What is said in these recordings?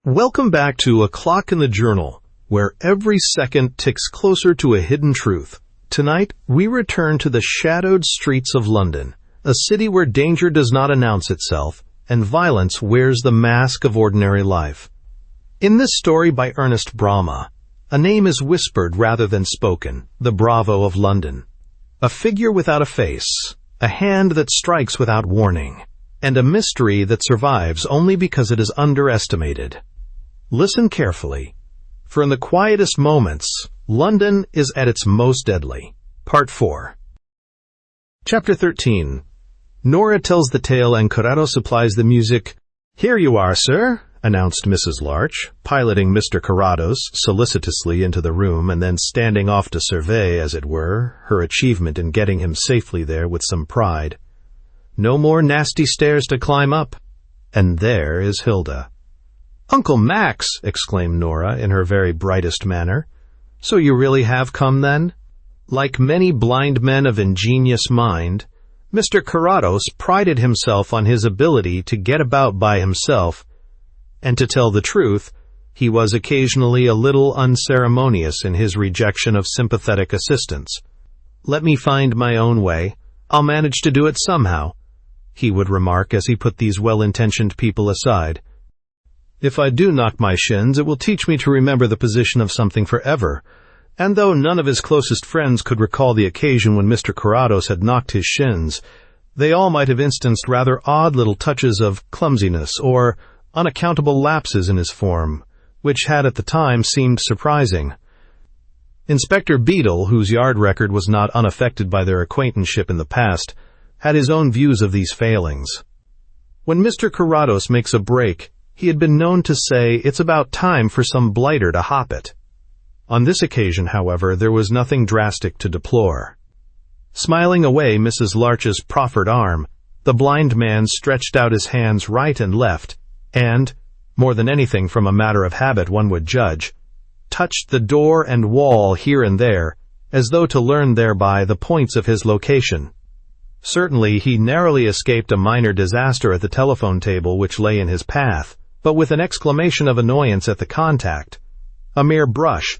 Welcome back to A Clock in the Journal, where every second ticks closer to a hidden truth. Tonight, we return to the shadowed streets of London, a city where danger does not announce itself, and violence wears the mask of ordinary life. In this story by Ernest Bramah, a name is whispered rather than spoken, the Bravo of London. A figure without a face, a hand that strikes without warning, and a mystery that survives only because it is underestimated. Listen carefully, for in the quietest moments, London is at its most deadly. Part 4. Chapter 13. Nora tells the tale and Carrados supplies the music. "Here you are, sir," announced Mrs. Larch, piloting Mr. Carrados solicitously into the room and then standing off to survey, as it were, her achievement in getting him safely there with some pride. No more nasty stairs to climb up. And there is Hilda. "Uncle Max!" exclaimed Nora in her very brightest manner. "So you really have come, then?" Like many blind men of ingenious mind, Mr. Carrados prided himself on his ability to get about by himself, and to tell the truth, he was occasionally a little unceremonious in his rejection of sympathetic assistance. "Let me find my own way. I'll manage to do it somehow," he would remark as he put these well-intentioned people aside. "If I do knock my shins, it will teach me to remember the position of something forever." And though none of his closest friends could recall the occasion when Mr. Carrados had knocked his shins, they all might have instanced rather odd little touches of clumsiness or unaccountable lapses in his form, which had at the time seemed surprising. Inspector Beadle, whose yard record was not unaffected by their acquaintanceship in the past, had his own views of these failings. When Mr. Carrados makes a break, he had been known to say, "It's about time for some blighter to hop it." On this occasion, however, there was nothing drastic to deplore. Smiling away Mrs. Larch's proffered arm, the blind man stretched out his hands right and left, and, more than anything from a matter of habit one would judge, touched the door and wall here and there, as though to learn thereby the points of his location. Certainly he narrowly escaped a minor disaster at the telephone table which lay in his path, but with an exclamation of annoyance at the contact, a mere brush,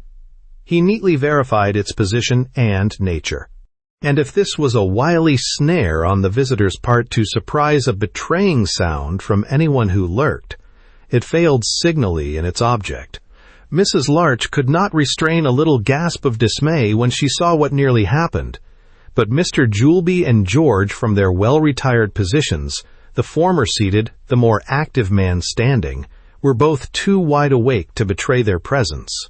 he neatly verified its position and nature. And if this was a wily snare on the visitor's part to surprise a betraying sound from anyone who lurked, it failed signally in its object. Mrs. Larch could not restrain a little gasp of dismay when she saw what nearly happened, but Mr. Juleby and George, from their well-retired positions, the former seated, the more active man standing, were both too wide awake to betray their presence.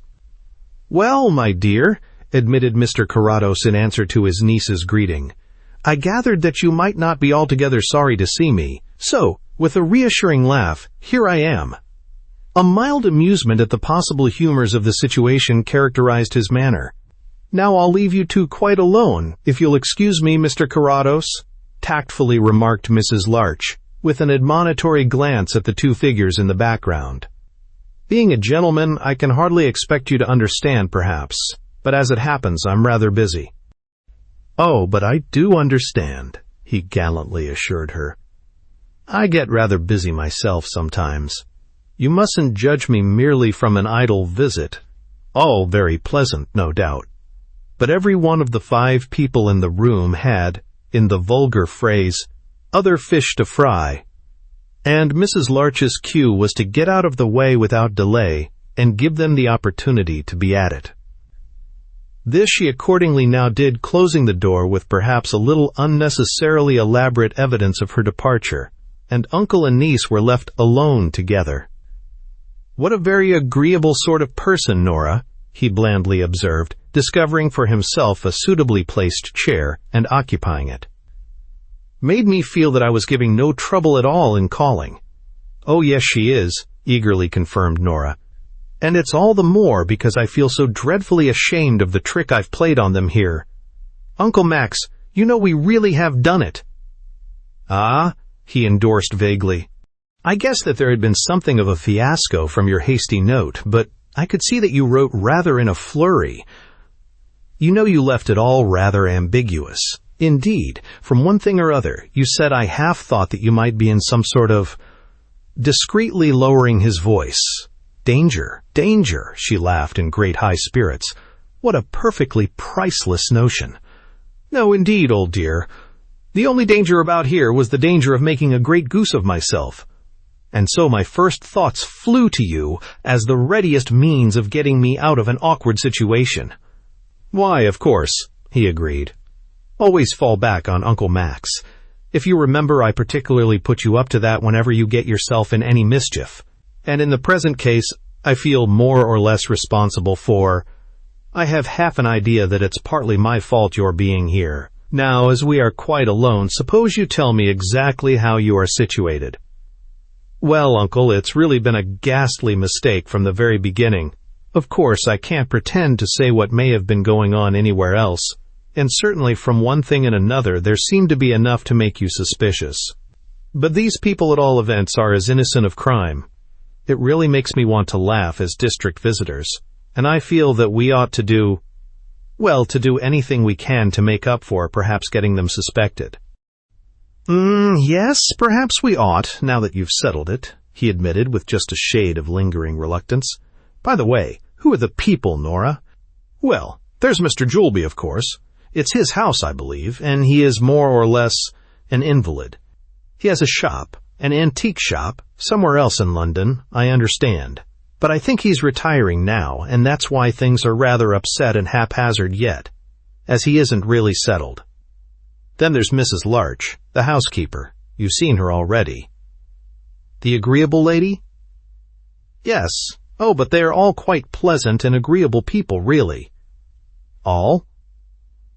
"Well, my dear," admitted Mr. Carrados in answer to his niece's greeting, "I gathered that you might not be altogether sorry to see me, so, with a reassuring laugh, here I am." A mild amusement at the possible humors of the situation characterized his manner. "Now I'll leave you two quite alone, if you'll excuse me, Mr. Carrados," tactfully remarked Mrs. Larch, with an admonitory glance at the two figures in the background. "Being a gentleman, I can hardly expect you to understand, perhaps, but as it happens, I'm rather busy." "Oh, but I do understand," he gallantly assured her. "I get rather busy myself sometimes. You mustn't judge me merely from an idle visit. All very pleasant, no doubt. But every one of the 5 people in the room had, in the vulgar phrase, other fish to fry, and Mrs. Larch's cue was to get out of the way without delay and give them the opportunity to be at it. This she accordingly now did, closing the door with perhaps a little unnecessarily elaborate evidence of her departure, and uncle and niece were left alone together. "What a very agreeable sort of person, Nora," he blandly observed, discovering for himself a suitably placed chair and occupying it. "Made me feel that I was giving no trouble at all in calling." "Oh, yes, she is," eagerly confirmed Nora. "And it's all the more because I feel so dreadfully ashamed of the trick I've played on them here. Uncle Max, you know we really have done it." "Ah," he endorsed vaguely. "I guess that there had been something of a fiasco from your hasty note, but I could see that you wrote rather in a flurry. You know you left it all rather ambiguous. Indeed, from one thing or other, you said I half thought that you might be in some sort of—" Discreetly lowering his voice, Danger, danger, she laughed in great high spirits. What a perfectly priceless notion. No, indeed, old dear. The only danger about here was the danger of making a great goose of myself. And so my first thoughts flew to you as the readiest means of getting me out of an awkward situation. Why, of course, he agreed. Always fall back on Uncle Max. If you remember, I particularly put you up to that whenever you get yourself in any mischief. And in the present case, I feel more or less responsible for... I have half an idea that it's partly my fault your being here. Now, as we are quite alone, suppose you tell me exactly how you are situated. Well, Uncle, it's really been a ghastly mistake from the very beginning. Of course, I can't pretend to say what may have been going on anywhere else, and certainly from one thing and another there seemed to be enough to make you suspicious. But these people at all events are as innocent of crime. It really makes me want to laugh as district visitors, and I feel that we ought to do anything we can to make up for perhaps getting them suspected. Yes, perhaps we ought, now that you've settled it, he admitted with just a shade of lingering reluctance. By the way, who are the people, Nora? Well, there's Mr. Juleby, of course. It's his house, I believe, and he is more or less an invalid. He has a shop, an antique shop, somewhere else in London, I understand. But I think he's retiring now, and that's why things are rather upset and haphazard yet, as he isn't really settled. Then there's Mrs. Larch, the housekeeper. You've seen her already. The agreeable lady? Yes. Oh, but they are all quite pleasant and agreeable people, really. All?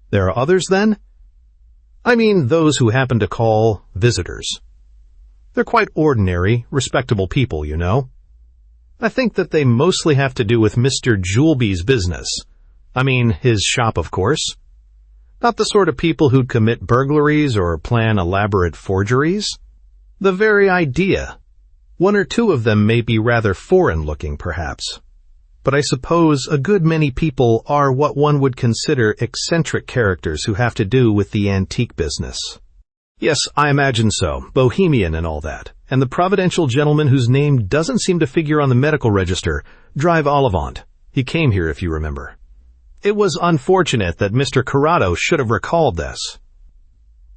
There are others, then? I mean those who happen to call visitors. They're quite ordinary, respectable people, you know. I think that they mostly have to do with Mr. Juleby's business. I mean, his shop, of course. Not the sort of people who'd commit burglaries or plan elaborate forgeries. The very idea. One or two of them may be rather foreign-looking, perhaps. But I suppose a good many people are what one would consider eccentric characters who have to do with the antique business. Yes, I imagine so. Bohemian and all that. And the providential gentleman whose name doesn't seem to figure on the medical register, Drive Olivant. He came here, if you remember. It was unfortunate that Mr. Carrados should have recalled this.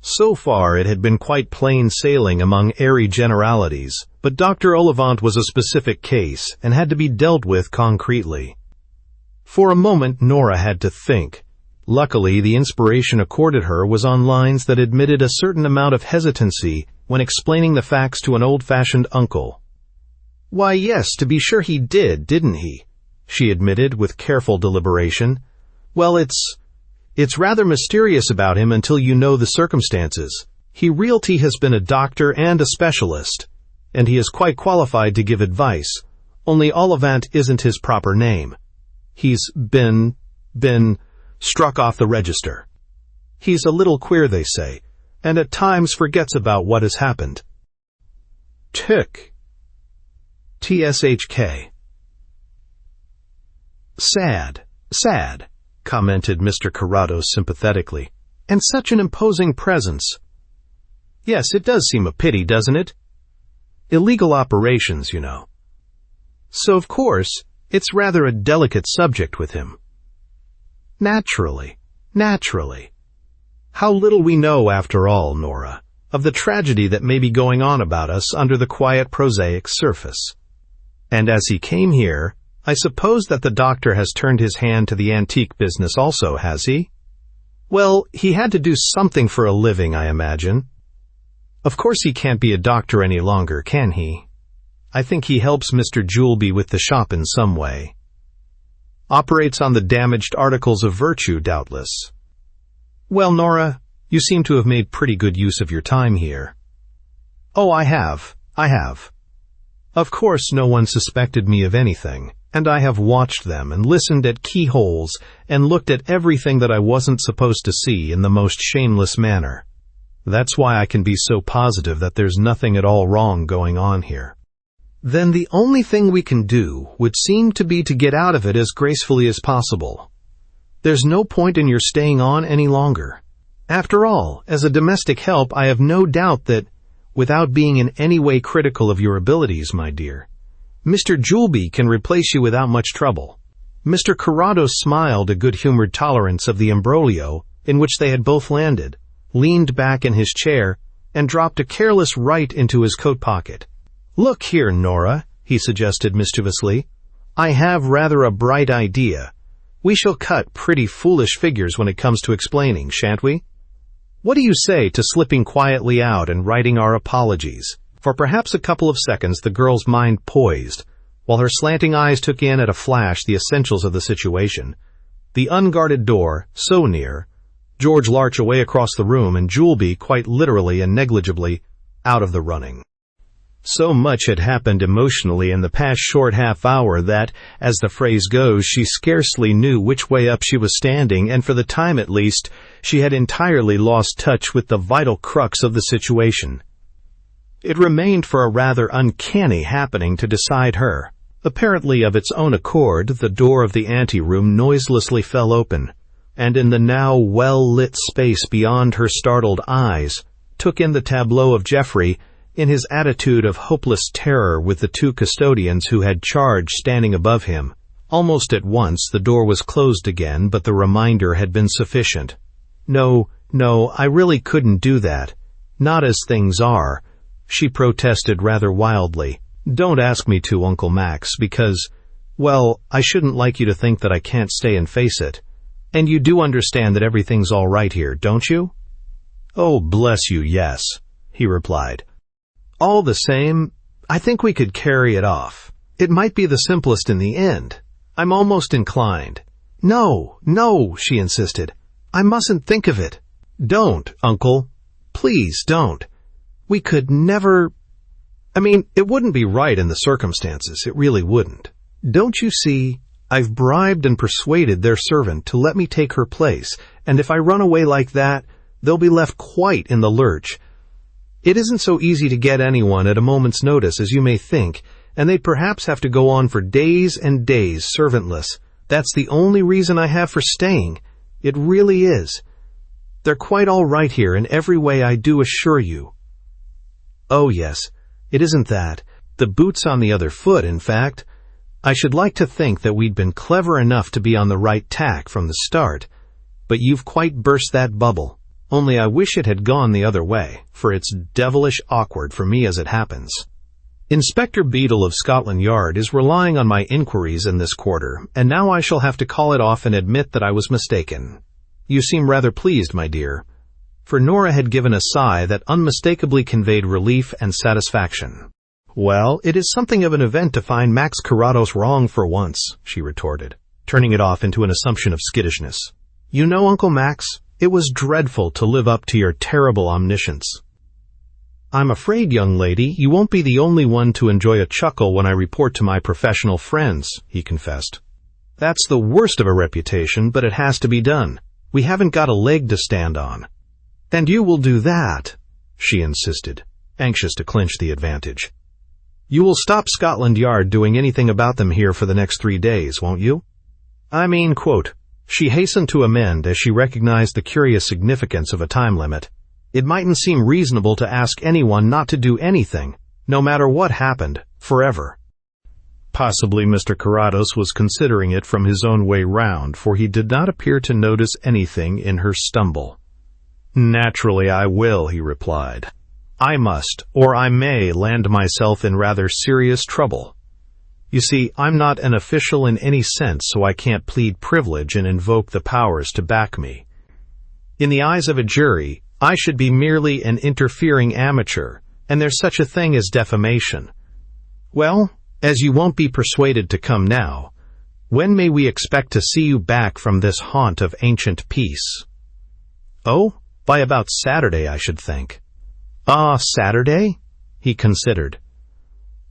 So far it had been quite plain sailing among airy generalities, but Dr. Olivant was a specific case and had to be dealt with concretely. For a moment Nora had to think. Luckily, the inspiration accorded her was on lines that admitted a certain amount of hesitancy when explaining the facts to an old-fashioned uncle. Why, yes, to be sure he did, didn't he? She admitted with careful deliberation. Well, it's rather mysterious about him until you know the circumstances. He realty has been a doctor and a specialist, and he is quite qualified to give advice, only Olivant isn't his proper name. He's been struck off the register. He's a little queer, they say, and at times forgets about what has happened. Tick. TSHK. Sad, commented Mr. Carrados sympathetically. And such an imposing presence. Yes, it does seem a pity, doesn't it? Illegal operations, you know. So, of course, it's rather a delicate subject with him. Naturally. How little we know, after all, Nora, of the tragedy that may be going on about us under the quiet prosaic surface. And as he came here, I suppose that the doctor has turned his hand to the antique business also, has he? Well, he had to do something for a living, I imagine. Of course he can't be a doctor any longer, can he? I think he helps Mr. Juleby with the shop in some way. Operates on the damaged articles of virtue, doubtless. Well, Nora, you seem to have made pretty good use of your time here. Oh, I have. Of course no one suspected me of anything, and I have watched them and listened at keyholes and looked at everything that I wasn't supposed to see in the most shameless manner. That's why I can be so positive that there's nothing at all wrong going on here. Then the only thing we can do would seem to be to get out of it as gracefully as possible. There's no point in your staying on any longer. After all, as a domestic help, I have no doubt that, without being in any way critical of your abilities, my dear, Mr. Julby can replace you without much trouble." Mr. Carrados smiled a good-humored tolerance of the imbroglio in which they had both landed, leaned back in his chair, and dropped a careless right into his coat pocket. "Look here, Nora," he suggested mischievously. "I have rather a bright idea. We shall cut pretty foolish figures when it comes to explaining, shan't we? What do you say to slipping quietly out and writing our apologies?" For perhaps a couple of seconds the girl's mind poised, while her slanting eyes took in at a flash the essentials of the situation. The unguarded door, so near, George Larch away across the room, and Julby, quite literally and negligibly, out of the running. So much had happened emotionally in the past short half-hour that, as the phrase goes, she scarcely knew which way up she was standing, and for the time at least, she had entirely lost touch with the vital crux of the situation. It remained for a rather uncanny happening to decide her. Apparently of its own accord, the door of the anteroom noiselessly fell open, and in the now well-lit space beyond her startled eyes, took in the tableau of Geoffrey in his attitude of hopeless terror with the two custodians who had charge standing above him. Almost at once the door was closed again, but the reminder had been sufficient. No, I really couldn't do that. Not as things are," she protested rather wildly. "Don't ask me to, Uncle Max, because, well, I shouldn't like you to think that I can't stay and face it. And you do understand that everything's all right here, don't you?" "Oh, bless you, yes," he replied. "All the same, I think we could carry it off. It might be the simplest in the end. I'm almost inclined." No, she insisted. "I mustn't think of it." "Don't, Uncle. Please don't. We could never... it wouldn't be right in the circumstances. It really wouldn't. Don't you see, I've bribed and persuaded their servant to let me take her place, and if I run away like that, they'll be left quite in the lurch. It isn't so easy to get anyone at a moment's notice as you may think, and they'd perhaps have to go on for days and days servantless. That's the only reason I have for staying. It really is. They're quite all right here in every way, I do assure you." "Oh, yes. It isn't that. The boot's on the other foot, in fact. I should like to think that we'd been clever enough to be on the right tack from the start, but you've quite burst that bubble. Only I wish it had gone the other way, for it's devilish awkward for me as it happens. Inspector Beadle of Scotland Yard is relying on my inquiries in this quarter, and now I shall have to call it off and admit that I was mistaken. You seem rather pleased, my dear." For Nora had given a sigh that unmistakably conveyed relief and satisfaction. "Well, it is something of an event to find Max Carrados wrong for once," she retorted, turning it off into an assumption of skittishness. "You know, Uncle Max, it was dreadful to live up to your terrible omniscience." "I'm afraid, young lady, you won't be the only one to enjoy a chuckle when I report to my professional friends," he confessed. "That's the worst of a reputation, but it has to be done. We haven't got a leg to stand on." "And you will do that," she insisted, anxious to clinch the advantage. "You will stop Scotland Yard doing anything about them here for the next 3 days, won't you? Quote, she hastened to amend as she recognized the curious significance of a time limit. It mightn't seem reasonable to ask anyone not to do anything, no matter what happened, forever. Possibly Mr. Carrados was considering it from his own way round, for he did not appear to notice anything in her stumble. "Naturally I will," he replied. "I must, or I may land myself in rather serious trouble. You see, I'm not an official in any sense, so I can't plead privilege and invoke the powers to back me. In the eyes of a jury, I should be merely an interfering amateur, and there's such a thing as defamation. Well, as you won't be persuaded to come now, when may we expect to see you back from this haunt of ancient peace?" "Oh, by about Saturday, I should think." "Ah, Saturday?" he considered.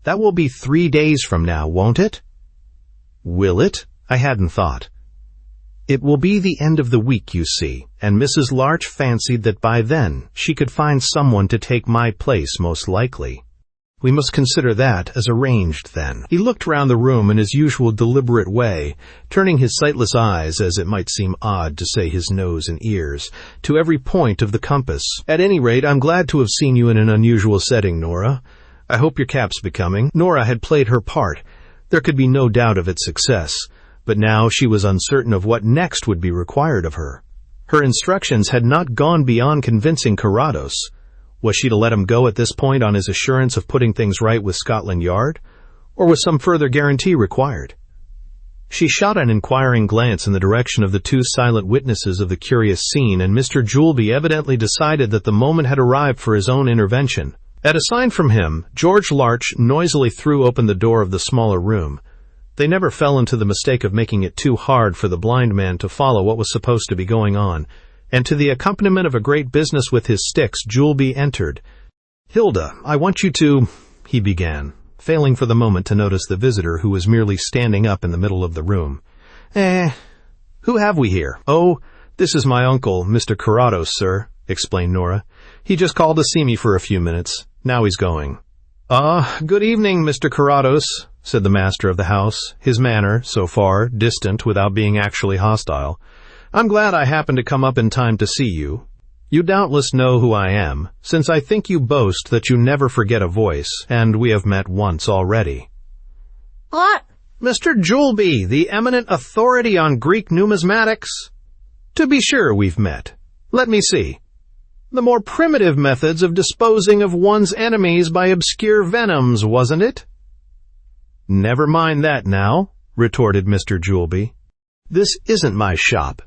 "That will be 3 days from now, won't it?" "Will it? I hadn't thought." "It will be the end of the week, you see, and Mrs. Larch fancied that by then she could find someone to take my place most likely. We must consider that as arranged, then." He looked round the room in his usual deliberate way, turning his sightless eyes, as it might seem odd to say his nose and ears, to every point of the compass. "At any rate, I'm glad to have seen you in an unusual setting, Nora. I hope your cap's becoming." Nora had played her part. There could be no doubt of its success, but now she was uncertain of what next would be required of her. Her instructions had not gone beyond convincing Carrados. Was she to let him go at this point on his assurance of putting things right with Scotland Yard, or was some further guarantee required? She shot an inquiring glance in the direction of the two silent witnesses of the curious scene, and Mr. Julby evidently decided that the moment had arrived for his own intervention. At a sign from him, George Larch noisily threw open the door of the smaller room. They never fell into the mistake of making it too hard for the blind man to follow what was supposed to be going on, and to the accompaniment of a great business with his sticks, Julby entered. "Hilda, I want you to—" he began, failing for the moment to notice the visitor who was merely standing up in the middle of the room. Who have we here?" "Oh, this is my uncle, Mr. Carrados, sir," explained Nora. "He just called to see me for a few minutes. Now he's going." Good evening, Mr. Carrados," said the master of the house, his manner, so far, distant without being actually hostile. "I'm glad I happened to come up in time to see you. You doubtless know who I am, since I think you boast that you never forget a voice, and we have met once already." "What?" "Mr. Julby, the eminent authority on Greek numismatics." "To be sure we've met. Let me see. The more primitive methods of disposing of one's enemies by obscure venoms, wasn't it?" "Never mind that now," retorted Mr. Julby. "This isn't my shop.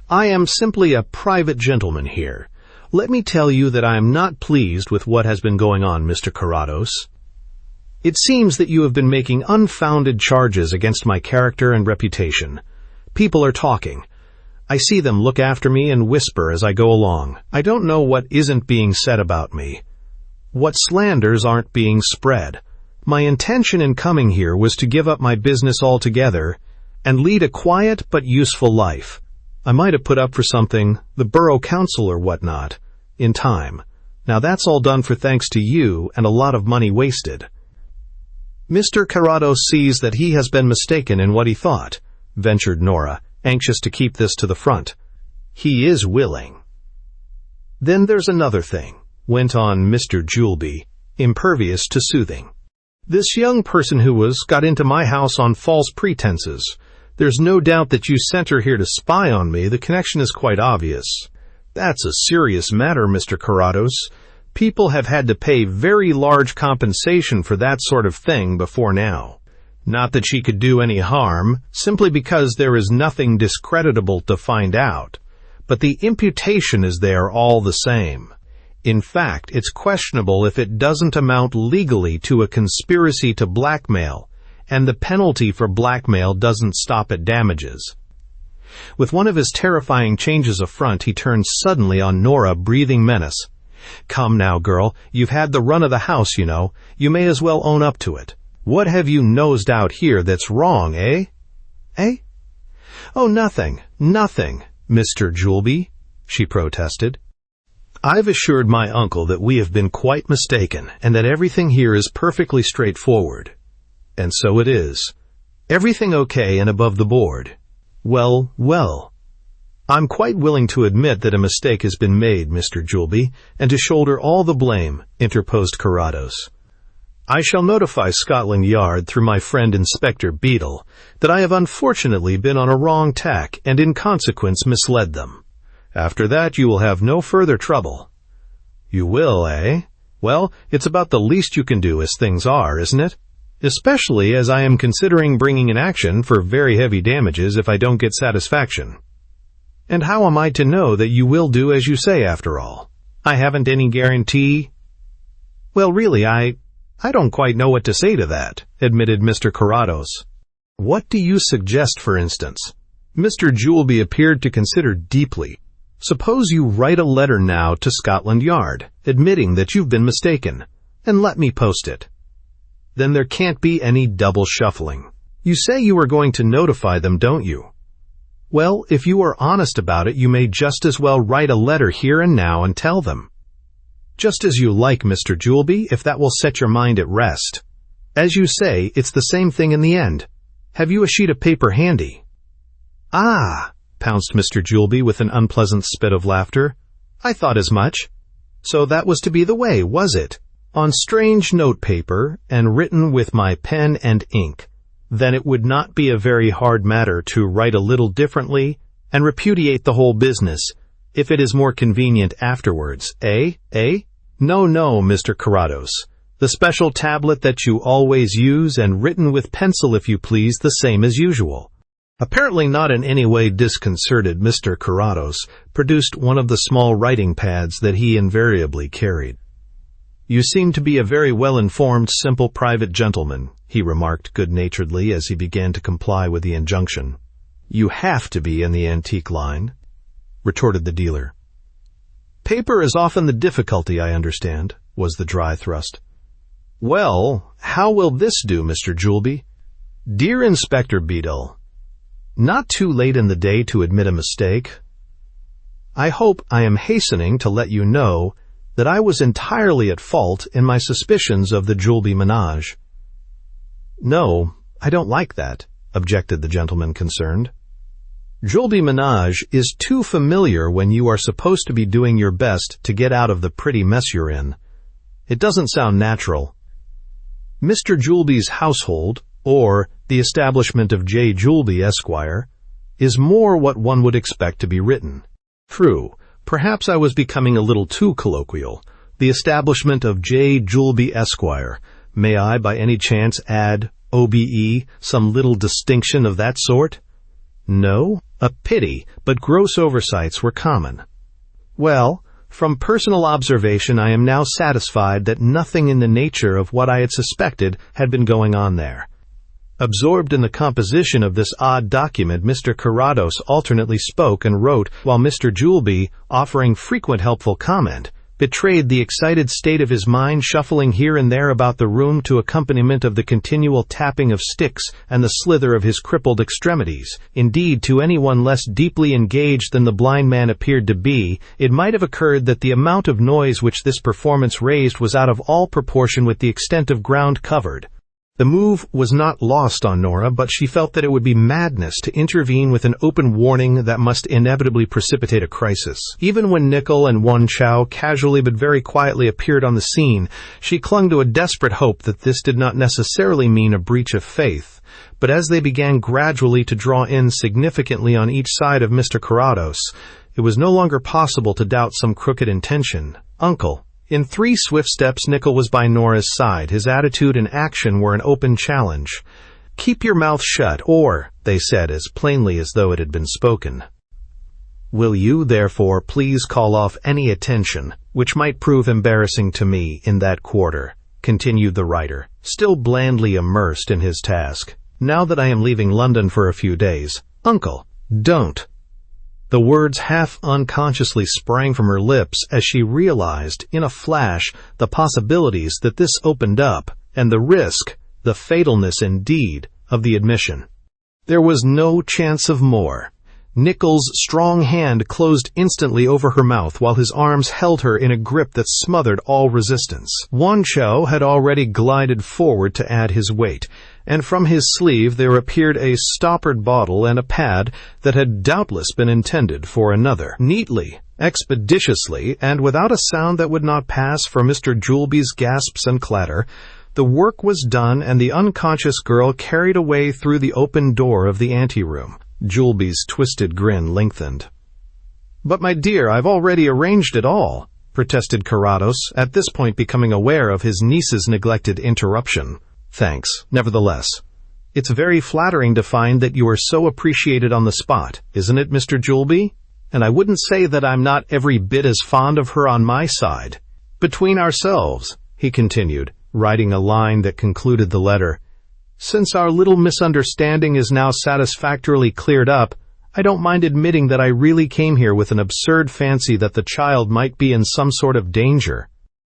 I am simply a private gentleman here. Let me tell you that I am not pleased with what has been going on, Mr. Carrados. It seems that you have been making unfounded charges against my character and reputation. People are talking. I see them look after me and whisper as I go along. I don't know what isn't being said about me. What slanders aren't being spread. My intention in coming here was to give up my business altogether and lead a quiet but useful life. I might have put up for something, the borough council or whatnot, in time. Now that's all done for thanks to you and a lot of money wasted." "Mr. Carrados sees that he has been mistaken in what he thought," ventured Nora, anxious to keep this to the front. "He is willing." "Then there's another thing," went on Mr. Julby, impervious to soothing. "This young person who got into my house on false pretenses. There's no doubt that you sent her here to spy on me. The connection is quite obvious. That's a serious matter, Mr. Carrados. People have had to pay very large compensation for that sort of thing before now. Not that she could do any harm, simply because there is nothing discreditable to find out. But the imputation is there all the same. In fact, it's questionable if it doesn't amount legally to a conspiracy to blackmail, and the penalty for blackmail doesn't stop at damages." With one of his terrifying changes of front, he turned suddenly on Nora, breathing menace. "Come now, girl, you've had the run of the house, you know. You may as well own up to it. What have you nosed out here that's wrong, eh?" "Eh?" "Oh, nothing, Mr. Julby," she protested. "I've assured my uncle that we have been quite mistaken, and that everything here is perfectly straightforward. And so it is. Everything okay and above the board. Well. I'm quite willing to admit that a mistake has been made, Mr. Julby, and to shoulder all the blame," interposed Carrados. "I shall notify Scotland Yard through my friend Inspector Beadle that I have unfortunately been on a wrong tack and in consequence misled them. After that you will have no further trouble." "You will, eh? Well, it's about the least you can do as things are, isn't it? Especially as I am considering bringing an action for very heavy damages if I don't get satisfaction. And how am I to know that you will do as you say after all? I haven't any guarantee." "Well, really, I don't quite know what to say to that," admitted Mr. Carrados. "What do you suggest, for instance?" Mr. Julby appeared to consider deeply. "Suppose you write a letter now to Scotland Yard, admitting that you've been mistaken, and let me post it. Then there can't be any double shuffling. You say you are going to notify them, don't you? Well, if you are honest about it, you may just as well write a letter here and now and tell them. Just as you like, Mr. Julby, if that will set your mind at rest. As you say, it's the same thing in the end. Have you a sheet of paper handy?" "Ah," pounced Mr. Julby with an unpleasant spit of laughter. "I thought as much. So that was to be the way, was it? on strange notepaper and written with my pen and ink, then it would not be a very hard matter to write a little differently and repudiate the whole business, if it is more convenient afterwards, eh? No, Mr. Carrados. The special tablet that you always use, and written with pencil, if you please, the same as usual." Apparently not in any way disconcerted, Mr. Carrados produced one of the small writing pads that he invariably carried. "You seem to be a very well-informed, simple private gentleman," he remarked good-naturedly as he began to comply with the injunction. "You have to be in the antique line," retorted the dealer. "Paper is often the difficulty, I understand," was the dry thrust. "Well, how will this do, Mr. Julby? Dear Inspector Beadle, not too late in the day to admit a mistake. I hope I am hastening to let you know that I was entirely at fault in my suspicions of the Julby menage." "No, I don't like that," objected the gentleman concerned. "Julby menage is too familiar when you are supposed to be doing your best to get out of the pretty mess you're in. It doesn't sound natural. Mr. Julby's household, or the establishment of J. Julby, Esquire, is more what one would expect to be written. True, perhaps I was becoming a little too colloquial. The establishment of J. Julby, Esquire. May I, by any chance, add OBE, some little distinction of that sort? No? A pity, but gross oversights were common. Well, from personal observation, I am now satisfied that nothing in the nature of what I had suspected had been going on there. Absorbed in the composition of this odd document, Mr. Carrados alternately spoke and wrote, while Mr. Julby, offering frequent helpful comment, betrayed the excited state of his mind, shuffling here and there about the room to accompaniment of the continual tapping of sticks and the slither of his crippled extremities. Indeed, to anyone less deeply engaged than the blind man appeared to be, it might have occurred that the amount of noise which this performance raised was out of all proportion with the extent of ground covered. The move was not lost on Nora, but she felt that it would be madness to intervene with an open warning that must inevitably precipitate a crisis. Even when Nickel and Wan Chao casually but very quietly appeared on the scene, she clung to a desperate hope that this did not necessarily mean a breach of faith. But as they began gradually to draw in significantly on each side of Mr. Carrados, it was no longer possible to doubt some crooked intention. "Uncle." In 3 swift steps, Nickel was by Nora's side. His attitude and action were an open challenge. "Keep your mouth shut, or," they said as plainly as though it had been spoken. "Will you, therefore, please call off any attention which might prove embarrassing to me in that quarter," continued the writer, still blandly immersed in his task. "Now that I am leaving London for a few days." "Uncle, don't." The words half unconsciously sprang from her lips as she realized, in a flash, the possibilities that this opened up, and the risk, the fatalness indeed, of the admission. There was no chance of more. Nickel's strong hand closed instantly over her mouth while his arms held her in a grip that smothered all resistance. Wan Chao had already glided forward to add his weight, and from his sleeve there appeared a stoppered bottle and a pad that had doubtless been intended for another. Neatly, expeditiously, and without a sound that would not pass for Mr. Julby's gasps and clatter, the work was done and the unconscious girl carried away through the open door of the anteroom. Julby's twisted grin lengthened. "But my dear, I've already arranged it all," protested Carrados, at this point becoming aware of his niece's neglected interruption. "Thanks, nevertheless. It's very flattering to find that you are so appreciated on the spot, isn't it, Mr. Julby? And I wouldn't say that I'm not every bit as fond of her on my side. Between ourselves," he continued, writing a line that concluded the letter, "since our little misunderstanding is now satisfactorily cleared up, I don't mind admitting that I really came here with an absurd fancy that the child might be in some sort of danger."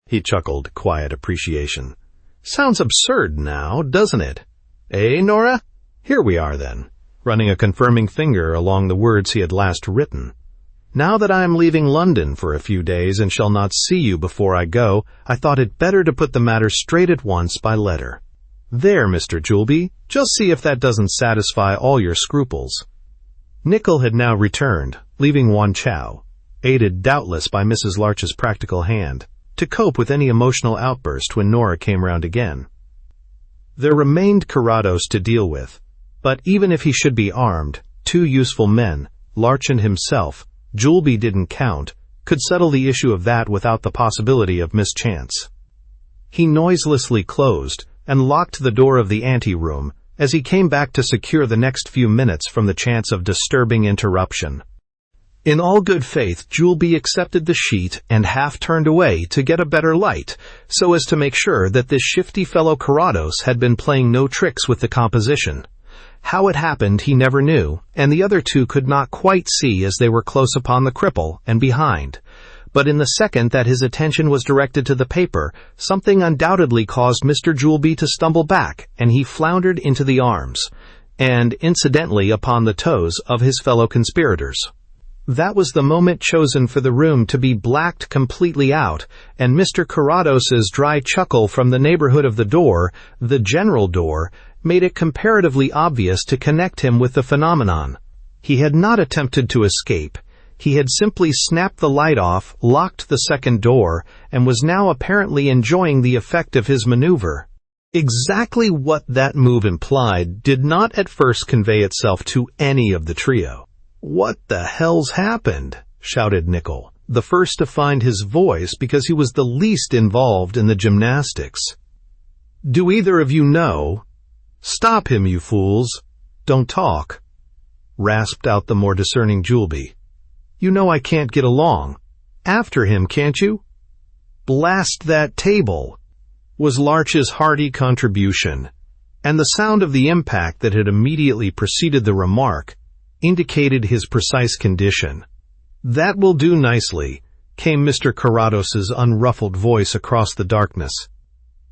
He chuckled, quiet appreciation. "Sounds absurd now, doesn't it? Eh, Nora? Here we are then," running a confirming finger along the words he had last written. "Now that I am leaving London for a few days and shall not see you before I go, I thought it better to put the matter straight at once by letter. There, Mr. Julby, just see if that doesn't satisfy all your scruples." Nickel had now returned, leaving Wan Chao, aided doubtless by Mrs. Larch's practical hand. to cope with any emotional outburst when Nora came round again. There remained Carrados to deal with, but even if he should be armed, 2 useful men, Larch and himself, Julby didn't count, could settle the issue of that without the possibility of mischance. He noiselessly closed and locked the door of the anteroom as he came back to secure the next few minutes from the chance of disturbing interruption. In all good faith, Julby accepted the sheet and half turned away to get a better light, so as to make sure that this shifty fellow Carrados had been playing no tricks with the composition. How it happened he never knew, and the other 2 could not quite see as they were close upon the cripple and behind. But in the second that his attention was directed to the paper, something undoubtedly caused Mr. Julby to stumble back, and he floundered into the arms, and incidentally upon the toes, of his fellow conspirators. That was the moment chosen for the room to be blacked completely out, and Mr. Carrados's dry chuckle from the neighborhood of the door, the general door, made it comparatively obvious to connect him with the phenomenon. He had not attempted to escape. He had simply snapped the light off, locked the second door, and was now apparently enjoying the effect of his maneuver. Exactly what that move implied did not at first convey itself to any of the trio. "What the hell's happened?" shouted Nickel, the first to find his voice because he was the least involved in the gymnastics. "Do either of you know?" "Stop him, you fools. Don't talk," rasped out the more discerning Julby. "You know I can't get along. After him, can't you?" "Blast that table," was Larch's hearty contribution, and the sound of the impact that had immediately preceded the remark indicated his precise condition. "That will do nicely," came Mr. Carrados's unruffled voice across the darkness.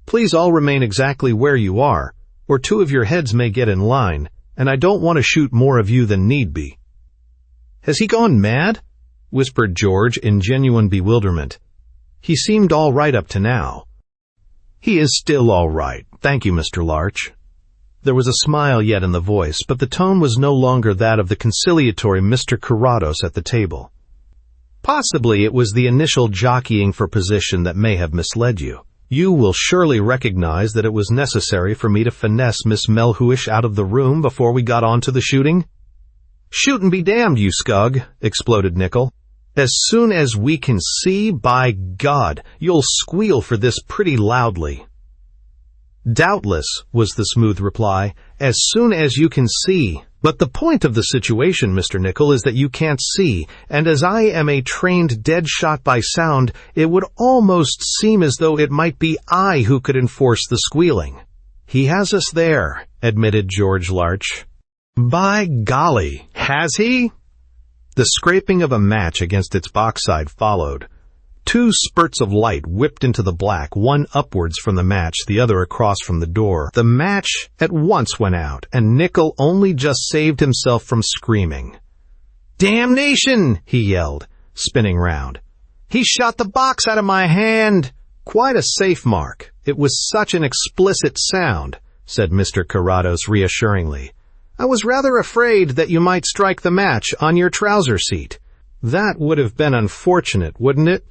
"Please all remain exactly where you are, or 2 of your heads may get in line, and I don't want to shoot more of you than need be." "Has he gone mad?" whispered George in genuine bewilderment. "He seemed all right up to now." "He is still all right, thank you, Mr. Larch." There was a smile yet in the voice, but the tone was no longer that of the conciliatory Mr. Carrados at the table. "Possibly it was the initial jockeying for position that may have misled you. You will surely recognize that it was necessary for me to finesse Miss Melhuish out of the room before we got on to the shooting." "Shoot and be damned, you scug," exploded Nickel. "As soon as we can see, by God, you'll squeal for this pretty loudly." "Doubtless," was the smooth reply, "as soon as you can see. But the point of the situation, Mr. Nickel, is that you can't see, and as I am a trained dead shot by sound, it would almost seem as though it might be I who could enforce the squealing." "He has us there," admitted George Larch. "By golly, has he?" The scraping of a match against its box side followed. 2 spurts of light whipped into the black, one upwards from the match, the other across from the door. The match at once went out, and Nickel only just saved himself from screaming. "Damnation!" he yelled, spinning round. "He shot the box out of my hand!" "Quite a safe mark. It was such an explicit sound," said Mr. Carrados reassuringly. "I was rather afraid that you might strike the match on your trouser seat. That would have been unfortunate, wouldn't it?"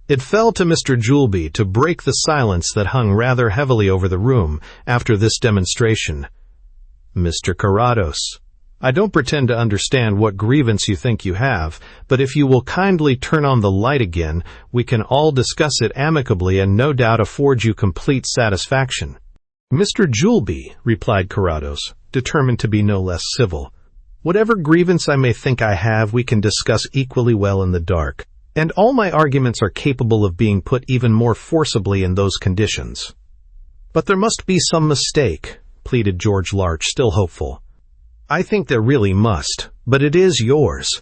It fell to Mr. Julby to break the silence that hung rather heavily over the room after this demonstration. "Mr. Carrados, I don't pretend to understand what grievance you think you have, but if you will kindly turn on the light again, we can all discuss it amicably and no doubt afford you complete satisfaction." "Mr. Julby," replied Carrados, determined to be no less civil, "whatever grievance I may think I have, we can discuss equally well in the dark. And all my arguments are capable of being put even more forcibly in those conditions." "But there must be some mistake," pleaded George Larch, still hopeful. "I think there really must, but it is yours.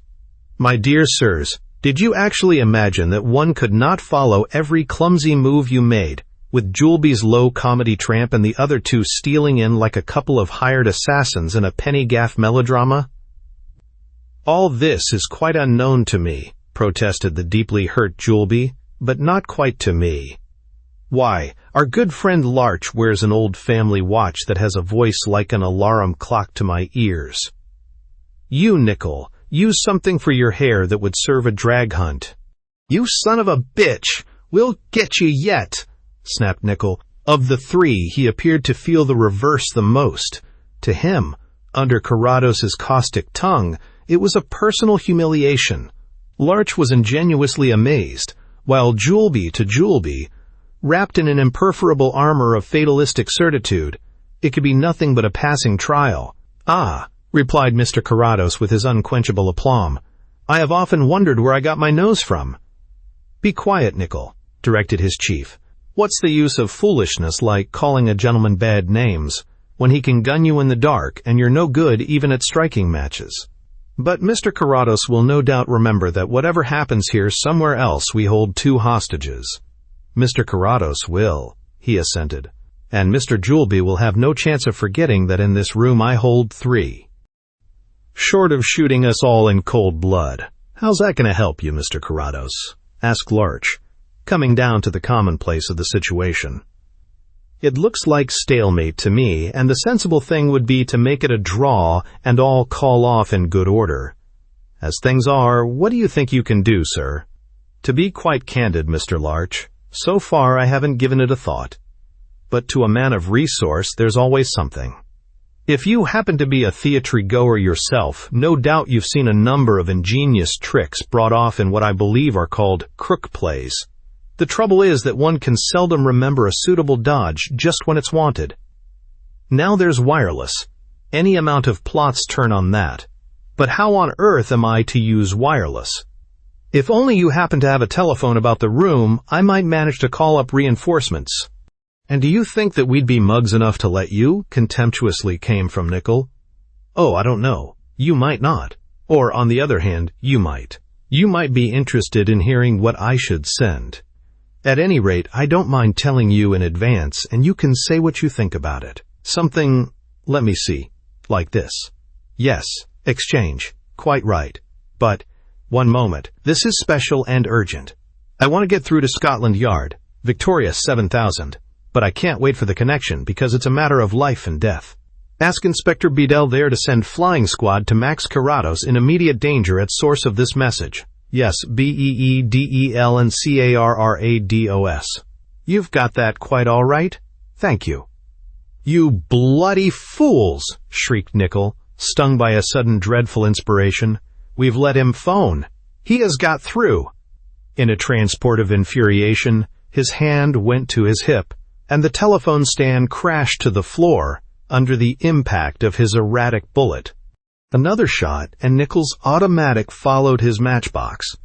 My dear sirs, did you actually imagine that one could not follow every clumsy move you made, with Julby's low comedy tramp and the other 2 stealing in like a couple of hired assassins in a penny gaff melodrama?" "All this is quite unknown to me," protested the deeply hurt Julby, "but not quite to me. Why, our good friend Larch wears an old family watch that has a voice like an alarum clock to my ears. You, Nickel, use something for your hair that would serve a drag hunt. You son of a bitch! We'll get you yet," snapped Nickel. Of the three, he appeared to feel the reverse the most. To him, under Carrados's caustic tongue, it was a personal humiliation. Larch was ingenuously amazed, while Juleby to Juleby, wrapped in an imperforable armor of fatalistic certitude, it could be nothing but a passing trial. "Ah," replied Mr. Carrados with his unquenchable aplomb, "I have often wondered where I got my nose from." "Be quiet, Nickel," directed his chief. "What's the use of foolishness like calling a gentleman bad names, when he can gun you in the dark and you're no good even at striking matches? But Mr. Carrados will no doubt remember that whatever happens here somewhere else we hold 2 hostages." "Mr. Carrados will," he assented, "and Mr. Juleby will have no chance of forgetting that in this room I hold 3. Short of shooting us all in cold blood. How's that going to help you, Mr. Carrados?" asked Larch, coming down to the commonplace of the situation. "It looks like stalemate to me, and the sensible thing would be to make it a draw and all call off in good order. As things are, what do you think you can do, sir?" "To be quite candid, Mr. Larch, so far I haven't given it a thought. But to a man of resource, there's always something. If you happen to be a theatre-goer yourself, no doubt you've seen a number of ingenious tricks brought off in what I believe are called crook plays. The trouble is that one can seldom remember a suitable dodge just when it's wanted. Now there's wireless. Any amount of plots turn on that. But how on earth am I to use wireless? If only you happen to have a telephone about the room, I might manage to call up reinforcements." "And do you think that we'd be mugs enough to let you?" contemptuously came from Nickel. "Oh, I don't know. You might not. Or, on the other hand, you might. You might be interested in hearing what I should send. At any rate, I don't mind telling you in advance, and you can say what you think about it. Something, let me see, like this. Yes, exchange. Quite right. But, one moment, this is special and urgent. I want to get through to Scotland Yard, Victoria 7000. But I can't wait for the connection because it's a matter of life and death. Ask Inspector Bedell there to send flying squad to Max Carrados in immediate danger at source of this message. Yes, Beedel and Carrados. You've got that quite all right? Thank you." "You bloody fools!" shrieked Nickel, stung by a sudden dreadful inspiration. "We've let him phone. He has got through." In a transport of infuriation, his hand went to his hip, and the telephone stand crashed to the floor under the impact of his erratic bullet. Another shot, and Nickel's automatic followed his matchbox.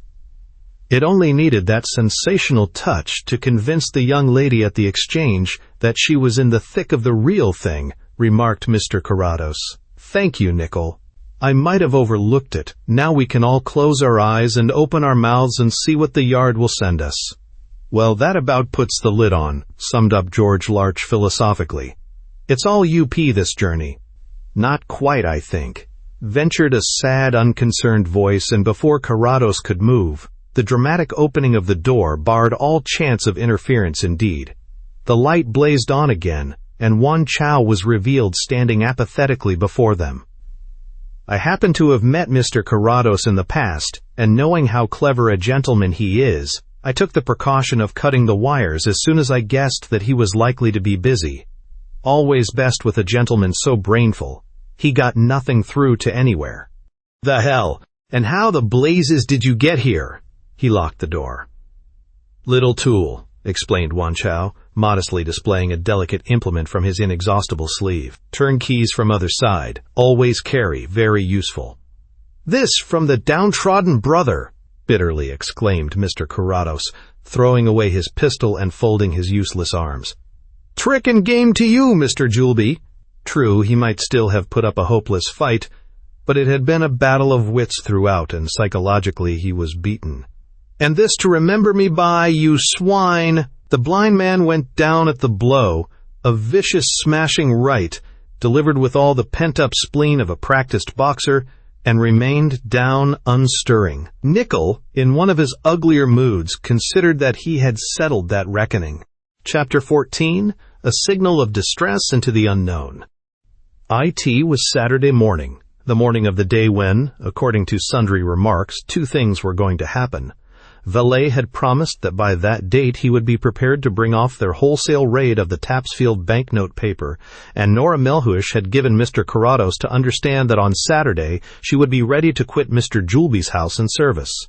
It only needed that sensational touch to convince the young lady at the exchange that she was in the thick of the real thing, remarked Mr. Carrados. "Thank you, Nickel. I might have overlooked it. Now we can all close our eyes and open our mouths and see what the yard will send us." "Well, that about puts the lid on," summed up George Larch philosophically. "It's all UP this journey." "Not quite, I think," ventured a sad, unconcerned voice, and before Carrados could move, the dramatic opening of the door barred all chance of interference indeed. The light blazed on again, and Wan Chow was revealed standing apathetically before them. "I happen to have met Mr. Carrados in the past, and knowing how clever a gentleman he is, I took the precaution of cutting the wires as soon as I guessed that he was likely to be busy. Always best with a gentleman so brainful. He got nothing through to anywhere." "The hell! And how the blazes did you get here?" He locked the door. "Little tool," explained Wan Chow, modestly displaying a delicate implement from his inexhaustible sleeve. "Turnkeys from other side. Always carry. Very useful." "This from the downtrodden brother!" bitterly exclaimed Mr. Carrados, throwing away his pistol and folding his useless arms. "Trick and game to you, Mr. Juleby." True, he might still have put up a hopeless fight, but it had been a battle of wits throughout, and psychologically he was beaten. "And this to remember me by, you swine!" The blind man went down at the blow, a vicious smashing right, delivered with all the pent-up spleen of a practiced boxer, and remained down unstirring. Nickel, in one of his uglier moods, considered that he had settled that reckoning. Chapter 14, A Signal of Distress into the Unknown. IT was Saturday morning, the morning of the day when, according to sundry remarks, 2 things were going to happen. Valet had promised that by that date he would be prepared to bring off their wholesale raid of the Tapsfield banknote paper, and Nora Melhuish had given Mr. Carrados to understand that on Saturday she would be ready to quit Mr. Julby's house and service.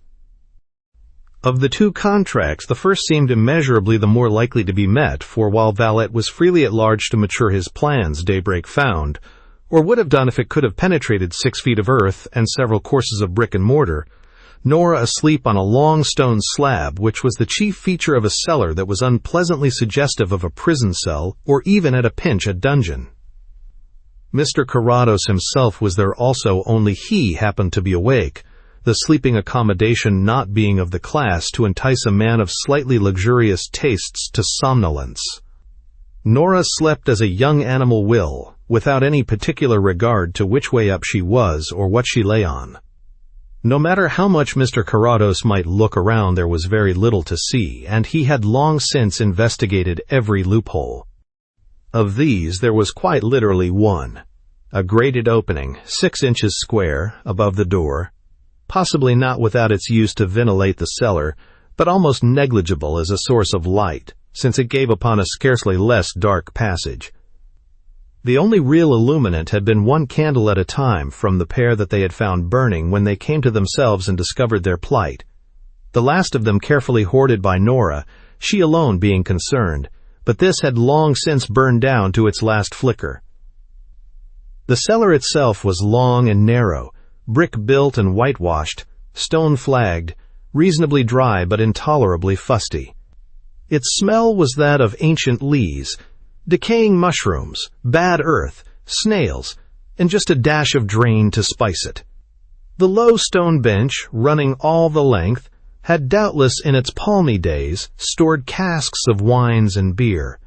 Of the two contracts, the first seemed immeasurably the more likely to be met, for while Valet was freely at large to mature his plans, Daybreak found, or would have done if it could have penetrated 6 feet of earth and several courses of brick and mortar, Nora asleep on a long stone slab, which was the chief feature of a cellar that was unpleasantly suggestive of a prison cell, or even at a pinch a dungeon. Mr. Carrados himself was there also, only he happened to be awake, the sleeping accommodation not being of the class to entice a man of slightly luxurious tastes to somnolence. Nora slept as a young animal will, without any particular regard to which way up she was or what she lay on. No matter how much Mr. Carrados might look around, there was very little to see, and he had long since investigated every loophole. Of these there was quite literally one, a grated opening, 6 inches square, above the door, possibly not without its use to ventilate the cellar, but almost negligible as a source of light, since it gave upon a scarcely less dark passage. The only real illuminant had been one candle at a time from the pair that they had found burning when they came to themselves and discovered their plight. The last of them carefully hoarded by Nora, she alone being concerned, but this had long since burned down to its last flicker. The cellar itself was long and narrow, brick-built and whitewashed, stone-flagged, reasonably dry but intolerably fusty. Its smell was that of ancient lees, decaying mushrooms, bad earth, snails, and just a dash of drain to spice it. The low stone bench, running all the length, had doubtless in its palmy days stored casks of wines and beer.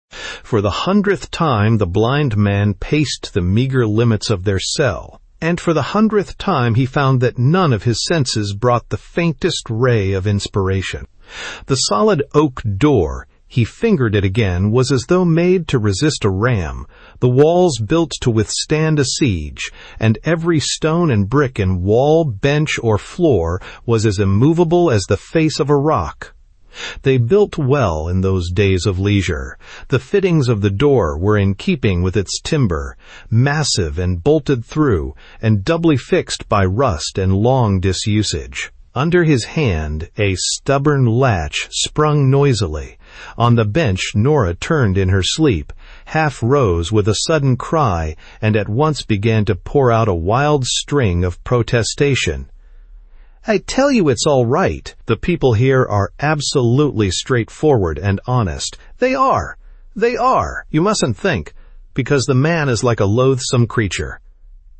For the 100th time the blind man paced the meager limits of their cell, and for the 100th time he found that none of his senses brought the faintest ray of inspiration. The solid oak door, he fingered it again, was as though made to resist a ram, the walls built to withstand a siege, and every stone and brick in wall, bench, or floor was as immovable as the face of a rock. They built well in those days of leisure. The fittings of the door were in keeping with its timber, massive and bolted through, and doubly fixed by rust and long disusage. Under his hand a stubborn latch sprung noisily. On the bench Nora turned in her sleep, half rose with a sudden cry, and at once began to pour out a wild string of protestation. "I tell you it's all right. The people here are absolutely straightforward and honest. They are. They are. You mustn't think, because the man is like a loathsome creature.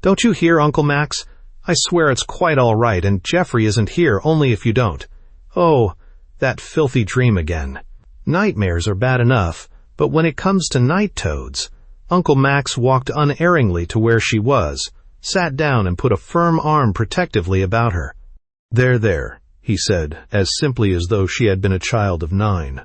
Don't you hear, Uncle Max? I swear it's quite all right, and Geoffrey isn't here, only if you don't. Oh, that filthy dream again. Nightmares are bad enough, but when it comes to night toads..." Uncle Max walked unerringly to where she was, sat down and put a firm arm protectively about her. There, he said, as simply as though she had been a child of 9.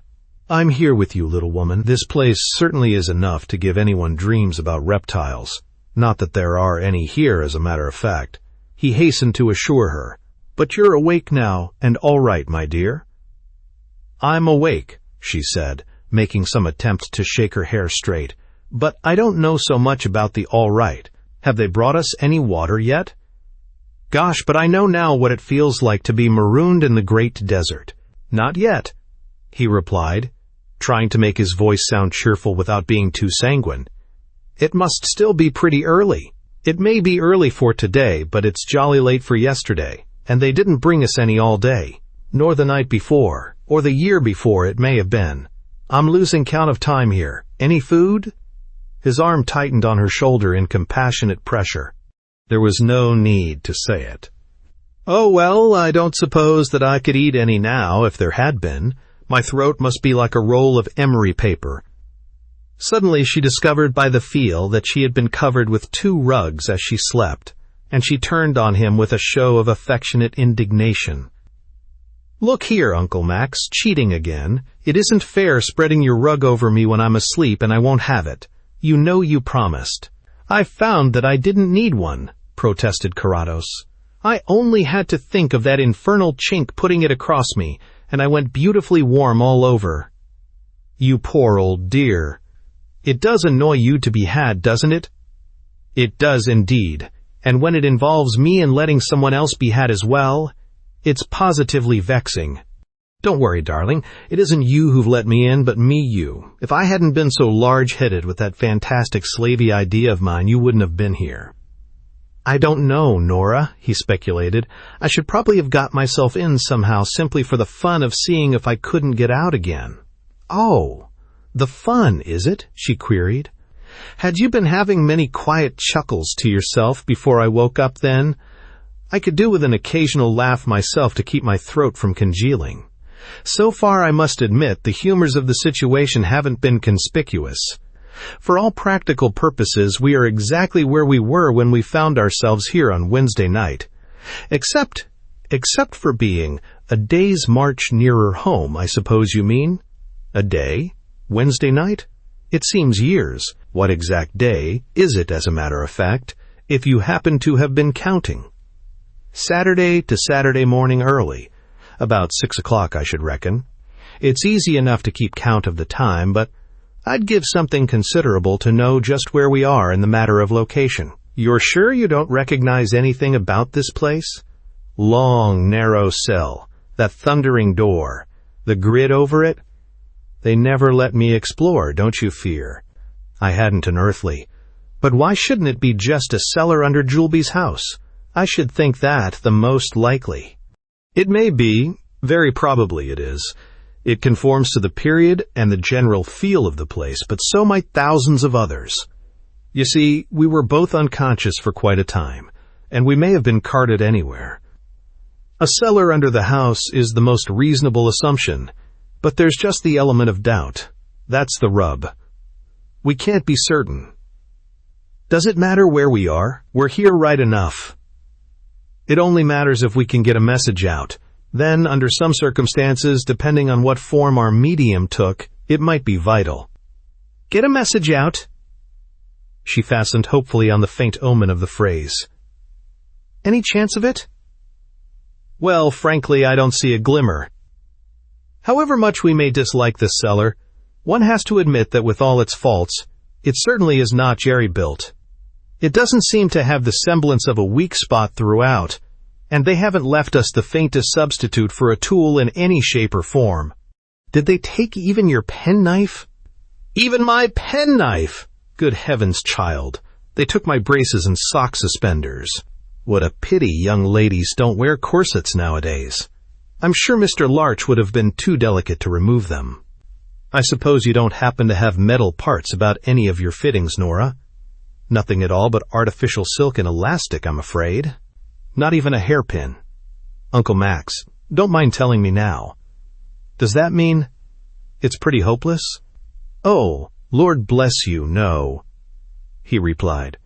"I'm here with you, little woman. This place certainly is enough to give anyone dreams about reptiles. Not that there are any here, as a matter of fact," he hastened to assure her. "But you're awake now, and all right, my dear." "I'm awake," she said, making some attempt to shake her hair straight, "but I don't know so much about the all right. Have they brought us any water yet? Gosh, but I know now what it feels like to be marooned in the great desert." "Not yet," he replied, trying to make his voice sound cheerful without being too sanguine. "It must still be pretty early. It may be early for today, but it's jolly late for yesterday, and they didn't bring us any all day, nor the night before, or the year before it may have been. I'm losing count of time here. Any food?" His arm tightened on her shoulder in compassionate pressure. There was no need to say it. "Oh, well, I don't suppose that I could eat any now if there had been. My throat must be like a roll of emery paper." Suddenly she discovered by the feel that she had been covered with 2 rugs as she slept, and she turned on him with a show of affectionate indignation. "Look here, Uncle Max, cheating again. It isn't fair spreading your rug over me when I'm asleep, and I won't have it. You know you promised." "I found that I didn't need one," protested Carrados. I only had to think of that infernal chink putting it across me, and I went beautifully warm all over. You poor old dear. It does annoy you to be had, doesn't it? It does indeed, and when it involves me and letting someone else be had as well, it's positively vexing. Don't worry, darling. It isn't you who've let me in, but me you. If I hadn't been so large-headed with that fantastic slavey idea of mine, you wouldn't have been here. I don't know, Nora, he speculated. I should probably have got myself in somehow simply for the fun of seeing if I couldn't get out again. Oh, the fun, is it? She queried. Had you been having many quiet chuckles to yourself before I woke up then? I could do with an occasional laugh myself to keep my throat from congealing. So far, I must admit, the humors of the situation haven't been conspicuous. For all practical purposes, we are exactly where we were when we found ourselves here on Wednesday night. Except for being a day's march nearer home, I suppose you mean? A day? Wednesday night? It seems years. What exact day is it, as a matter of fact, if you happen to have been counting? Saturday to Saturday morning early. About 6 o'clock, I should reckon. It's easy enough to keep count of the time, but I'd give something considerable to know just where we are in the matter of location. You're sure you don't recognize anything about this place? Long, narrow cell, that thundering door, the grid over it? They never let me explore, don't you fear. I hadn't an earthly. But why shouldn't it be just a cellar under Julby's house? I should think that the most likely. It may be, very probably it is. It conforms to the period and the general feel of the place, but so might thousands of others. You see, we were both unconscious for quite a time, and we may have been carted anywhere. A cellar under the house is the most reasonable assumption, but there's just the element of doubt. That's the rub. We can't be certain. Does it matter where we are? We're here right enough. It only matters if we can get a message out. Then, under some circumstances, depending on what form our medium took, it might be vital. Get a message out? She fastened hopefully on the faint omen of the phrase. Any chance of it? Well, frankly, I don't see a glimmer. However much we may dislike this cellar, one has to admit that with all its faults, it certainly is not jerry-built. It doesn't seem to have the semblance of a weak spot throughout, and they haven't left us the faintest substitute for a tool in any shape or form. Did they take even your penknife? Even my penknife! Good heavens, child. They took my braces and sock suspenders. What a pity young ladies don't wear corsets nowadays. I'm sure Mr. Larch would have been too delicate to remove them. I suppose you don't happen to have metal parts about any of your fittings, Nora? Nothing at all but artificial silk and elastic, I'm afraid. Not even a hairpin. Uncle Max, don't mind telling me now. Does that mean it's pretty hopeless? Oh, Lord bless you, no, he replied,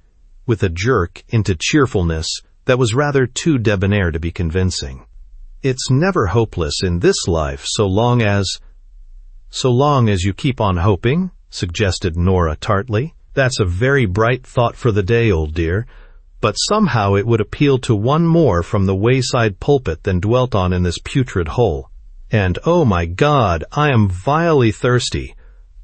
with a jerk into cheerfulness that was rather too debonair to be convincing. It's never hopeless in this life so long as you keep on hoping, suggested Nora tartly. That's a very bright thought for the day, old dear, but somehow it would appeal to one more from the wayside pulpit than dwelt on in this putrid hole. And, oh my God, I am vilely thirsty.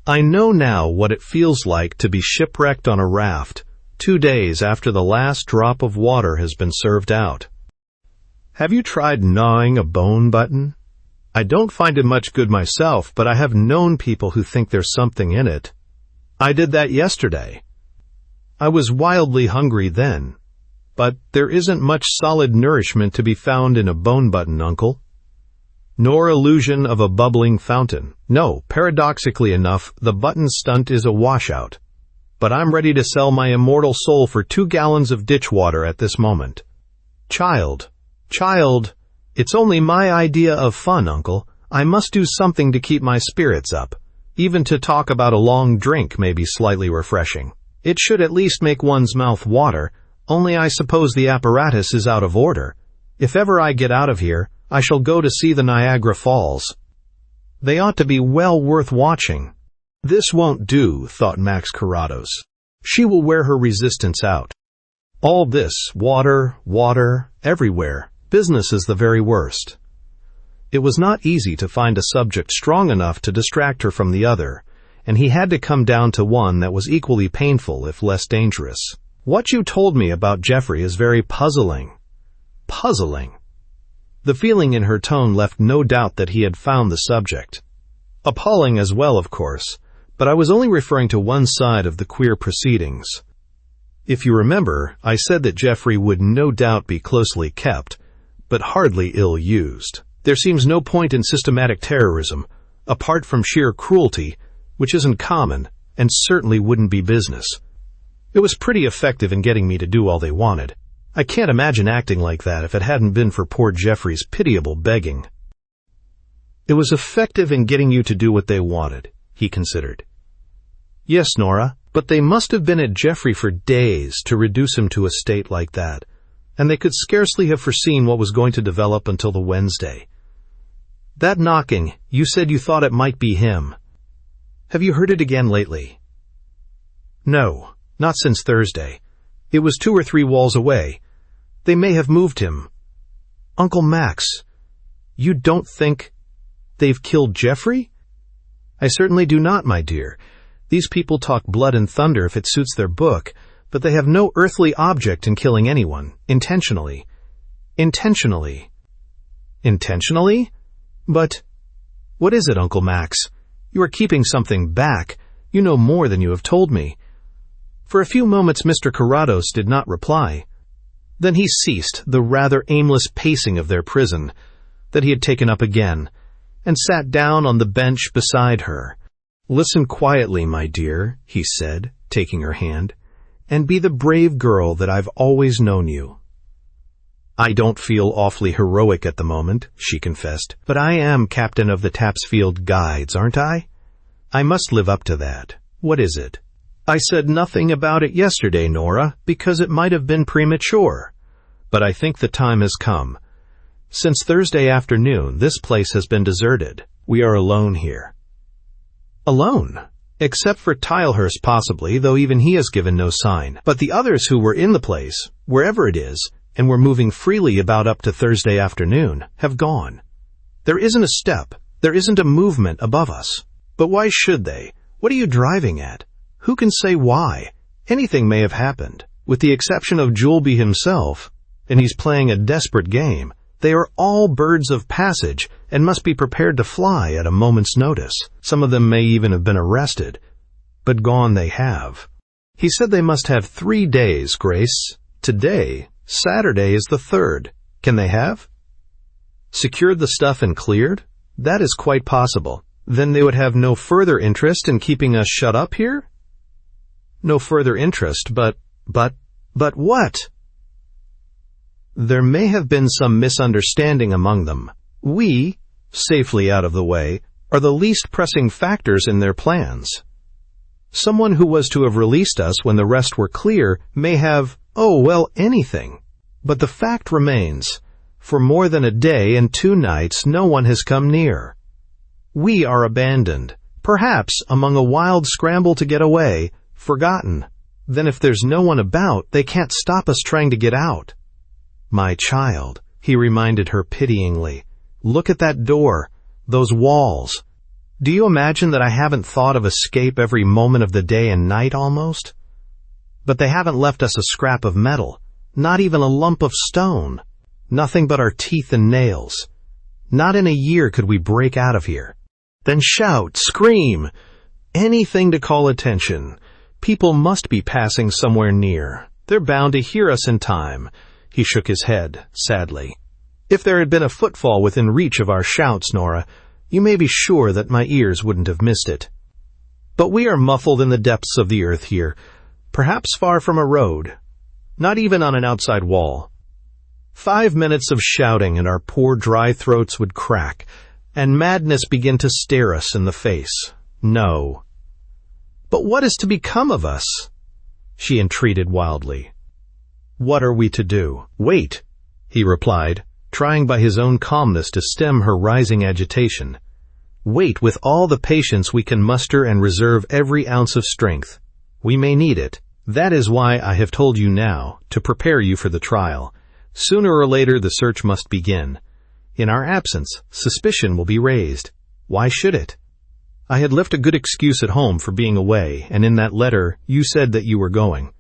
I know now what it feels like to be shipwrecked on a raft, 2 days after the last drop of water has been served out. Have you tried gnawing a bone button? I don't find it much good myself, but I have known people who think there's something in it. I did that yesterday. I was wildly hungry then, but there isn't much solid nourishment to be found in a bone button, Uncle. Nor illusion of a bubbling fountain. No, paradoxically enough, the button stunt is a washout. But I'm ready to sell my immortal soul for 2 gallons of ditch water at this moment. Child, it's only my idea of fun, Uncle. I must do something to keep my spirits up. Even to talk about a long drink may be slightly refreshing. It should at least make one's mouth water, only I suppose the apparatus is out of order. If ever I get out of here, I shall go to see the Niagara Falls. They ought to be well worth watching. This won't do, thought Max Carrados. She will wear her resistance out. All this, water, everywhere. Business is the very worst. It was not easy to find a subject strong enough to distract her from the other, and he had to come down to one that was equally painful if less dangerous. What you told me about Jeffrey is very puzzling. Puzzling. The feeling in her tone left no doubt that he had found the subject. Appalling as well, of course, but I was only referring to one side of the queer proceedings. If you remember, I said that Jeffrey would no doubt be closely kept, but hardly ill-used. There seems no point in systematic terrorism, apart from sheer cruelty, which isn't common, and certainly wouldn't be business. It was pretty effective in getting me to do all they wanted. I can't imagine acting like that if it hadn't been for poor Jeffrey's pitiable begging. It was effective in getting you to do what they wanted, he considered. Yes, Nora, but they must have been at Jeffrey for days to reduce him to a state like that, and they could scarcely have foreseen what was going to develop until the Wednesday. That knocking, you said you thought it might be him. Have you heard it again lately? No, not since Thursday. It was 2 or 3 walls away. They may have moved him. Uncle Max, you don't think they've killed Jeffrey? I certainly do not, my dear. These people talk blood and thunder if it suits their book, but they have no earthly object in killing anyone, intentionally. Intentionally? But what is it, Uncle Max? You are keeping something back. You know more than you have told me. For a few moments Mr. Carrados did not reply. Then he ceased the rather aimless pacing of their prison that he had taken up again, and sat down on the bench beside her. Listen quietly, my dear, he said, taking her hand, and be the brave girl that I've always known you. I don't feel awfully heroic at the moment, she confessed, but I am captain of the Tapsfield Guides, aren't I? I must live up to that. What is it? I said nothing about it yesterday, Nora, because it might have been premature. But I think the time has come. Since Thursday afternoon, this place has been deserted. We are alone here. Alone? Except for Tilehurst possibly, though even he has given no sign. But the others who were in the place, wherever it is, and were moving freely about up to Thursday afternoon, have gone. There isn't a step, there isn't a movement above us. But why should they? What are you driving at? Who can say why? Anything may have happened. With the exception of Juleby himself, and he's playing a desperate game, they are all birds of passage and must be prepared to fly at a moment's notice. Some of them may even have been arrested, but gone they have. He said they must have 3 days, Grace. Today, Saturday, is the 3rd. Can they have? Secured the stuff and cleared? That is quite possible. Then they would have no further interest in keeping us shut up here? No further interest, but what? There may have been some misunderstanding among them. We, safely out of the way, are the least pressing factors in their plans. Someone who was to have released us when the rest were clear may have, anything. But the fact remains, for more than a day and 2 nights no one has come near. We are abandoned, perhaps among a wild scramble to get away, forgotten. Then if there's no one about, they can't stop us trying to get out. My child, he reminded her pityingly, look at that door, those walls. Do you imagine that I haven't thought of escape every moment of the day and night almost? But they haven't left us a scrap of metal, not even a lump of stone, nothing but our teeth and nails. Not in a year could we break out of here. Then shout, scream, anything to call attention. People must be passing somewhere near. They're bound to hear us in time. He shook his head, sadly. If there had been a footfall within reach of our shouts, Nora, you may be sure that my ears wouldn't have missed it. But we are muffled in the depths of the earth here, perhaps far from a road, not even on an outside wall. 5 minutes of shouting and our poor dry throats would crack, and madness begin to stare us in the face. No. But what is to become of us? She entreated wildly. What are we to do? Wait, he replied, trying by his own calmness to stem her rising agitation. Wait with all the patience we can muster and reserve every ounce of strength. We may need it. That is why I have told you now, to prepare you for the trial. Sooner or later the search must begin. In our absence, suspicion will be raised. Why should it? I had left a good excuse at home for being away, and in that letter you said that you were going.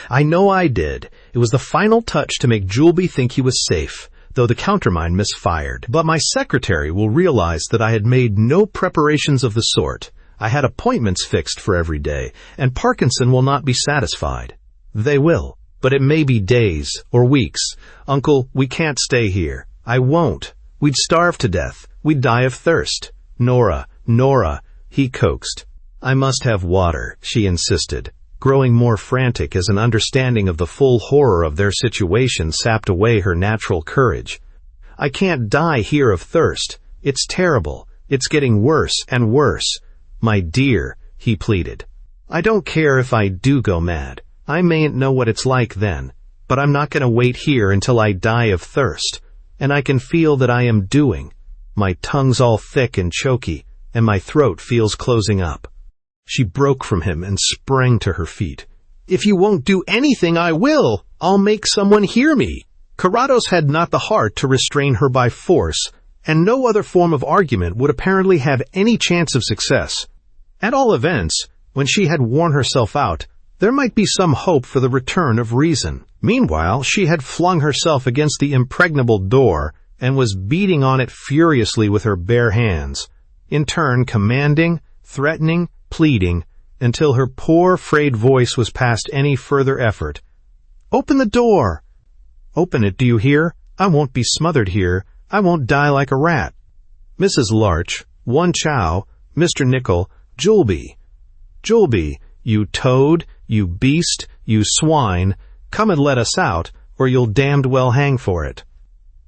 I know I did. It was the final touch to make Julby think he was safe, though the countermine misfired. But my secretary will realize that I had made no preparations of the sort. I had appointments fixed for every day, and Parkinson will not be satisfied. They will, but it may be days or weeks. Uncle, we can't stay here. I won't. We'd starve to death. We'd die of thirst. Nora, he coaxed. I must have water, she insisted, growing more frantic as an understanding of the full horror of their situation sapped away her natural courage. I can't die here of thirst. It's terrible. It's getting worse and worse. My dear, he pleaded. I don't care if I do go mad. I mayn't know what it's like then, but I'm not going to wait here until I die of thirst. And I can feel that I am doing. My tongue's all thick and choky, and my throat feels closing up. She broke from him and sprang to her feet. If you won't do anything, I will. I'll make someone hear me. Carrados had not the heart to restrain her by force, and no other form of argument would apparently have any chance of success. At all events, when she had worn herself out, there might be some hope for the return of reason. Meanwhile, she had flung herself against the impregnable door and was beating on it furiously with her bare hands, in turn commanding, threatening, pleading, until her poor, frayed voice was past any further effort. Open the door! Open it, do you hear? I won't be smothered here. I won't die like a rat. Mrs. Larch, One Chow, Mr. Nickel, Julby. Julby, you toad, you beast, you swine, come and let us out, or you'll damned well hang for it.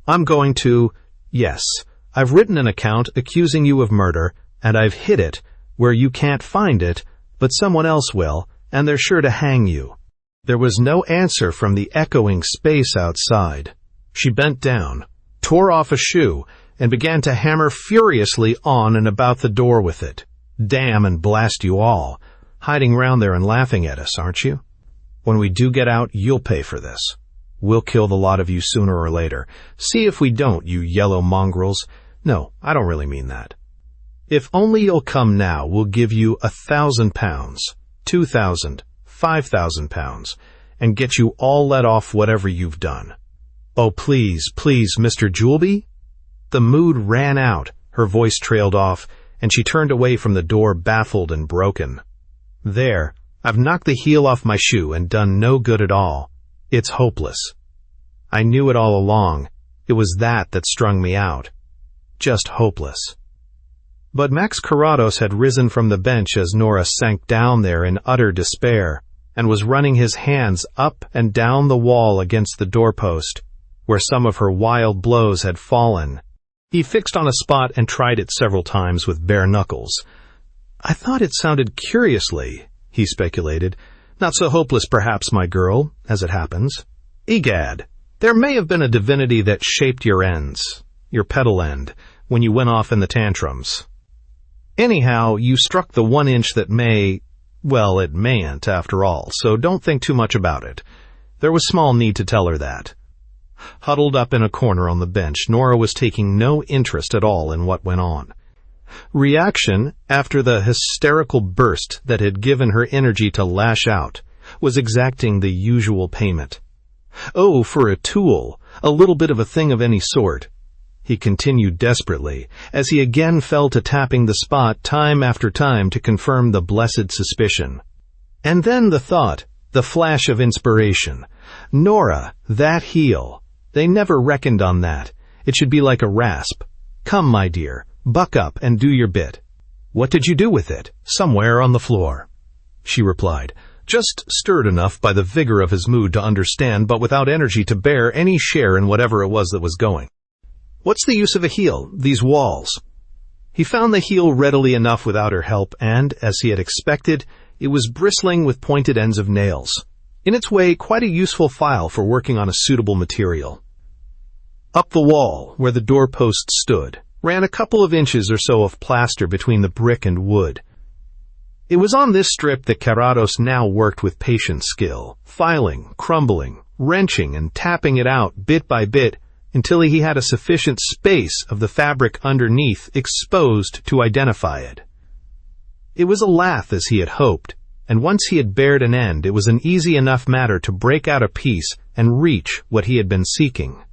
I'm going to... Yes, I've written an account accusing you of murder, and I've hid it, where you can't find it, but someone else will, and they're sure to hang you. There was no answer from the echoing space outside. She bent down, tore off a shoe, and began to hammer furiously on and about the door with it. Damn and blast you all. Hiding round there and laughing at us, aren't you? When we do get out, you'll pay for this. We'll kill the lot of you sooner or later. See if we don't, you yellow mongrels. No, I don't really mean that. If only you'll come now, we'll give you £1,000, 2,000, 5,000 pounds, and get you all let off whatever you've done. Oh, please, please, Mr. Julby? The mood ran out, her voice trailed off, and she turned away from the door baffled and broken. There, I've knocked the heel off my shoe and done no good at all. It's hopeless. I knew it all along. It was that strung me out. Just hopeless. But Max Carrados had risen from the bench as Nora sank down there in utter despair, and was running his hands up and down the wall against the doorpost, where some of her wild blows had fallen. He fixed on a spot and tried it several times with bare knuckles. I thought it sounded curiously, he speculated. Not so hopeless, perhaps, my girl, as it happens. Egad, there may have been a divinity that shaped your ends, your pedal end, when you went off in the tantrums. Anyhow, you struck the 1 inch that may... Well, it mayn't, after all, so don't think too much about it. There was small need to tell her that. Huddled up in a corner on the bench, Nora was taking no interest at all in what went on. Reaction, after the hysterical burst that had given her energy to lash out, was exacting the usual payment. Oh, for a tool, a little bit of a thing of any sort. He continued desperately, as he again fell to tapping the spot time after time to confirm the blessed suspicion. And then the thought, the flash of inspiration. Nora, that heel. They never reckoned on that. It should be like a rasp. Come, my dear, buck up and do your bit. What did you do with it? Somewhere on the floor, she replied, just stirred enough by the vigor of his mood to understand, but without energy to bear any share in whatever it was that was going. What's the use of a heel, these walls? He found the heel readily enough without her help, and, as he had expected, it was bristling with pointed ends of nails. In its way, quite a useful file for working on a suitable material. Up the wall, where the doorpost stood, ran a couple of inches or so of plaster between the brick and wood. It was on this strip that Carrados now worked with patient skill, filing, crumbling, wrenching, and tapping it out bit by bit until he had a sufficient space of the fabric underneath exposed to identify it. It was a lath as he had hoped, and once he had bared an end, it was an easy enough matter to break out a piece and reach what he had been seeking.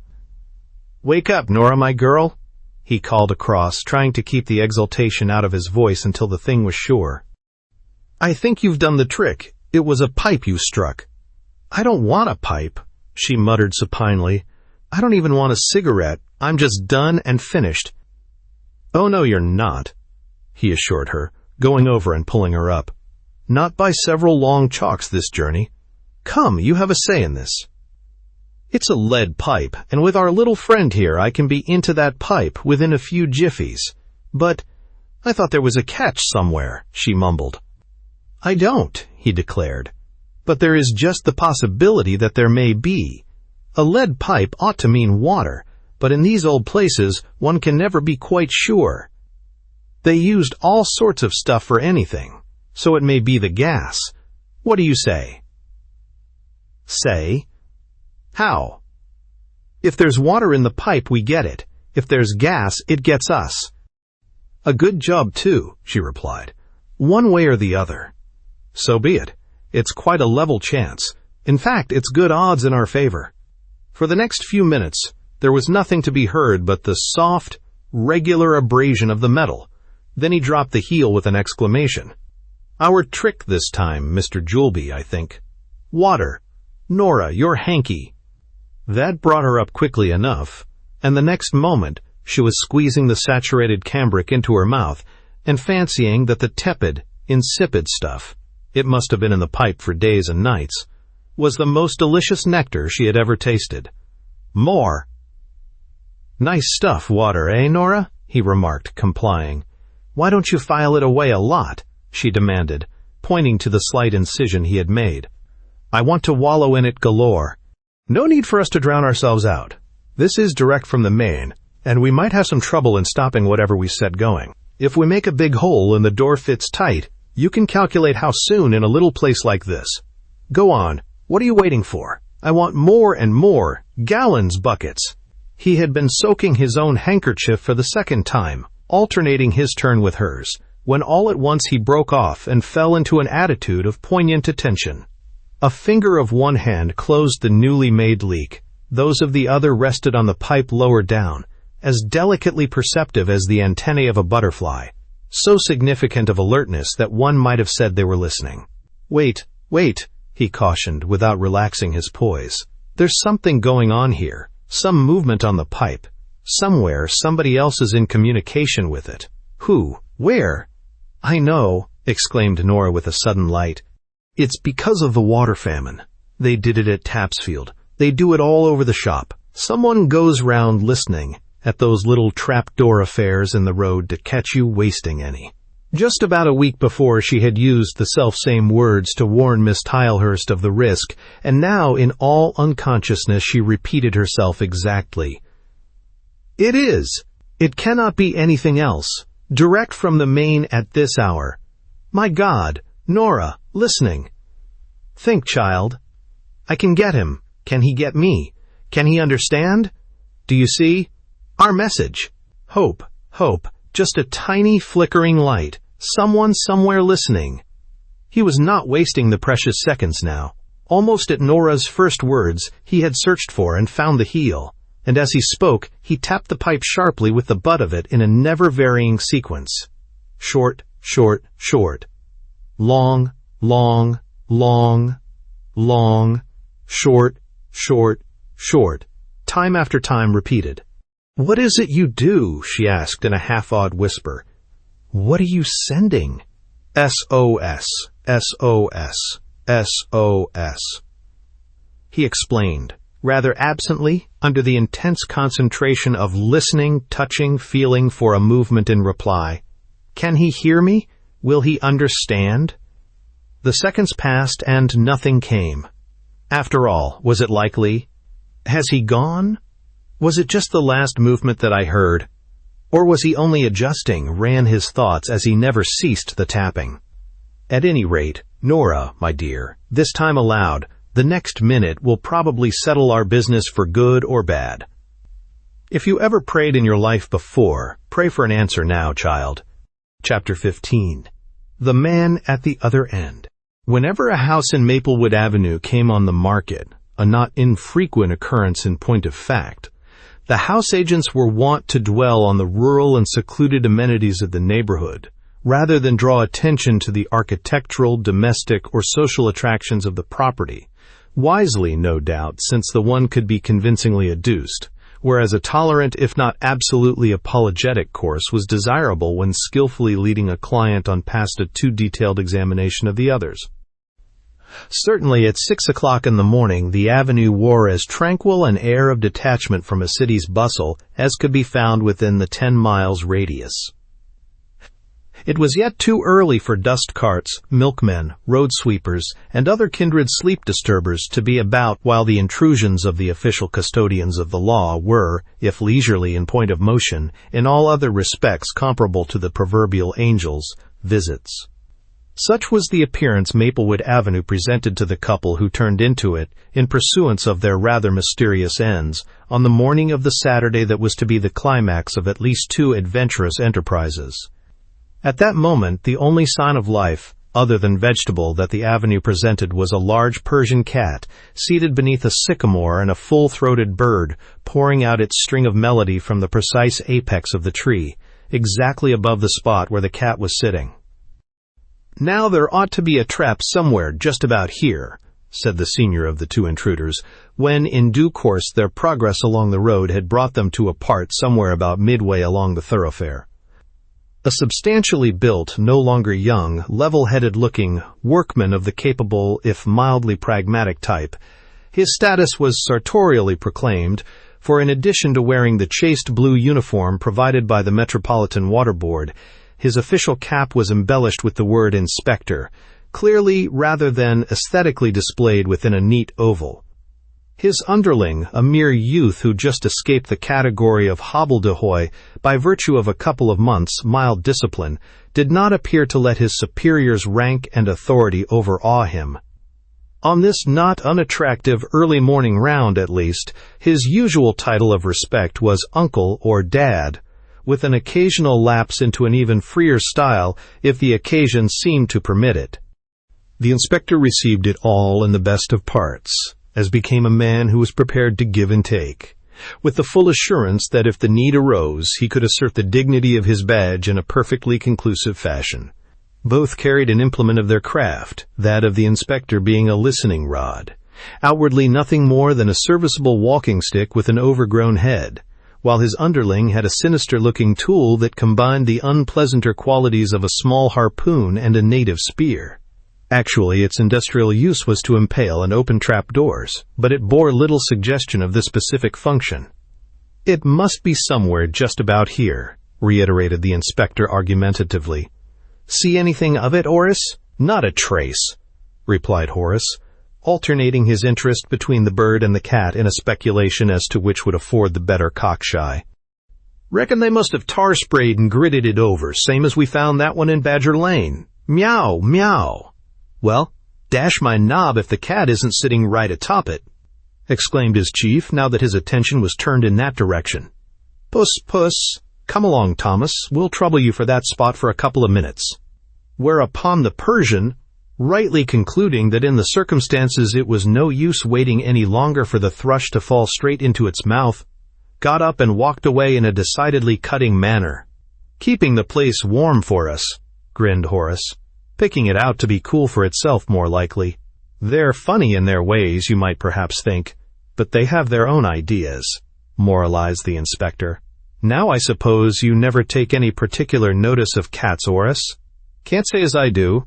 "Wake up, Nora, my girl," he called across, trying to keep the exultation out of his voice until the thing was sure. "I think you've done the trick. It was a pipe you struck." "I don't want a pipe," she muttered supinely. "I don't even want a cigarette. I'm just done and finished." "Oh, no, you're not," he assured her, going over and pulling her up. "Not by several long chalks this journey. Come, you have a say in this. It's a lead pipe, and with our little friend here I can be into that pipe within a few jiffies. But I thought there was a catch somewhere," she mumbled. "I don't," he declared. "But there is just the possibility that there may be. A lead pipe ought to mean water, but in these old places one can never be quite sure. They used all sorts of stuff for anything, so it may be the gas. What do you say?" "Say? How?" "If there's water in the pipe, we get it. If there's gas, it gets us." "A good job, too," she replied. "One way or the other." "So be it. It's quite a level chance. In fact, it's good odds in our favor." For the next few minutes, there was nothing to be heard but the soft, regular abrasion of the metal. Then he dropped the heel with an exclamation. "Our trick this time, Mr. Juleby, I think. Water. Nora, you're hanky." That brought her up quickly enough, and the next moment she was squeezing the saturated cambric into her mouth and fancying that the tepid, insipid stuff, it must have been in the pipe for days and nights, was the most delicious nectar she had ever tasted. "More." "Nice stuff, water, eh, Nora?" he remarked, complying. "Why don't you file it away a lot?" she demanded, pointing to the slight incision he had made. "I want to wallow in it galore. No need for us to drown ourselves out. This is direct from the main, and we might have some trouble in stopping whatever we set going. If we make a big hole and the door fits tight, you can calculate how soon in a little place like this. Go on. What are you waiting for? I want more and more. Gallons, buckets." He had been soaking his own handkerchief for the second time, alternating his turn with hers, when all at once he broke off and fell into an attitude of poignant attention. A finger of one hand closed the newly made leak. Those of the other rested on the pipe lower down, as delicately perceptive as the antennae of a butterfly, so significant of alertness that one might have said they were listening. "Wait, wait," he cautioned without relaxing his poise. "There's something going on here, some movement on the pipe. Somewhere somebody else is in communication with it. Who? Where?" "I know," exclaimed Nora with a sudden light. "It's because of the water famine. They did it at Tapsfield. They do it all over the shop. Someone goes round listening at those little trapdoor affairs in the road to catch you wasting any." Just about a week before she had used the selfsame words to warn Miss Tilehurst of the risk, and now in all unconsciousness she repeated herself exactly. "It is. It cannot be anything else. Direct from the main at this hour. My God, Nora, listening. Think, child. I can get him. Can he get me? Can he understand? Do you see? Our message. Hope, hope, just a tiny flickering light. Someone somewhere listening." He was not wasting the precious seconds now. Almost at Nora's first words, he had searched for and found the heel, and as he spoke, he tapped the pipe sharply with the butt of it in a never-varying sequence. Short, short, short. Long, long, long, long, short, short, short. Time after time repeated. "What is it you do?" she asked in a half-awed whisper. "What are you sending?" "SOS, SOS, SOS." He explained, rather absently, under the intense concentration of listening, touching, feeling for a movement in reply. "Can he hear me? Will he understand?" The seconds passed and nothing came. After all, was it likely? Has he gone? Was it just the last movement that I heard? Or was he only adjusting, ran his thoughts as he never ceased the tapping? At any rate, Nora, my dear, this time aloud, the next minute will probably settle our business for good or bad. If you ever prayed in your life before, pray for an answer now, child. Chapter 15. The Man at the Other End. Whenever a house in Maplewood Avenue came on the market, a not infrequent occurrence in point of fact, the house agents were wont to dwell on the rural and secluded amenities of the neighborhood, rather than draw attention to the architectural, domestic, or social attractions of the property, wisely, no doubt, since the one could be convincingly adduced, whereas a tolerant, if not absolutely apologetic course was desirable when skillfully leading a client on past a too detailed examination of the others. Certainly at 6 o'clock in the morning the avenue wore as tranquil an air of detachment from a city's bustle as could be found within the 10 miles radius. It was yet too early for dust carts, milkmen, road sweepers, and other kindred sleep disturbers to be about, while the intrusions of the official custodians of the law were, if leisurely in point of motion, in all other respects comparable to the proverbial angels' visits. Such was the appearance Maplewood Avenue presented to the couple who turned into it, in pursuance of their rather mysterious ends, on the morning of the Saturday that was to be the climax of at least 2 adventurous enterprises. At that moment, the only sign of life, other than vegetable, that the avenue presented was a large Persian cat, seated beneath a sycamore, and a full-throated bird, pouring out its string of melody from the precise apex of the tree, exactly above the spot where the cat was sitting. "Now there ought to be a trap somewhere just about here," said the senior of the 2 intruders, when in due course their progress along the road had brought them to a part somewhere about midway along the thoroughfare. A substantially built, no longer young, level-headed-looking workman of the capable, if mildly pragmatic type, his status was sartorially proclaimed, for in addition to wearing the chaste blue uniform provided by the Metropolitan Water Board, his official cap was embellished with the word Inspector, clearly rather than aesthetically displayed within a neat oval. His underling, a mere youth who just escaped the category of hobbledehoy by virtue of a couple of months' mild discipline, did not appear to let his superior's rank and authority overawe him. On this not unattractive early morning round, at least, his usual title of respect was Uncle or Dad, with an occasional lapse into an even freer style if the occasion seemed to permit it. The inspector received it all in the best of parts, as became a man who was prepared to give and take, with the full assurance that if the need arose he could assert the dignity of his badge in a perfectly conclusive fashion. Both carried an implement of their craft, that of the inspector being a listening rod, outwardly nothing more than a serviceable walking stick with an overgrown head, while his underling had a sinister-looking tool that combined the unpleasanter qualities of a small harpoon and a native spear. Actually, its industrial use was to impale and open trap-doors, but it bore little suggestion of this specific function. "It must be somewhere just about here," reiterated the inspector argumentatively. "See anything of it, Horace?" "Not a trace," replied Horace, alternating his interest between the bird and the cat in a speculation as to which would afford the better cockshy. "Reckon they must have tar-sprayed and gritted it over, same as we found that one in Badger Lane. Meow, meow." "Well, dash my knob if the cat isn't sitting right atop it," exclaimed his chief, now that his attention was turned in that direction. "Puss, puss, come along, Thomas, we'll trouble you for that spot for a couple of minutes." Whereupon the Persian, rightly concluding that in the circumstances it was no use waiting any longer for the thrush to fall straight into its mouth, got up and walked away in a decidedly cutting manner. "Keeping the place warm for us," grinned Horace. "Picking it out to be cool for itself, more likely. They're funny in their ways, you might perhaps think, but they have their own ideas," moralized the inspector. "Now I suppose you never take any particular notice of cats, Horace?" "Can't say as I do,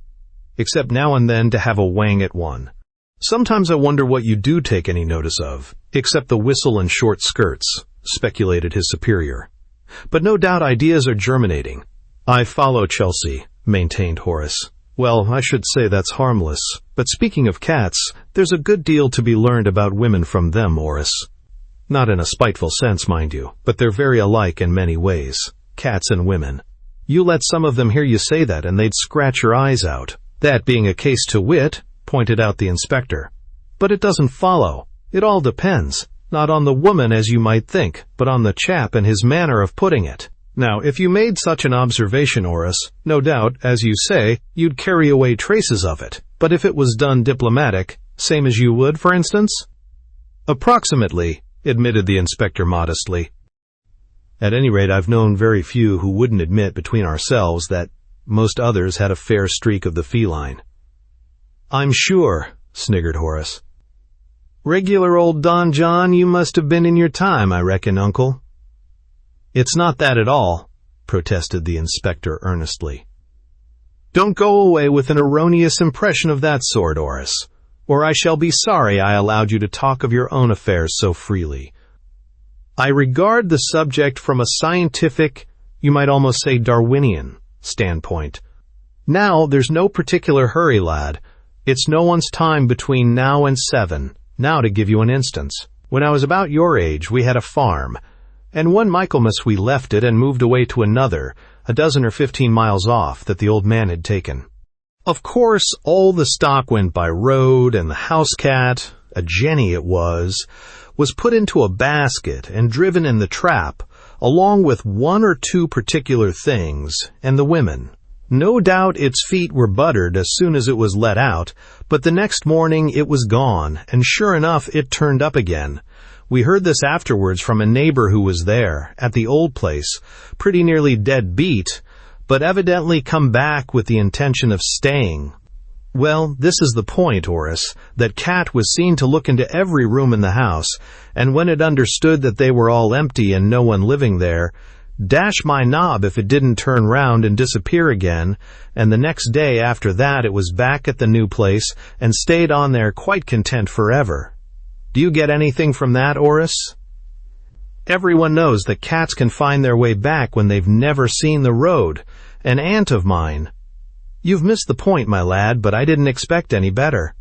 except now and then to have a wang at one. Sometimes I wonder what you do take any notice of, except the whistle and short skirts," speculated his superior. "But no doubt ideas are germinating." "I follow Chelsea," maintained Horace. "Well, I should say that's harmless. But speaking of cats, there's a good deal to be learned about women from them, Horace. Not in a spiteful sense, mind you, but they're very alike in many ways, cats and women. You let some of them hear you say that, and they'd scratch your eyes out. "That being a case to wit," pointed out the inspector. "But it doesn't follow. It all depends, not on the woman as you might think, but on the chap and his manner of putting it. Now, if you made such an observation, Horace, no doubt, as you say, you'd carry away traces of it. But if it was done diplomatic, same as you would, for instance?" "Approximately," admitted the inspector modestly. "At any rate, I've known very few who wouldn't admit between ourselves that most others had a fair streak of the feline." "I'm sure," sniggered Horace. "Regular old Don John you must have been in your time, I reckon, Uncle." "It's not that at all," protested the inspector earnestly. "Don't go away with an erroneous impression of that sort, Horace, or I shall be sorry I allowed you to talk of your own affairs so freely. I regard the subject from a scientific, you might almost say Darwinian, standpoint. Now, there's no particular hurry, lad. It's no one's time between now and 7. Now, to give you an instance, when I was about your age, we had a farm, and one Michaelmas we left it and moved away to another, a dozen or 15 miles off, that the old man had taken. Of course, all the stock went by road, and the house cat, a Jenny it was put into a basket and driven in the trap, along with 1 or 2 particular things, and the women. No doubt its feet were buttered as soon as it was let out, but the next morning it was gone, and sure enough it turned up again. We heard this afterwards from a neighbor who was there, at the old place, pretty nearly dead beat, but evidently come back with the intention of staying. Well, this is the point, Horace. That cat was seen to look into every room in the house, and when it understood that they were all empty and no one living there, dash my knob if it didn't turn round and disappear again, and the next day after that it was back at the new place and stayed on there quite content forever. Do you get anything from that, Horace? Everyone knows that cats can find their way back when they've never seen the road. An aunt of mine. You've missed the point, my lad, but I didn't expect any better.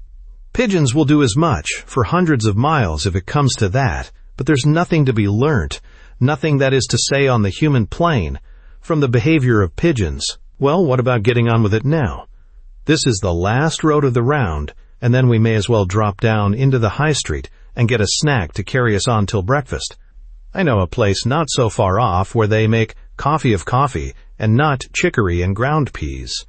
Pigeons will do as much, for hundreds of miles if it comes to that, but there's nothing to be learnt, nothing, that is to say, on the human plane, from the behavior of pigeons. Well, what about getting on with it now? This is the last road of the round, and then we may as well drop down into the high street and get a snack to carry us on till breakfast. I know a place not so far off where they make coffee of coffee and not chicory and ground peas."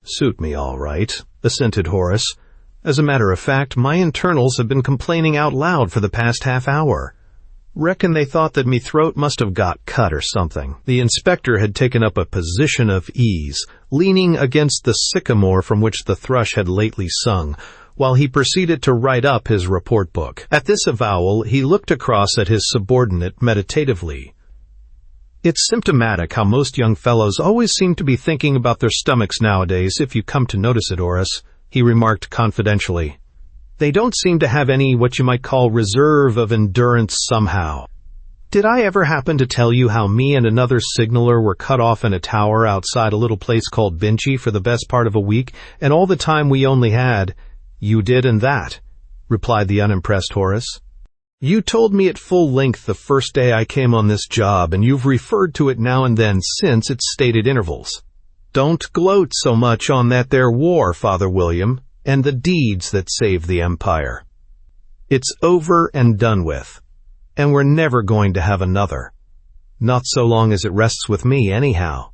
"Suit me all right," assented Horace. "As a matter of fact, my internals have been complaining out loud for the past half hour. Reckon they thought that me throat must have got cut or something." The inspector had taken up a position of ease, leaning against the sycamore from which the thrush had lately sung, while he proceeded to write up his report book. At this avowal, he looked across at his subordinate meditatively. "It's symptomatic how most young fellows always seem to be thinking about their stomachs nowadays, if you come to notice it, Horace," he remarked confidentially. "They don't seem to have any what you might call reserve of endurance somehow. Did I ever happen to tell you how me and another signaller were cut off in a tower outside a little place called Binchy for the best part of a week, and all the time we only had—" "You did, and that," replied the unimpressed Horace. "You told me at full length the first day I came on this job, and you've referred to it now and then since at stated intervals. Don't gloat so much on that there war, Father William, and the deeds that saved the empire. It's over and done with, and we're never going to have another. Not so long as it rests with me, anyhow."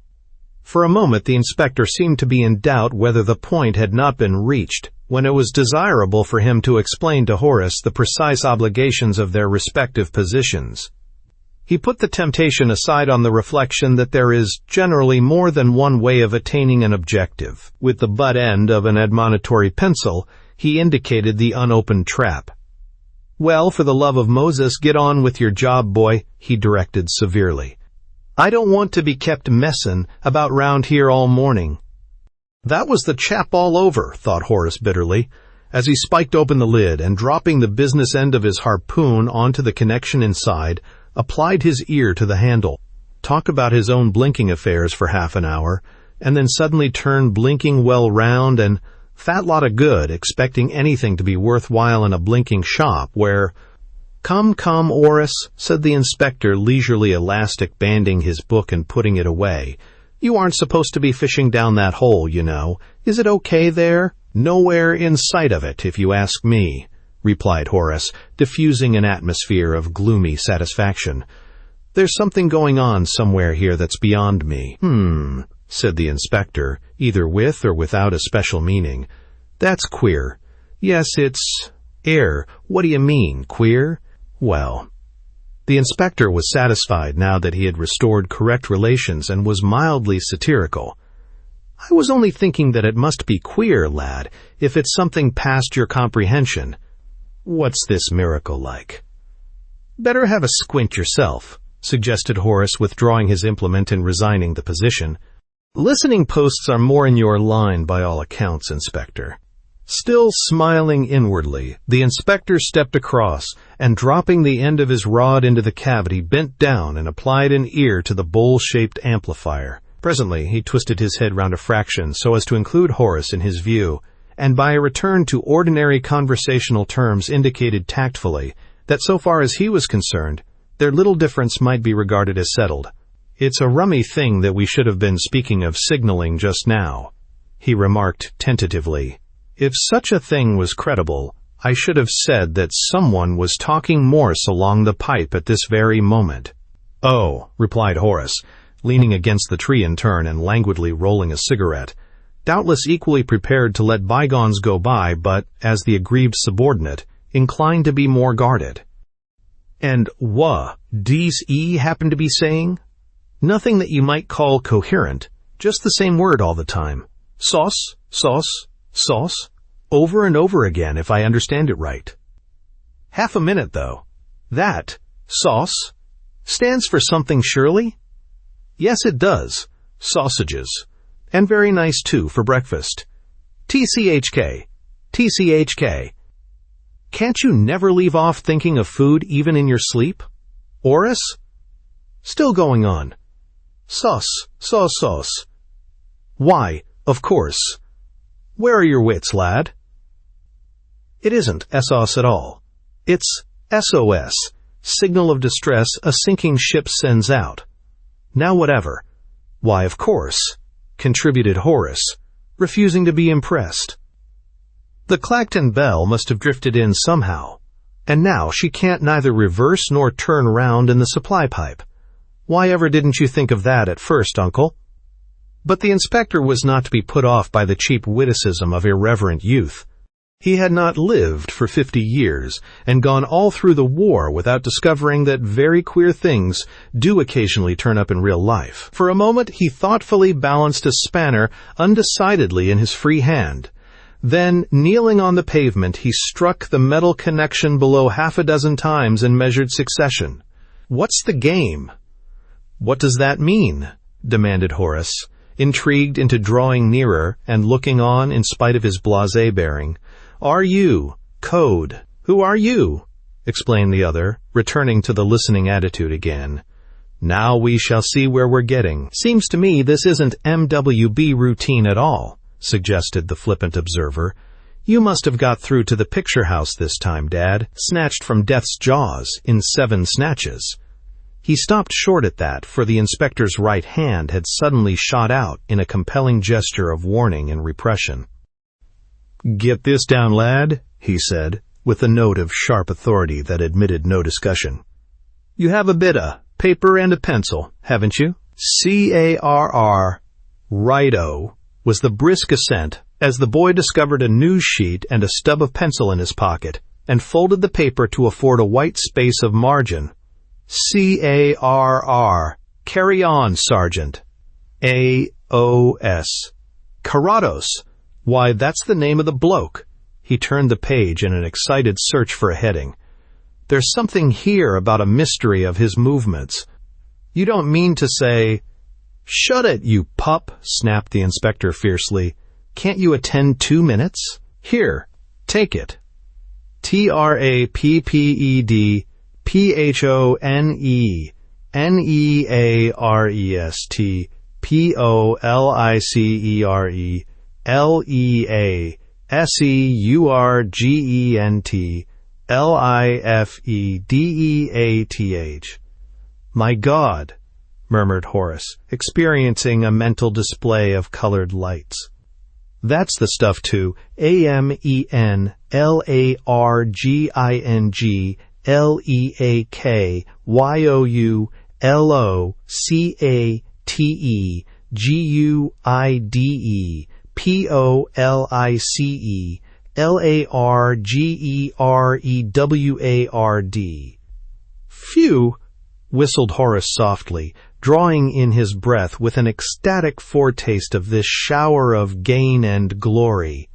For a moment the inspector seemed to be in doubt whether the point had not been reached, when it was desirable for him to explain to Horace the precise obligations of their respective positions. He put the temptation aside on the reflection that there is generally more than one way of attaining an objective. With the butt end of an admonitory pencil, he indicated the unopened trap. "Well, for the love of Moses, get on with your job, boy," he directed severely. "I don't want to be kept messin' about round here all morning." That was the chap all over, thought Horace bitterly, as he spiked open the lid and, dropping the business end of his harpoon onto the connection inside, applied his ear to the handle. Talk about his own blinking affairs for half an hour, and then suddenly turn blinking well round and fat lot of good, expecting anything to be worthwhile in a blinking shop where— "Come, Horace," said the inspector, leisurely elastic banding his book and putting it away. You aren't supposed to be fishing down that hole, you know. Is it okay there? Nowhere in sight of it, if you ask me, replied Horace, diffusing an atmosphere of gloomy satisfaction. There's something going on somewhere here that's beyond me. Said the inspector, either with or without a special meaning. That's queer. Yes, it's air. What do you mean, queer? Well, the inspector was satisfied now that he had restored correct relations and was mildly satirical. I was only thinking that it must be queer, lad, if it's something past your comprehension. What's this miracle like? Better have a squint yourself, suggested Horace, withdrawing his implement and resigning the position. Listening posts are more in your line by all accounts, Inspector. Still smiling inwardly, the inspector stepped across, and dropping the end of his rod into the cavity, bent down and applied an ear to the bowl-shaped amplifier. Presently he twisted his head round a fraction so as to include Horace in his view, and by a return to ordinary conversational terms indicated tactfully that so far as he was concerned, their little difference might be regarded as settled. It's a rummy thing that we should have been speaking of signaling just now, he remarked tentatively. If such a thing was credible, I should have said that someone was talking Morse along the pipe at this very moment. Oh, replied Horace, leaning against the tree in turn and languidly rolling a cigarette, doubtless equally prepared to let bygones go by, but, as the aggrieved subordinate, inclined to be more guarded. And does he happen to be saying? Nothing that you might call coherent, just the same word all the time. Sauce, sauce, sauce, over and over again, if I understand it right. Half a minute, though. That, sauce, stands for something, surely? Yes, it does. Sausages. And very nice, too, for breakfast. TCHK. TCHK. Can't you never leave off thinking of food even in your sleep? Horace? Still going on. Sauce, sauce, sauce. Why, of course. Where are your wits, lad? It isn't SOS at all. It's SOS, signal of distress a sinking ship sends out. Now whatever. Why, of course, contributed Horace, refusing to be impressed. The Clacton bell must have drifted in somehow, and now she can't neither reverse nor turn round in the supply pipe. Why ever didn't you think of that at first, uncle? But the inspector was not to be put off by the cheap witticism of irreverent youth. He had not lived for 50 years and gone all through the war without discovering that very queer things do occasionally turn up in real life. For a moment he thoughtfully balanced a spanner undecidedly in his free hand. Then, kneeling on the pavement, he struck the metal connection below half a dozen times in measured succession. What's the game? What does that mean? Demanded Horace, intrigued into drawing nearer and looking on in spite of his blasé bearing. Are you? Code. Who are you? Explained the other, returning to the listening attitude again. Now we shall see where we're getting. Seems to me this isn't MWB routine at all, suggested the flippant observer. You must have got through to the picture house this time, Dad, snatched from death's jaws in 7 snatches. He stopped short at that, for the inspector's right hand had suddenly shot out in a compelling gesture of warning and repression. Get this down, lad, he said, with a note of sharp authority that admitted no discussion. You have a bit of paper and a pencil, haven't you? CARR. Righto, was the brisk assent, as the boy discovered a news sheet and a stub of pencil in his pocket, and folded the paper to afford a white space of margin. CARR. Carry on, Sergeant. AOS. Carrados. Why, that's the name of the bloke. He turned the page in an excited search for a heading. There's something here about a mystery of his movements. You don't mean to say... Shut it, you pup, snapped the inspector fiercely. Can't you attend 2 minutes? Here, take it. TRAPPED PHONE NEAREST POLICERE LEASEURGENT LIFEDEATH. My God, murmured Horace, experiencing a mental display of colored lights. That's the stuff too. AMENLAYRGINGLEAKYWARD. Phew, whistled Horace softly, drawing in his breath with an ecstatic foretaste of this shower of gain and glory.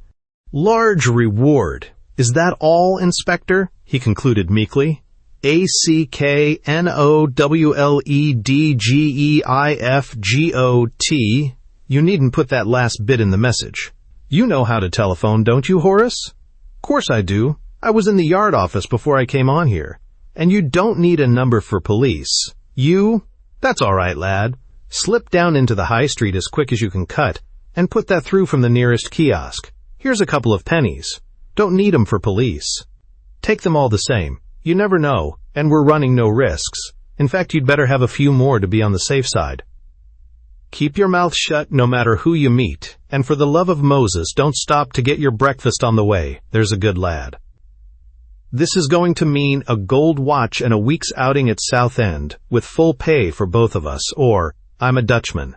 Large reward. Is that all, Inspector? He concluded meekly. ACKNOWLEDGEIFGOT. You needn't put that last bit in the message. You know how to telephone, don't you, Horace? Course I do. I was in the yard office before I came on here. And you don't need a number for police. That's all right, lad. Slip down into the high street as quick as you can cut, and put that through from the nearest kiosk. Here's a couple of pennies. Don't need 'em for police. Take them all the same. You never know, and we're running no risks. In fact, you'd better have a few more to be on the safe side. Keep your mouth shut no matter who you meet, and for the love of Moses, don't stop to get your breakfast on the way. There's a good lad. This is going to mean a gold watch and a week's outing at Southend, with full pay for both of us, or I'm a Dutchman.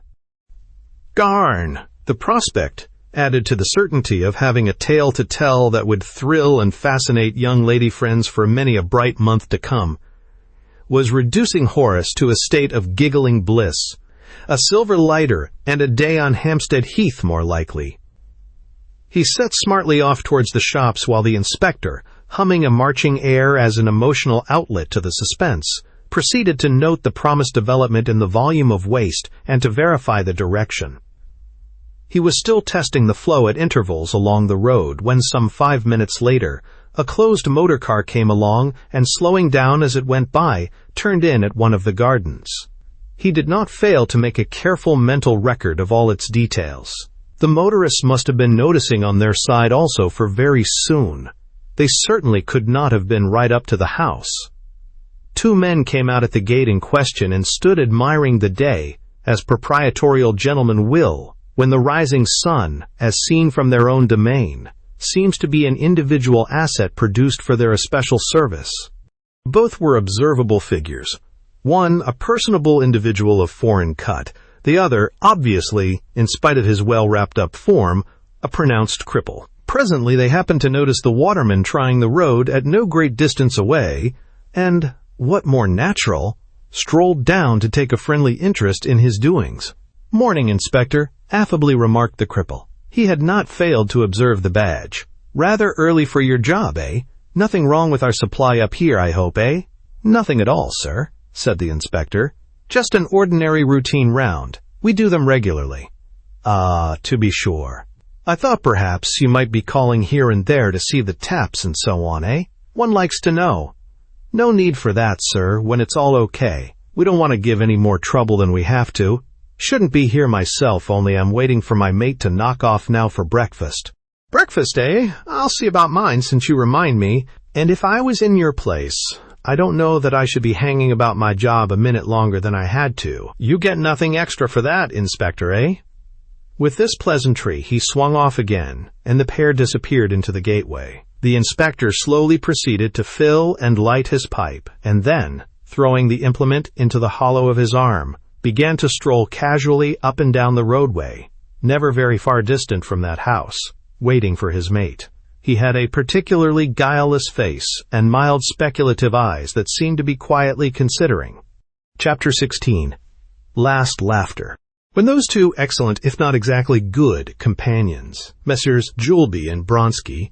Garn! The prospect, added to the certainty of having a tale to tell that would thrill and fascinate young lady friends for many a bright month to come, was reducing Horace to a state of giggling bliss. A silver lighter and a day on Hampstead Heath, more likely. He set smartly off towards the shops while the inspector, humming a marching air as an emotional outlet to the suspense, proceeded to note the promised development in the volume of waste and to verify the direction. He was still testing the flow at intervals along the road when some 5 minutes later, a closed motor car came along and, slowing down as it went by, turned in at one of the gardens. He did not fail to make a careful mental record of all its details. The motorists must have been noticing on their side also, for very soon. They certainly could not have been right up to the house. 2 men came out at the gate in question and stood admiring the day, as proprietorial gentlemen will, when the rising sun, as seen from their own domain, seems to be an individual asset produced for their especial service. Both were observable figures. One, a personable individual of foreign cut, the other, obviously, in spite of his well-wrapped-up form, a pronounced cripple. Presently they happened to notice the waterman trying the road at no great distance away, and, what more natural, strolled down to take a friendly interest in his doings. "Morning, Inspector," affably remarked the cripple. He had not failed to observe the badge. "Rather early for your job, eh? Nothing wrong with our supply up here, I hope, eh?" "Nothing at all, sir," said the inspector. "Just an ordinary routine round. We do them regularly." "Ah, to be sure. I thought perhaps you might be calling here and there to see the taps and so on, eh? One likes to know." "No need for that, sir, when it's all okay. We don't want to give any more trouble than we have to. Shouldn't be here myself, only I'm waiting for my mate to knock off now for breakfast." "Breakfast, eh? I'll see about mine since you remind me. And if I was in your place, I don't know that I should be hanging about my job a minute longer than I had to. You get nothing extra for that, Inspector, eh?" With this pleasantry, he swung off again, and the pair disappeared into the gateway. The inspector slowly proceeded to fill and light his pipe, and then, throwing the implement into the hollow of his arm, began to stroll casually up and down the roadway, never very far distant from that house, waiting for his mate. He had a particularly guileless face and mild speculative eyes that seemed to be quietly considering. Chapter 16. Last Laughter. When those two excellent, if not exactly good, companions, Messrs. Julby and Bronsky,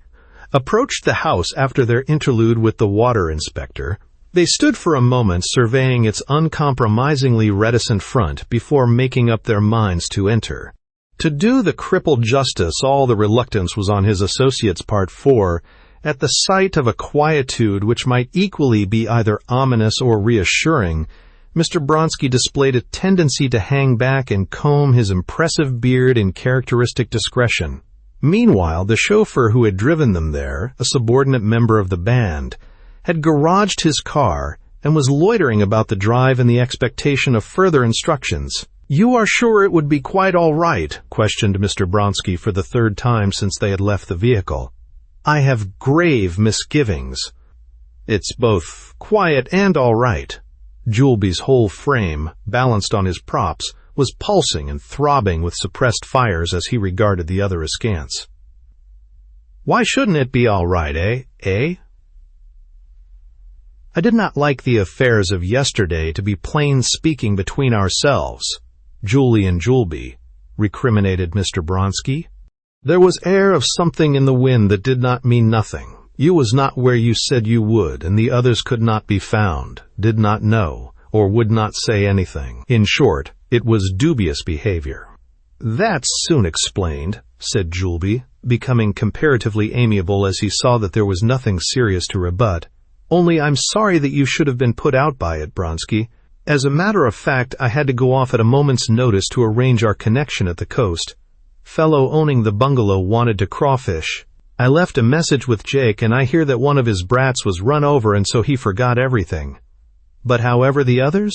approached the house after their interlude with the water inspector, they stood for a moment surveying its uncompromisingly reticent front before making up their minds to enter. To do the cripple justice, all the reluctance was on his associate's part, for, at the sight of a quietude which might equally be either ominous or reassuring, Mr. Bronsky displayed a tendency to hang back and comb his impressive beard in characteristic discretion. Meanwhile, the chauffeur who had driven them there, a subordinate member of the band, had garaged his car and was loitering about the drive in the expectation of further instructions. "You are sure it would be quite all right?" questioned Mr. Bronski for the third time since they had left the vehicle. "I have grave misgivings." "It's both quiet and all right." Julby's whole frame, balanced on his props, was pulsing and throbbing with suppressed fires as he regarded the other askance. "Why shouldn't it be all right, eh? I did not like the affairs of yesterday to be plain speaking between ourselves, Julie and Julby," recriminated Mr. Bronski. "There was air of something in the wind that did not mean nothing. You was not where you said you would, and the others could not be found, did not know, or would not say anything. In short, it was dubious behavior." "That's soon explained," said Julby, becoming comparatively amiable as he saw that there was nothing serious to rebut. "Only I'm sorry that you should have been put out by it, Bronski. As a matter of fact, I had to go off at a moment's notice to arrange our connection at the coast. Fellow owning the bungalow wanted to crawfish. I left a message with Jake, and I hear that one of his brats was run over, and so he forgot everything. But however the others?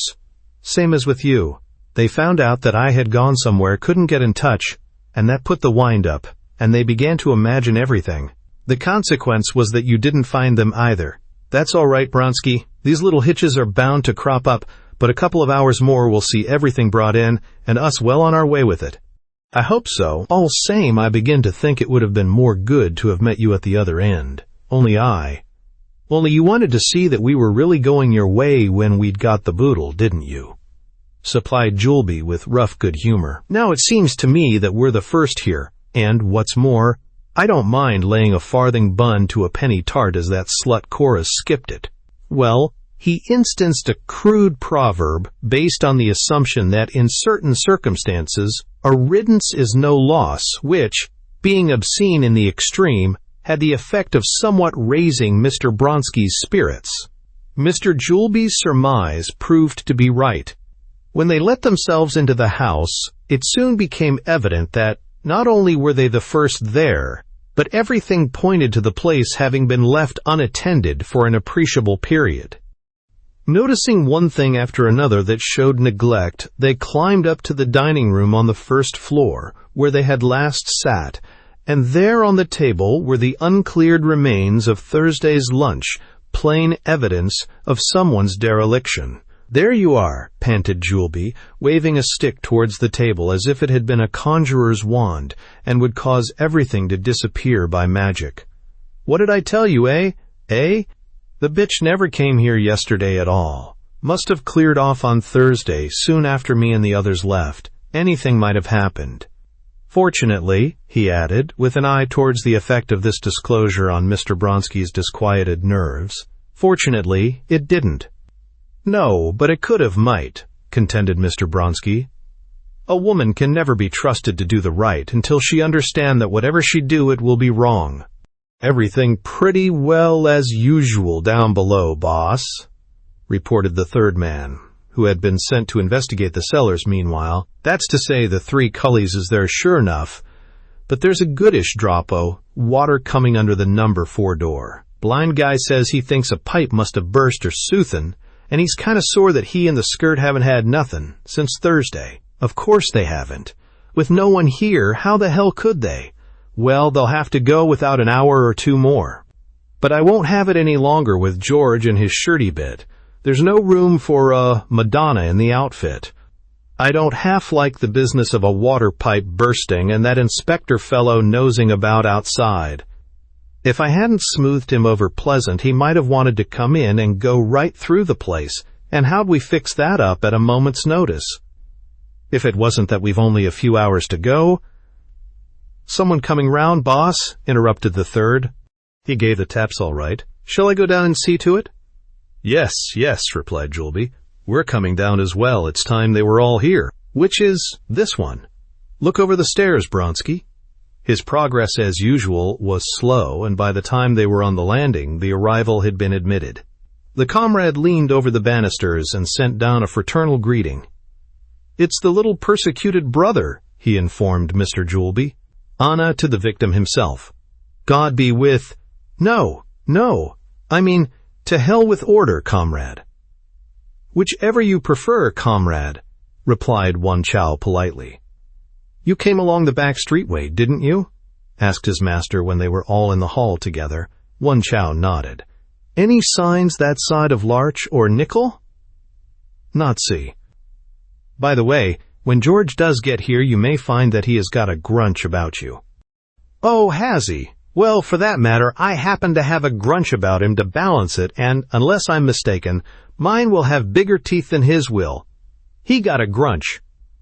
Same as with you. They found out that I had gone somewhere, couldn't get in touch, and that put the wind up, and they began to imagine everything. The consequence was that you didn't find them either. That's all right, Bronski. These little hitches are bound to crop up, but a couple of hours more will see everything brought in, and us well on our way with it." "I hope so. All same, I begin to think it would have been more good to have met you at the other end. Only you wanted to see that we were really going your way when we'd got the boodle, didn't you?" supplied Julby with rough good humor. "Now it seems to me that we're the first here, and, what's more, I don't mind laying a farthing bun to a penny tart as that slut Cora skipped it." Well, he instanced a crude proverb based on the assumption that in certain circumstances, a riddance is no loss, which, being obscene in the extreme, had the effect of somewhat raising Mr. Bronski's spirits. Mr. Julby's surmise proved to be right. When they let themselves into the house, it soon became evident that not only were they the first there, but everything pointed to the place having been left unattended for an appreciable period. Noticing one thing after another that showed neglect, they climbed up to the dining room on the first floor, where they had last sat, and there on the table were the uncleared remains of Thursday's lunch, plain evidence of someone's dereliction. "There you are," panted Julby, waving a stick towards the table as if it had been a conjurer's wand and would cause everything to disappear by magic. "What did I tell you, eh? The bitch never came here yesterday at all. Must have cleared off on Thursday, soon after me and the others left. Anything might have happened. Fortunately," he added, with an eye towards the effect of this disclosure on Mr. Bronski's disquieted nerves, "fortunately, it didn't." "No, but it could have, might," contended Mr. Bronski. "A woman can never be trusted to do the right until she understand that whatever she do, it will be wrong." "Everything pretty well as usual down below, boss," reported the third man, who had been sent to investigate the cellars meanwhile. "That's to say, the 3 cullies is there sure enough, but there's a goodish drop-o' water coming under the number 4 door. Blind guy says he thinks a pipe must have burst or soothin', and he's kind of sore that he and the skirt haven't had nothin' since Thursday. Of course they haven't. With no one here, how the hell could they? Well, they'll have to go without an hour or 2 more. But I won't have it any longer with George and his shirty bit. There's no room for a Madonna in the outfit. I don't half like the business of a water pipe bursting and that inspector fellow nosing about outside. If I hadn't smoothed him over pleasant, he might have wanted to come in and go right through the place, and how'd we fix that up at a moment's notice? If it wasn't that we've only a few hours to go—" "Someone coming round, boss?" interrupted the third. "He gave the taps all right. Shall I go down and see to it?" Yes, replied Julby. "We're coming down as well. It's time they were all here." "Which is this one? Look over the stairs, Bronski." His progress, as usual, was slow, and by the time they were on the landing, the arrival had been admitted. The comrade leaned over the banisters and sent down a fraternal greeting. "It's the little persecuted brother," he informed Mr. Julby. Anna to the victim himself. "God be with—" No, I mean, to hell with order, comrade." "Whichever you prefer, comrade," replied Wan Chao politely. "You came along the back streetway, didn't you?" asked his master when they were all in the hall together. Wan Chao nodded. "Any signs that side of Larch or Nickel?" "Not see. By the way, when George does get here, you may find that he has got a grunch about you." "Oh, has he? Well, for that matter, I happen to have a grunch about him to balance it, and, unless I'm mistaken, mine will have bigger teeth than his will. He got a grunch."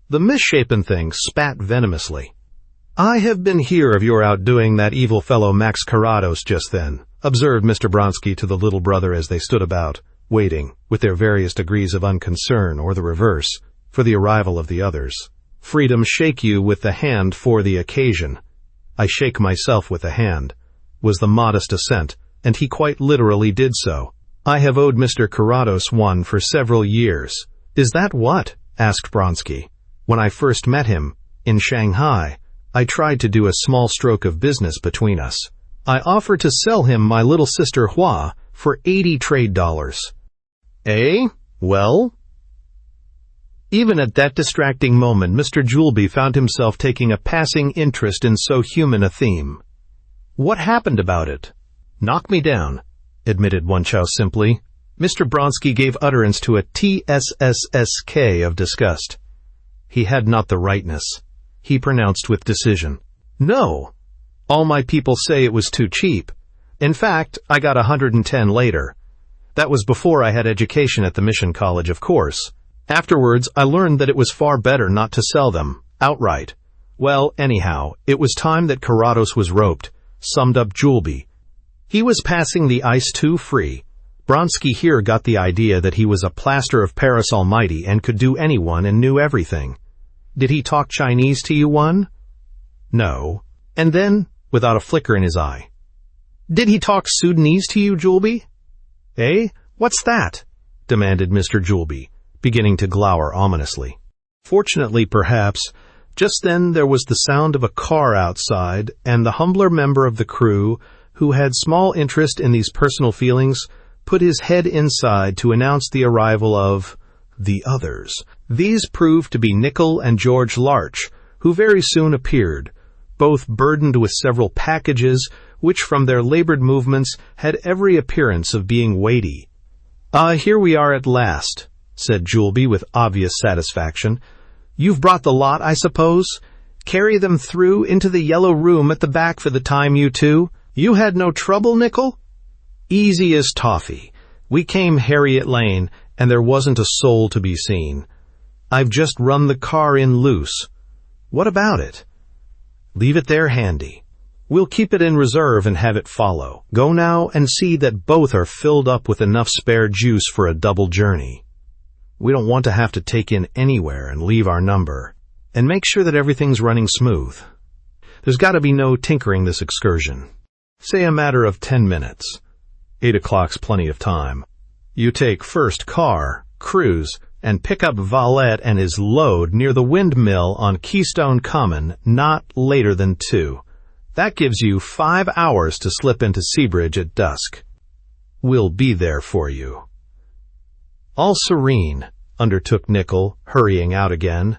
The misshapen thing spat venomously. "I have been hear of your outdoing that evil fellow Max Carrados just then," observed Mr. Bronsky to the little brother as they stood about, waiting, with their various degrees of unconcern, or the reverse, for the arrival of the others. "Freedom shake you with the hand for the occasion." "I shake myself with the hand," was the modest assent, and he quite literally did so. "I have owed Mr. Carrados one for several years." "Is that what?" asked Bronsky. "When I first met him, in Shanghai, I tried to do a small stroke of business between us. I offered to sell him my little sister Hua for 80 trade dollars. "Eh? Well?" Even at that distracting moment, Mr. Juleby found himself taking a passing interest in so human a theme. "What happened about it?" "Knock me down," admitted Wan Chao simply. Mr. Bronsky gave utterance to a tsssk of disgust. He had not the rightness. He pronounced with decision. "No. All my people say it was too cheap. In fact, I got 110 later. That was before I had education at the mission college, of course. Afterwards, I learned that it was far better not to sell them, outright. Well, anyhow, it was time that Carrados was roped," summed up Juleby. "He was passing the ice too free. Bronsky here got the idea that he was a plaster of Paris almighty and could do anyone and knew everything. Did he talk Chinese to you, one?" "No." And then, without a flicker in his eye, "Did he talk Sudanese to you, Juleby?" "Eh? What's that?" demanded Mr. Juleby, beginning to glower ominously. Fortunately, perhaps, just then there was the sound of a car outside, and the humbler member of the crew, who had small interest in these personal feelings, put his head inside to announce the arrival of the others. These proved to be Nickel and George Larch, who very soon appeared, both burdened with several packages, which from their labored movements had every appearance of being weighty. "Here we are at last," said Juleby with obvious satisfaction. "You've brought the lot, I suppose? Carry them through into the yellow room at the back for the time, you two. You had no trouble, Nickel?" "Easy as toffee. We came Harriet Lane, and there wasn't a soul to be seen. I've just run the car in loose." "What about it?" "Leave it there handy. We'll keep it in reserve and have it follow. Go now and see that both are filled up with enough spare juice for a double journey. We don't want to have to take in anywhere and leave our number. And make sure that everything's running smooth. There's got to be no tinkering this excursion. Say a matter of 10 minutes. 8 o'clock's plenty of time. You take first car, cruise, and pick up Valette and his load near the windmill on Keystone Common not later than 2. That gives you 5 hours to slip into Seabridge at dusk. We'll be there for you." "All serene," undertook Nickel, hurrying out again.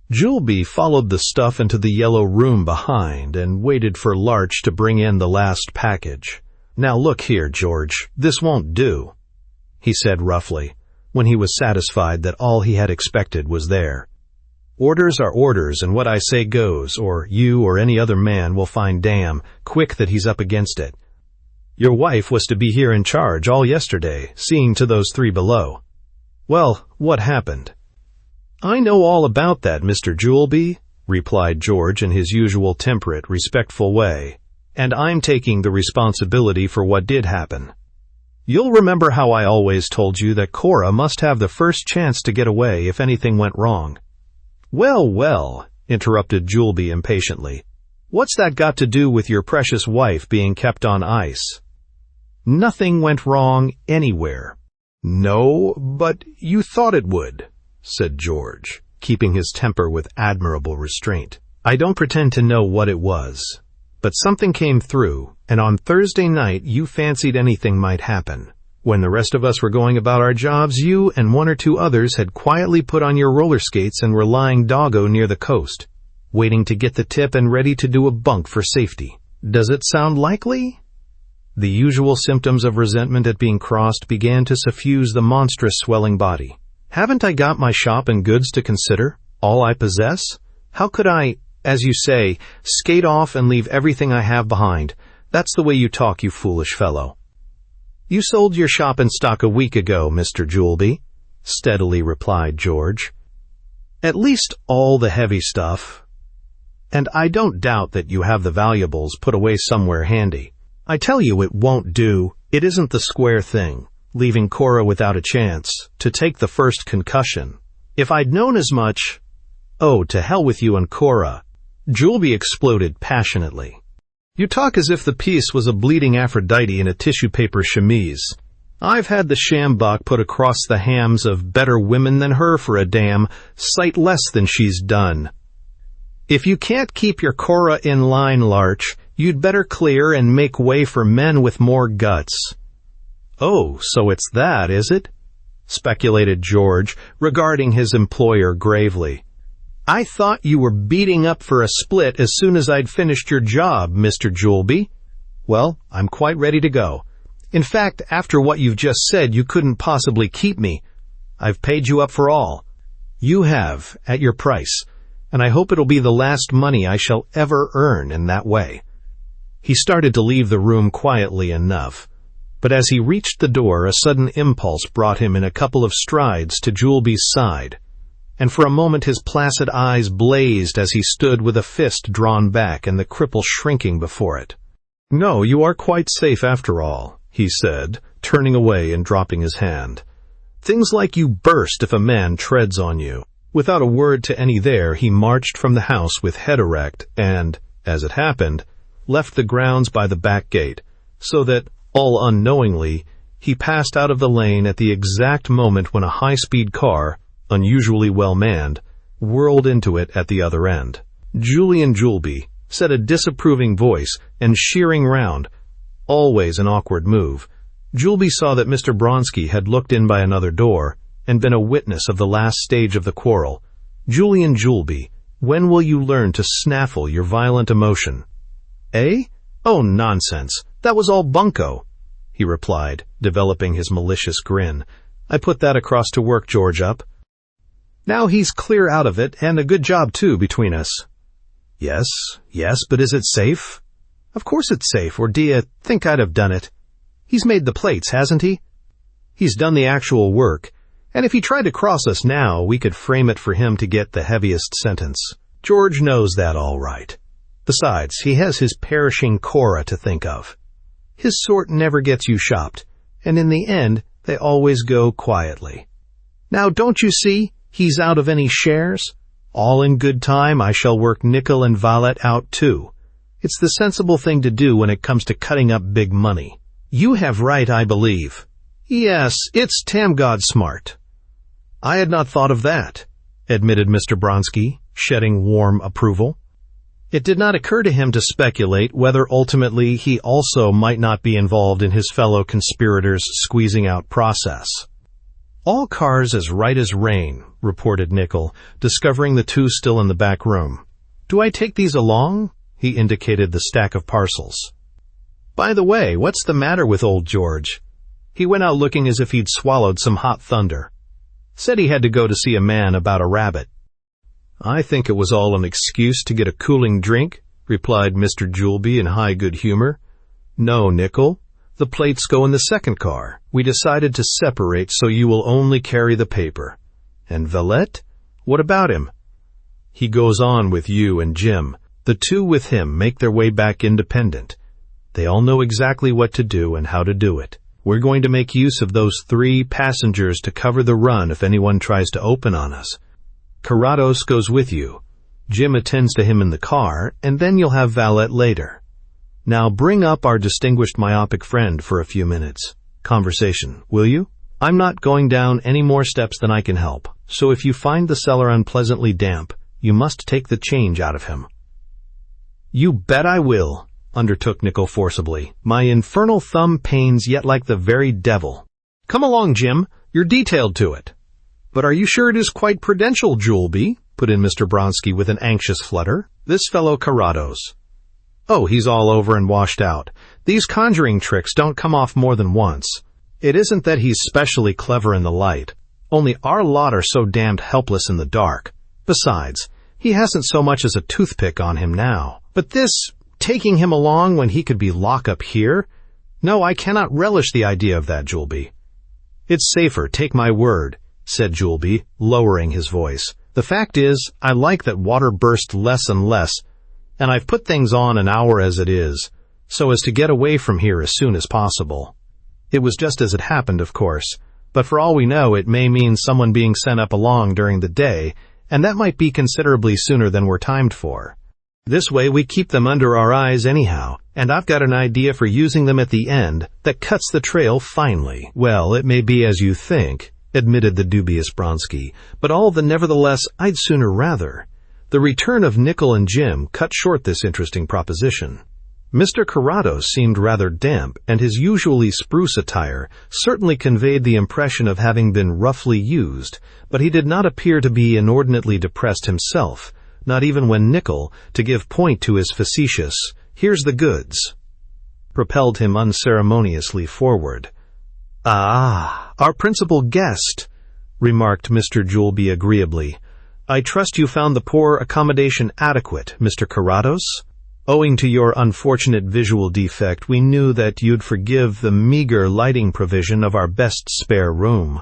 Juleby followed the stuff into the yellow room behind and waited for Larch to bring in the last package. "Now look here, George, this won't do," he said roughly, when he was satisfied that all he had expected was there. "Orders are orders, and what I say goes, or you or any other man will find damn quick that he's up against it. Your wife was to be here in charge all yesterday, seeing to those 3 below. Well, what happened?" "I know all about that, Mr. Juleby," replied George in his usual temperate, respectful way, "and I'm taking the responsibility for what did happen. You'll remember how I always told you that Cora must have the first chance to get away if anything went wrong." "Well, well," interrupted Juleby impatiently, "what's that got to do with your precious wife being kept on ice?" "Nothing went wrong anywhere." "No, but you thought it would," said George, keeping his temper with admirable restraint. "I don't pretend to know what it was, but something came through, and on Thursday night you fancied anything might happen. When the rest of us were going about our jobs, you and one or two others had quietly put on your roller skates and were lying doggo near the coast, waiting to get the tip and ready to do a bunk for safety. Does it sound likely? The usual symptoms of resentment at being crossed began to suffuse the monstrous swelling body. Haven't I got my shop and goods to consider? All I possess? How could I, as you say, skate off and leave everything I have behind? That's the way you talk, you foolish fellow. You sold your shop and stock a week ago, Mr. Juleby, steadily replied George. At least all the heavy stuff. And I don't doubt that you have the valuables put away somewhere handy. I tell you it won't do. It isn't the square thing, leaving Cora without a chance to take the first concussion. If I'd known as much— Oh, to hell with you and Cora. Juleby exploded passionately. You talk as if the piece was a bleeding Aphrodite in a tissue paper chemise. I've had the sjambok put across the hams of better women than her for a damn sight less than she's done. If you can't keep your Cora in line, Larch, you'd better clear and make way for men with more guts. Oh, so it's that, is it? Speculated George, regarding his employer gravely. I thought you were beating up for a split as soon as I'd finished your job, Mr. Juleby. Well, I'm quite ready to go. In fact, after what you've just said, you couldn't possibly keep me. I've paid you up for all. You have, at your price, and I hope it'll be the last money I shall ever earn in that way. He started to leave the room quietly enough, but as he reached the door, a sudden impulse brought him in a couple of strides to Juleby's side, and for a moment his placid eyes blazed as he stood with a fist drawn back and the cripple shrinking before it. No, you are quite safe after all, he said, turning away and dropping his hand. Things like you burst if a man treads on you. Without a word to any there, he marched from the house with head erect and, as it happened, left the grounds by the back gate, so that, all unknowingly, he passed out of the lane at the exact moment when a high-speed car, unusually well manned, whirled into it at the other end. Julian Juleby, said a disapproving voice, and sheering round, always an awkward move, Juleby saw that Mr. Bronsky had looked in by another door and been a witness of the last stage of the quarrel. Julian Juleby, when will you learn to snaffle your violent emotion? Eh? Oh, nonsense. That was all bunco, he replied, developing his malicious grin. I put that across to work George up. Now he's clear out of it, and a good job, too, between us. Yes, but is it safe? Of course it's safe, or do you think I'd have done it? He's made the plates, hasn't he? He's done the actual work, and if he tried to cross us now, we could frame it for him to get the heaviest sentence. George knows that all right. Besides, he has his perishing Cora to think of. His sort never gets you shopped, and in the end, they always go quietly. Now, don't you see? He's out of any shares. All in good time, I shall work nickel and valet out too. It's the sensible thing to do when it comes to cutting up big money. You have right, I believe. Yes, it's tamgod smart. I had not thought of that, admitted Mr. Bronsky, shedding warm approval. It did not occur to him to speculate whether ultimately he also might not be involved in his fellow conspirators' squeezing-out process. All cars as right as rain, reported Nickel, discovering the two still in the back room. Do I take these along? He indicated the stack of parcels. By the way, what's the matter with old George? He went out looking as if he'd swallowed some hot thunder. Said he had to go to see a man about a rabbit. I think it was all an excuse to get a cooling drink, replied Mr. Juleby in high good humor. No, Nickel. The plates go in the second car. We decided to separate so you will only carry the paper. And Valette? What about him? He goes on with you and Jim. The two with him make their way back independent. They all know exactly what to do and how to do it. We're going to make use of those 3 passengers to cover the run if anyone tries to open on us. Carrados goes with you. Jim attends to him in the car, and then you'll have valet later. Now bring up our distinguished myopic friend for a few minutes. Conversation, will you? I'm not going down any more steps than I can help, so if you find the cellar unpleasantly damp, you must take the change out of him. You bet I will, undertook Nickel forcibly. My infernal thumb pains yet like the very devil. Come along, Jim. You're detailed to it. But are you sure it is quite prudential, Juleby? Put in Mr. Bronsky with an anxious flutter. This fellow Carrados. Oh, he's all over and washed out. These conjuring tricks don't come off more than once. It isn't that he's specially clever in the light. Only our lot are so damned helpless in the dark. Besides, he hasn't so much as a toothpick on him now. But this, taking him along when he could be locked up here? No, I cannot relish the idea of that, Juleby. It's safer, take my word, said Juleby, lowering his voice. The fact is, I like that water burst less and less, and I've put things on an hour as it is, so as to get away from here as soon as possible. It was just as it happened, of course, but for all we know, it may mean someone being sent up along during the day, and that might be considerably sooner than we're timed for. This way we keep them under our eyes anyhow, and I've got an idea for using them at the end that cuts the trail finely. Well, it may be as you think, admitted the dubious Bronsky, but all the nevertheless I'd sooner rather. The return of Nickel and Jim cut short this interesting proposition. Mr. Carrados seemed rather damp, and his usually spruce attire certainly conveyed the impression of having been roughly used, but he did not appear to be inordinately depressed himself, not even when Nickel, to give point to his facetious, "Here's the goods," propelled him unceremoniously forward. "Ah, our principal guest," remarked Mr. Juleby agreeably. "I trust you found the poor accommodation adequate, Mr. Carrados? Owing to your unfortunate visual defect, we knew that you'd forgive the meager lighting provision of our best spare room.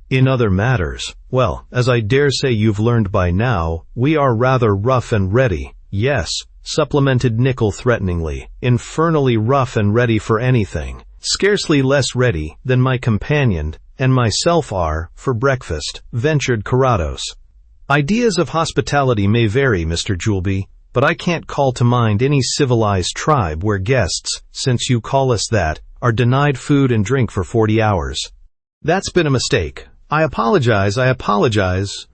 In other matters, well, as I dare say you've learned by now, we are rather rough and ready. Yes," supplemented Nickel threateningly, "infernally rough and ready for anything. Scarcely less ready than my companion and myself are for breakfast," ventured Carrados. "Ideas of hospitality may vary, Mr. Juleby, but I can't call to mind any civilized tribe where guests, since you call us that, are denied food and drink for 40 hours. That's been a mistake. I apologize,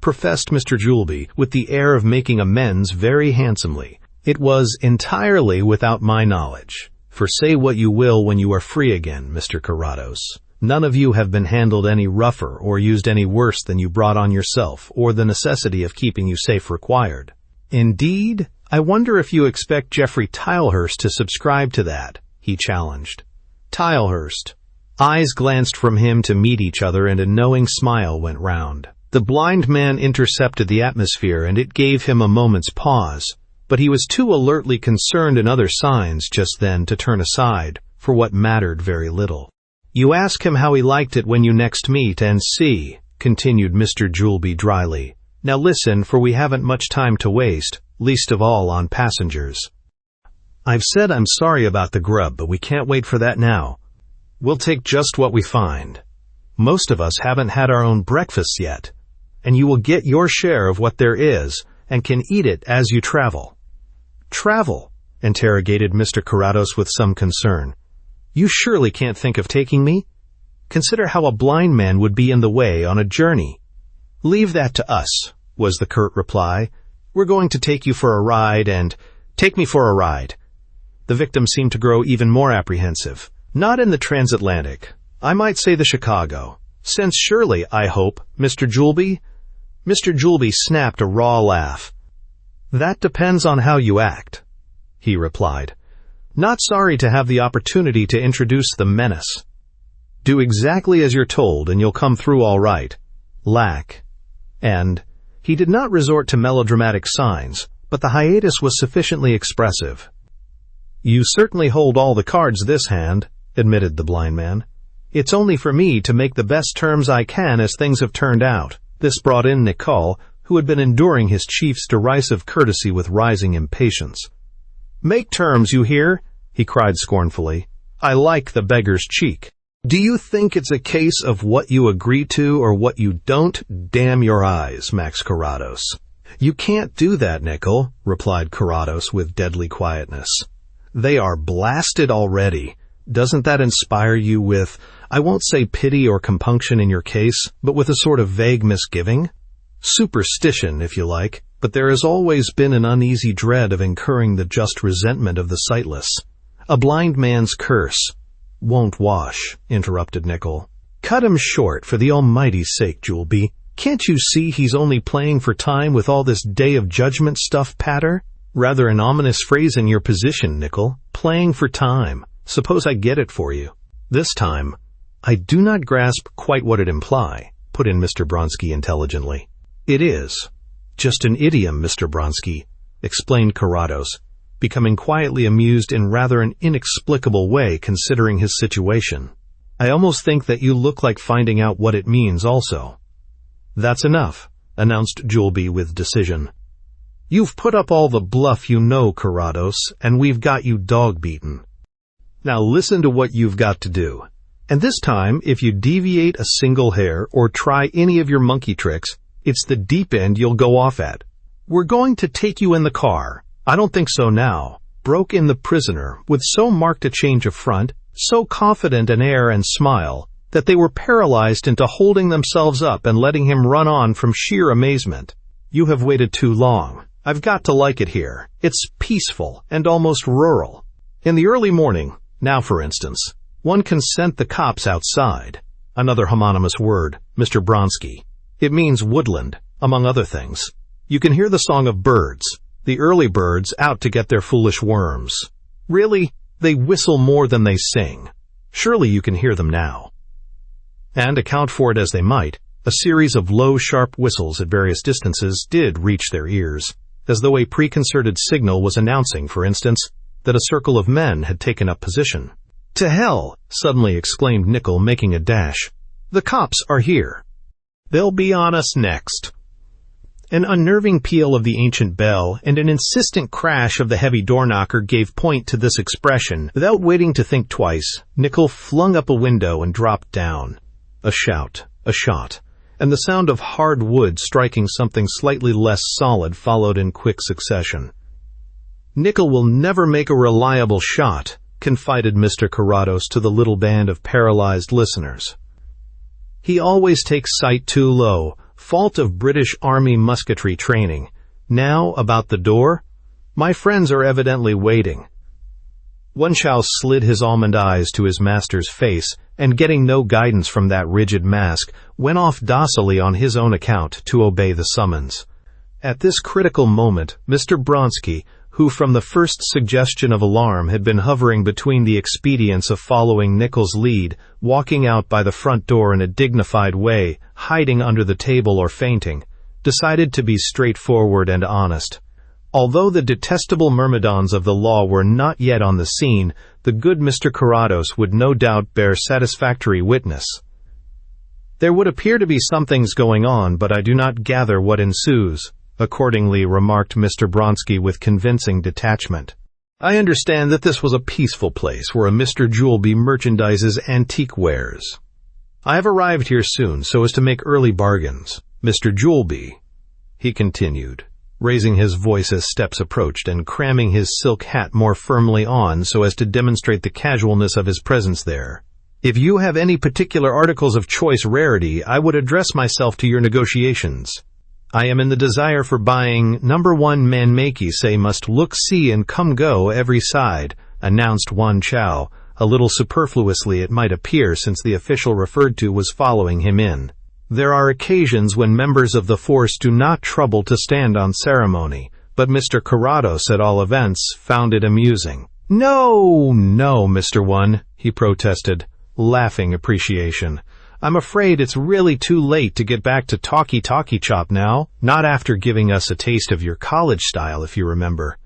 professed Mr. Juleby, with the air of making amends very handsomely. It was entirely without my knowledge. For say what you will when you are free again, Mr. Carrados. None of you have been handled any rougher or used any worse than you brought on yourself, or the necessity of keeping you safe required. Indeed, I wonder if you expect Geoffrey Tilehurst to subscribe to that," he challenged. Tilehurst. Eyes glanced from him to meet each other, and a knowing smile went round. The blind man intercepted the atmosphere, and it gave him a moment's pause, but he was too alertly concerned in other signs just then to turn aside, for what mattered very little. "You ask him how he liked it when you next meet, and see," continued Mr. Juleby dryly. "Now listen, for we haven't much time to waste, least of all on passengers. I've said I'm sorry about the grub, but we can't wait for that now. We'll take just what we find. Most of us haven't had our own breakfasts yet, and you will get your share of what there is, and can eat it as you travel." "Travel?" interrogated Mr. Carrados with some concern. "You surely can't think of taking me? Consider how a blind man would be in the way on a journey." "Leave that to us," was the curt reply. "We're going to take you for a ride, and take me for a ride." The victim seemed to grow even more apprehensive. "Not in the transatlantic. I might say the Chicago. Since surely, I hope, Mr. Juleby?" Mr. Juleby snapped a raw laugh. "That depends on how you act," he replied. "Not sorry to have the opportunity to introduce the menace. Do exactly as you're told, and you'll come through all right. Lack." And he did not resort to melodramatic signs, but the hiatus was sufficiently expressive. "You certainly hold all the cards this hand," admitted the blind man. "It's only for me to make the best terms I can as things have turned out." This brought in Nicole, who had been enduring his chief's derisive courtesy with rising impatience. "Make terms, you hear?" he cried scornfully. "I like the beggar's cheek. Do you think it's a case of what you agree to or what you don't? Damn your eyes, Max Carrados." "You can't do that, Nickel," replied Carrados with deadly quietness. "They are blasted already. Doesn't that inspire you with, I won't say pity or compunction in your case, but with a sort of vague misgiving? Superstition, if you like, but there has always been an uneasy dread of incurring the just resentment of the sightless. A blind man's curse—" "Won't wash," interrupted Nickel. "Cut him short, for the almighty's sake, Juleby. Can't you see he's only playing for time with all this day of judgment stuff patter? Rather an ominous phrase in your position, Nickel. Playing for time. Suppose I get it for you." "This time, I do not grasp quite what it imply," put in Mr. Bronsky intelligently. "It is just an idiom, Mr. Bronsky," explained Carrados, becoming quietly amused in rather an inexplicable way considering his situation. "I almost think that you look like finding out what it means also." "That's enough," announced Juleby with decision. "You've put up all the bluff you know, Carrados, and we've got you dog-beaten. Now listen to what you've got to do. And this time, if you deviate a single hair or try any of your monkey tricks, it's the deep end you'll go off at. We're going to take you in the car." "I don't think so now," broke in the prisoner, with so marked a change of front, so confident an air and smile, that they were paralyzed into holding themselves up and letting him run on from sheer amazement. "You have waited too long. I've got to like it here. It's peaceful and almost rural. In the early morning, now for instance, one can scent the cops outside." Another homonymous word, Mr. Bronsky. It means woodland, among other things. You can hear the song of birds, the early birds out to get their foolish worms. Really, they whistle more than they sing. Surely you can hear them now. And account for it as they might, a series of low, sharp whistles at various distances did reach their ears, as though a preconcerted signal was announcing, for instance, that a circle of men had taken up position. "To hell!" suddenly exclaimed Nickel, making a dash. "The cops are here. They'll be on us next." An unnerving peal of the ancient bell and an insistent crash of the heavy door-knocker gave point to this expression. Without waiting to think twice, Nickel flung up a window and dropped down. A shout, a shot, and the sound of hard wood striking something slightly less solid followed in quick succession. "Nickel will never make a reliable shot," confided Mr. Carrados to the little band of paralyzed listeners. "He always takes sight too low, fault of British Army musketry training. Now, about the door? My friends are evidently waiting." One Chow slid his almond eyes to his master's face, and getting no guidance from that rigid mask, went off docilely on his own account to obey the summons. At this critical moment, Mr. Bronsky, who from the first suggestion of alarm had been hovering between the expedience of following Nickel's lead, walking out by the front door in a dignified way, hiding under the table or fainting, decided to be straightforward and honest. Although the detestable myrmidons of the law were not yet on the scene, the good Mr. Carrados would no doubt bear satisfactory witness. "There would appear to be some things going on, but I do not gather what ensues," accordingly remarked Mr. Bronsky with convincing detachment. "I understand that this was a peaceful place where a Mr. Juleby merchandises antique wares. I have arrived here soon so as to make early bargains. Mr. Juleby," he continued, raising his voice as steps approached and cramming his silk hat more firmly on so as to demonstrate the casualness of his presence there, "if you have any particular articles of choice rarity, I would address myself to your negotiations. I am in the desire for buying number 1 Manmakey say must look, see, and come go every side," announced Wan Chow, a little superfluously it might appear since the official referred to was following him in. "There are occasions when members of the force do not trouble to stand on ceremony, but Mr. Carrados, at all events, found it amusing." No, Mr. One," he protested, laughing appreciation. "I'm afraid it's really too late to get back to talky chop now, not after giving us a taste of your college style, if you remember."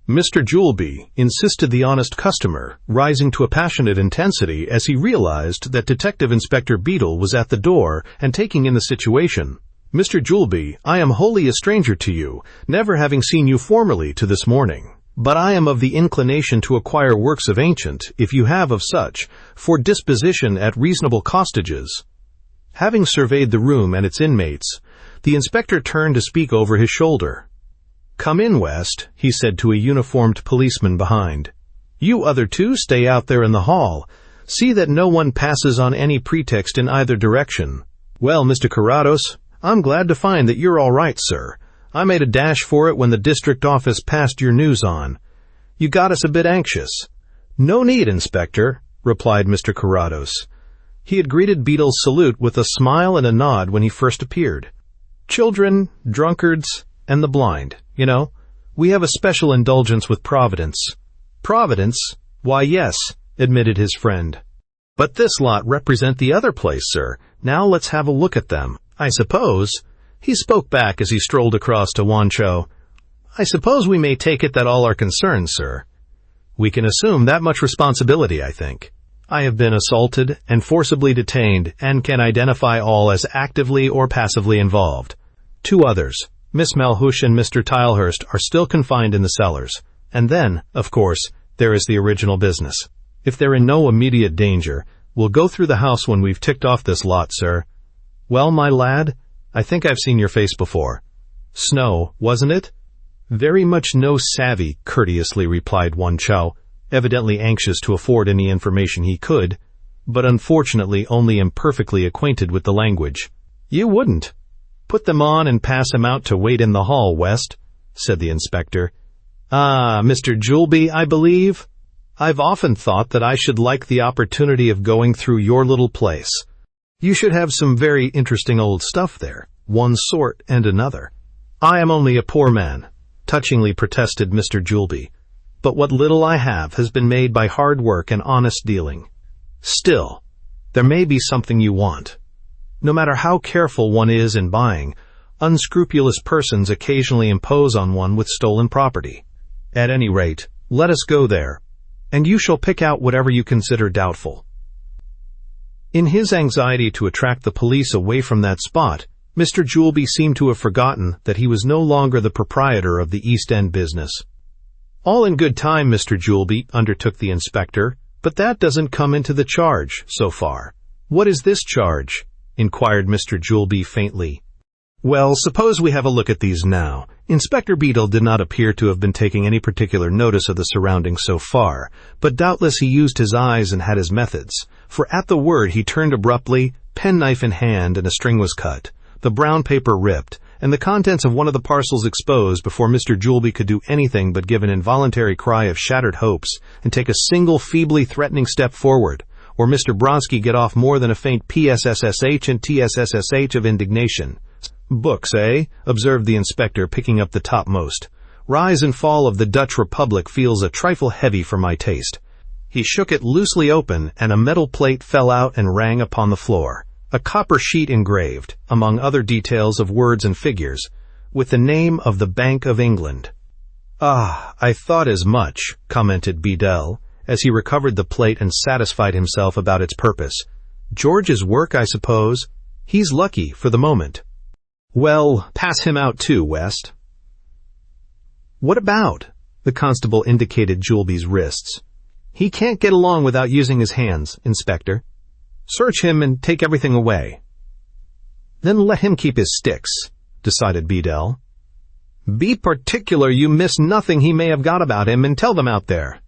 "Mr. Juleby," insisted the honest customer, rising to a passionate intensity as he realized that Detective Inspector Beadle was at the door and taking in the situation. "Mr. Juleby, I am wholly a stranger to you, never having seen you formerly to this morning. But I am of the inclination to acquire works of ancient, if you have of such, for disposition at reasonable costages." Having surveyed the room and its inmates, the inspector turned to speak over his shoulder. "Come in, West," he said to a uniformed policeman behind. "You other two stay out there in the hall. See that no one passes on any pretext in either direction. Well, Mr. Carrados, I'm glad to find that you're all right, sir. I made a dash for it when the district office passed your news on. You got us a bit anxious." "No need, Inspector," replied Mr. Carrados. He had greeted Beadle's salute with a smile and a nod when he first appeared. "Children, drunkards, and the blind, you know. We have a special indulgence with Providence." "Providence? Why, yes," admitted his friend. "But this lot represent the other place, sir. Now let's have a look at them. I suppose," he spoke back as he strolled across to Wancho, "I suppose we may take it that all are concerned, sir. We can assume that much responsibility, I think. I have been assaulted and forcibly detained and can identify all as actively or passively involved. 2 others, Miss Malhush and Mr. Tilehurst, are still confined in the cellars. And then, of course, there is the original business. If they're in no immediate danger, we'll go through the house when we've ticked off this lot, sir. Well, my lad, I think I've seen your face before. Snow, wasn't it?" "Very much no savvy," courteously replied Wancho, evidently anxious to afford any information he could, but unfortunately only imperfectly acquainted with the language. "You wouldn't. Put them on and pass him out to wait in the hall, West," said the inspector. "Ah, Mr. Juleby, I believe. I've often thought that I should like the opportunity of going through your little place. You should have some very interesting old stuff there, one sort and another." "I am only a poor man," touchingly protested Mr. Juleby, "but what little I have has been made by hard work and honest dealing. Still, there may be something you want. No matter how careful one is in buying, unscrupulous persons occasionally impose on one with stolen property. At any rate, let us go there, and you shall pick out whatever you consider doubtful." In his anxiety to attract the police away from that spot, Mr. Juleby seemed to have forgotten that he was no longer the proprietor of the East End business. "All in good time, Mr. Juleby," undertook the inspector, "but that doesn't come into the charge, so far." "What is this charge?" inquired Mr. Juleby faintly. "Well, suppose we have a look at these now." Inspector Beadle did not appear to have been taking any particular notice of the surroundings so far, but doubtless he used his eyes and had his methods, for at the word he turned abruptly, penknife in hand, and a string was cut, the brown paper ripped, and the contents of one of the parcels exposed before Mr. Juleby could do anything but give an involuntary cry of shattered hopes and take a single feebly threatening step forward, or Mr. Bronski get off more than a faint PSSSH and TSSSH of indignation. "Books, eh?" observed the inspector, picking up the topmost. "Rise and Fall of the Dutch Republic feels a trifle heavy for my taste." He shook it loosely open, and a metal plate fell out and rang upon the floor. A copper sheet engraved, among other details of words and figures, with the name of the Bank of England. "Ah, I thought as much," commented Beadle, as he recovered the plate and satisfied himself about its purpose. "George's work, I suppose. He's lucky for the moment." "Well, pass him out too, West." "What about?" The constable indicated Juleby's wrists. "He can't get along without using his hands, Inspector. Search him and take everything away." "Then let him keep his sticks," decided Beadle. "Be particular you miss nothing he may have got about him, and tell them out there."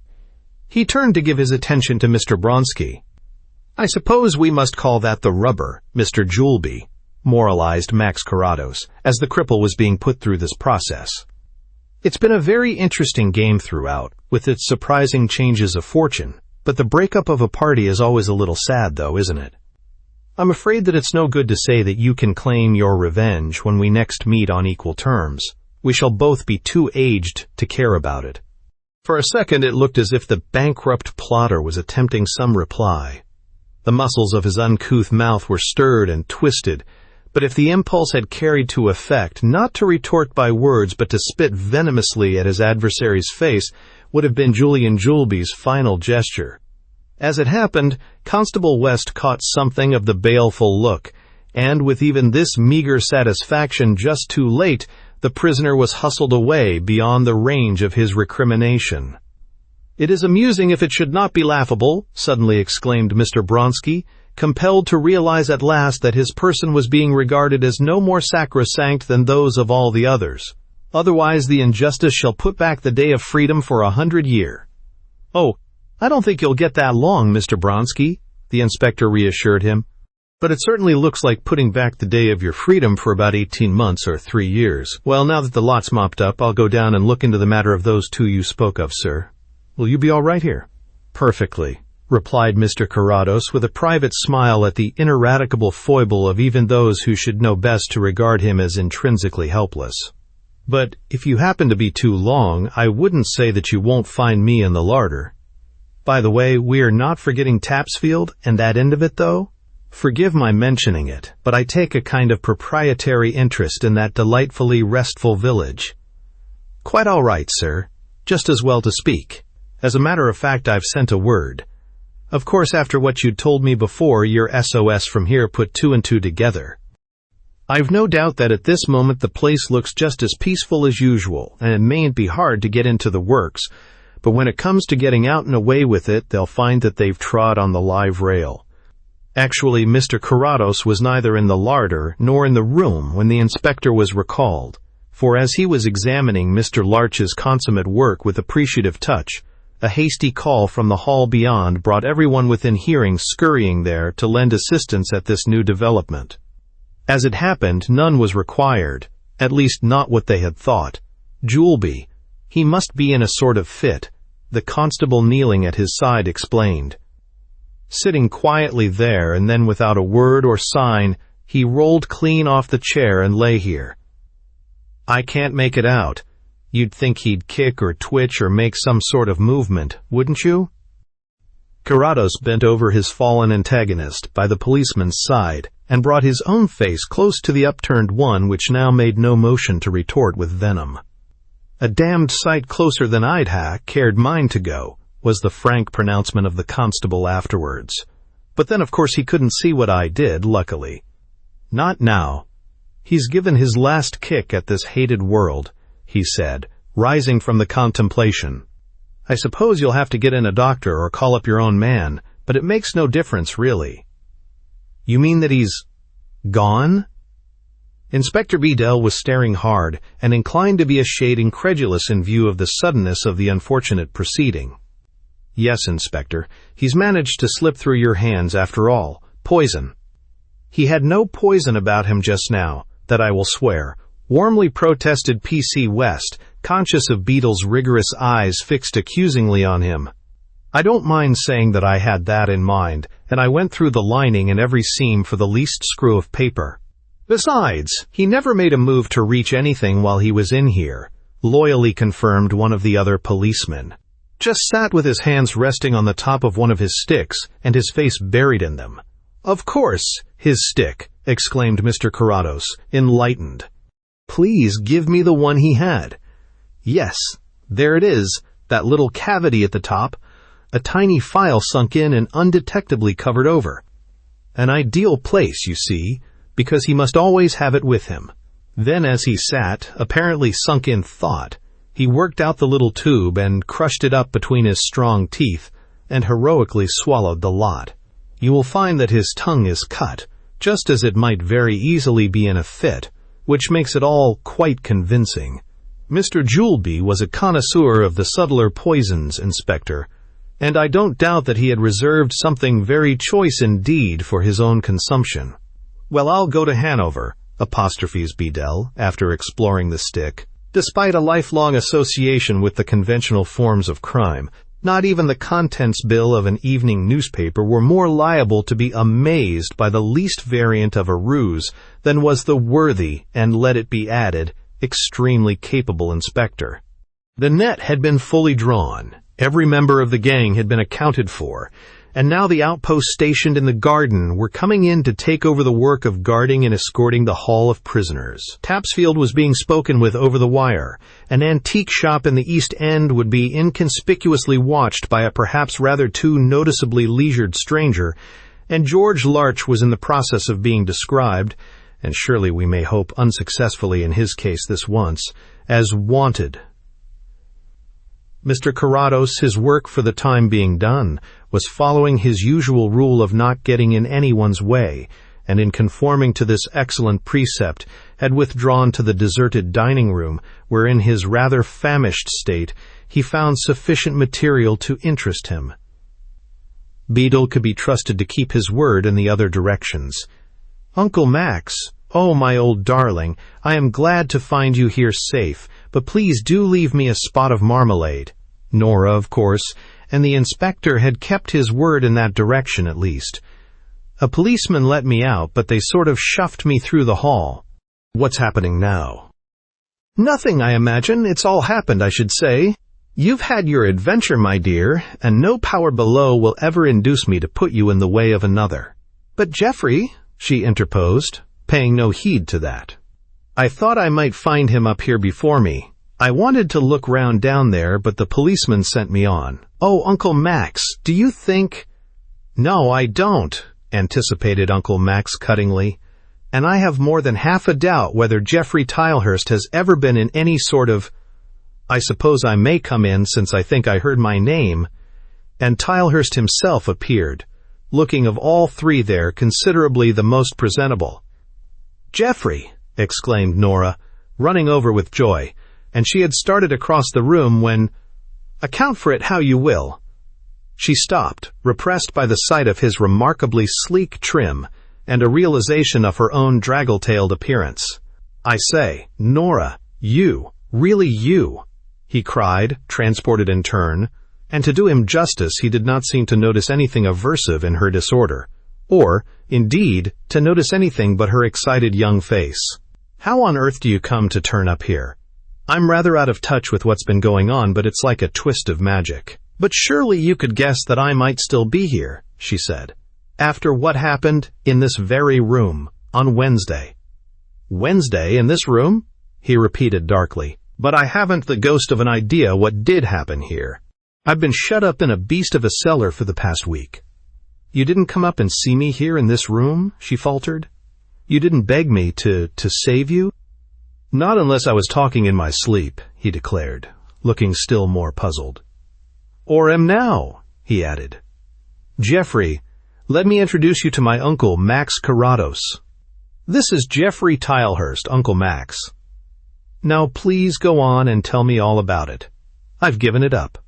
He turned to give his attention to Mr. Bronski. "I suppose we must call that the rubber, Mr. Juleby," moralized Max Carrados, as the cripple was being put through this process. "It's been a very interesting game throughout, with its surprising changes of fortune, but the breakup of a party is always a little sad, though, isn't it? I'm afraid that it's no good to say that you can claim your revenge when we next meet on equal terms. We shall both be too aged to care about it." For a second it looked as if the bankrupt plotter was attempting some reply. The muscles of his uncouth mouth were stirred and twisted, but if the impulse had carried to effect, not to retort by words but to spit venomously at his adversary's face would have been Julian Juleby's final gesture. As it happened, Constable West caught something of the baleful look, and with even this meager satisfaction just too late, the prisoner was hustled away beyond the range of his recrimination. "It is amusing if it should not be laughable," suddenly exclaimed Mr. Bronski, compelled to realize at last that his person was being regarded as no more sacrosanct than those of all the others. "Otherwise the injustice shall put back the day of freedom for 100 years. "Oh, I don't think you'll get that long, Mr. Bronski," the inspector reassured him. "But it certainly looks like putting back the day of your freedom for about 18 months or 3 years. Well, now that the lot's mopped up, I'll go down and look into the matter of those 2 you spoke of, sir. Will you be all right here?" "Perfectly. replied Mr. Carrados with a private smile at the ineradicable foible of even those who should know best to regard him as intrinsically helpless. "But if you happen to be too long, I wouldn't say that you won't find me in the larder. By the way, we are not forgetting Tapsfield and that end of it, though? Forgive my mentioning it, but I take a kind of proprietary interest in that delightfully restful village." "Quite all right, sir. Just as well to speak. As a matter of fact, I've sent a word. Of course, after what you'd told me before, your SOS from here put two and two together. I've no doubt that at this moment the place looks just as peaceful as usual, and it mayn't be hard to get into the works, but when it comes to getting out and away with it, they'll find that they've trod on the live rail." Actually, Mr. Carrados was neither in the larder nor in the room when the inspector was recalled, for as he was examining Mr. Larch's consummate work with appreciative touch, a hasty call from the hall beyond brought everyone within hearing scurrying there to lend assistance at this new development. As it happened, none was required, at least not what they had thought. Juleby, he must be in a sort of fit, the constable kneeling at his side explained. Sitting quietly there, and then without a word or sign, he rolled clean off the chair and lay here. "I can't make it out. You'd think he'd kick or twitch or make some sort of movement, wouldn't you?" Carrados bent over his fallen antagonist by the policeman's side and brought his own face close to the upturned one, which now made no motion to retort with venom. "A damned sight closer than I'd cared mine to go," was the frank pronouncement of the constable afterwards. "But then, of course, he couldn't see what I did, luckily. Not now. He's given his last kick at this hated world," he said, rising from the contemplation. "I suppose you'll have to get in a doctor or call up your own man, but it makes no difference, really." "You mean that he's gone?" Inspector Bedell was staring hard and inclined to be a shade incredulous in view of the suddenness of the unfortunate proceeding. "Yes, Inspector, he's managed to slip through your hands after all. Poison." "He had no poison about him just now, that I will swear," warmly protested P.C. West, conscious of Beadle's rigorous eyes fixed accusingly on him. "I don't mind saying that I had that in mind, and I went through the lining and every seam for the least screw of paper. Besides, he never made a move to reach anything while he was in here," loyally confirmed one of the other policemen. "Just sat with his hands resting on the top of one of his sticks and his face buried in them." "Of course, his stick," exclaimed Mr. Carrados, enlightened. "Please give me the one he had." "Yes, there it is, that little cavity at the top, a tiny file sunk in and undetectably covered over. An ideal place, you see, because he must always have it with him." Then as he sat, apparently sunk in thought, he worked out the little tube and crushed it up between his strong teeth and heroically swallowed the lot. You will find that his tongue is cut, just as it might very easily be in a fit, which makes it all quite convincing. Mr. Juleby was a connoisseur of the subtler poisons, Inspector, and I don't doubt that he had reserved something very choice indeed for his own consumption. "Well, I'll go to Hanover," apostrophes Bedell, after exploring the stick. Despite a lifelong association with the conventional forms of crime, not even the contents bill of an evening newspaper were more liable to be amazed by the least variant of a ruse than was the worthy, and let it be added, extremely capable inspector. The net had been fully drawn, every member of the gang had been accounted for, and now the outposts stationed in the garden were coming in to take over the work of guarding and escorting the hall of prisoners. Tapsfield was being spoken with over the wire. An antique shop in the East End would be inconspicuously watched by a perhaps rather too noticeably leisured stranger, and George Larch was in the process of being described, and surely we may hope unsuccessfully in his case this once, as wanted. Mr. Carrados, his work for the time being done, was following his usual rule of not getting in anyone's way, and in conforming to this excellent precept, had withdrawn to the deserted dining room, where in his rather famished state he found sufficient material to interest him. Beadle could be trusted to keep his word in the other directions. "Uncle Max, oh, my old darling, I am glad to find you here safe, but please do leave me a spot of marmalade." Nora, of course, and the inspector had kept his word in that direction at least. A policeman let me out, but they sort of shoved me through the hall. What's happening now? Nothing, I imagine. It's all happened, I should say. You've had your adventure, my dear, and no power below will ever induce me to put you in the way of another. But Geoffrey, she interposed, paying no heed to that. I thought I might find him up here before me. I wanted to look round down there, but the policeman sent me on. Oh, Uncle Max, do you think— No, I don't, anticipated Uncle Max cuttingly, and I have more than half a doubt whether Geoffrey Tilehurst has ever been in any sort of— I suppose I may come in since I think I heard my name. And Tilehurst himself appeared, looking of all three there considerably the most presentable. Geoffrey! Exclaimed Nora, running over with joy, and she had started across the room when— Account for it how you will. She stopped, repressed by the sight of his remarkably sleek trim and a realization of her own draggle-tailed appearance. I say, Nora, you, really you, he cried, transported in turn, and to do him justice he did not seem to notice anything aversive in her disorder, or, indeed, to notice anything but her excited young face. How on earth do you come to turn up here? I'm rather out of touch with what's been going on, but it's like a twist of magic. But surely you could guess that I might still be here, she said, after what happened in this very room on Wednesday. Wednesday in this room? He repeated darkly. But I haven't the ghost of an idea what did happen here. I've been shut up in a beast of a cellar for the past week. You didn't come up and see me here in this room? She faltered. You didn't beg me to save you? Not unless I was talking in my sleep, he declared, looking still more puzzled. Or am now, he added. Geoffrey, let me introduce you to my uncle, Max Carrados. This is Geoffrey Tilehurst, Uncle Max. Now please go on and tell me all about it. I've given it up.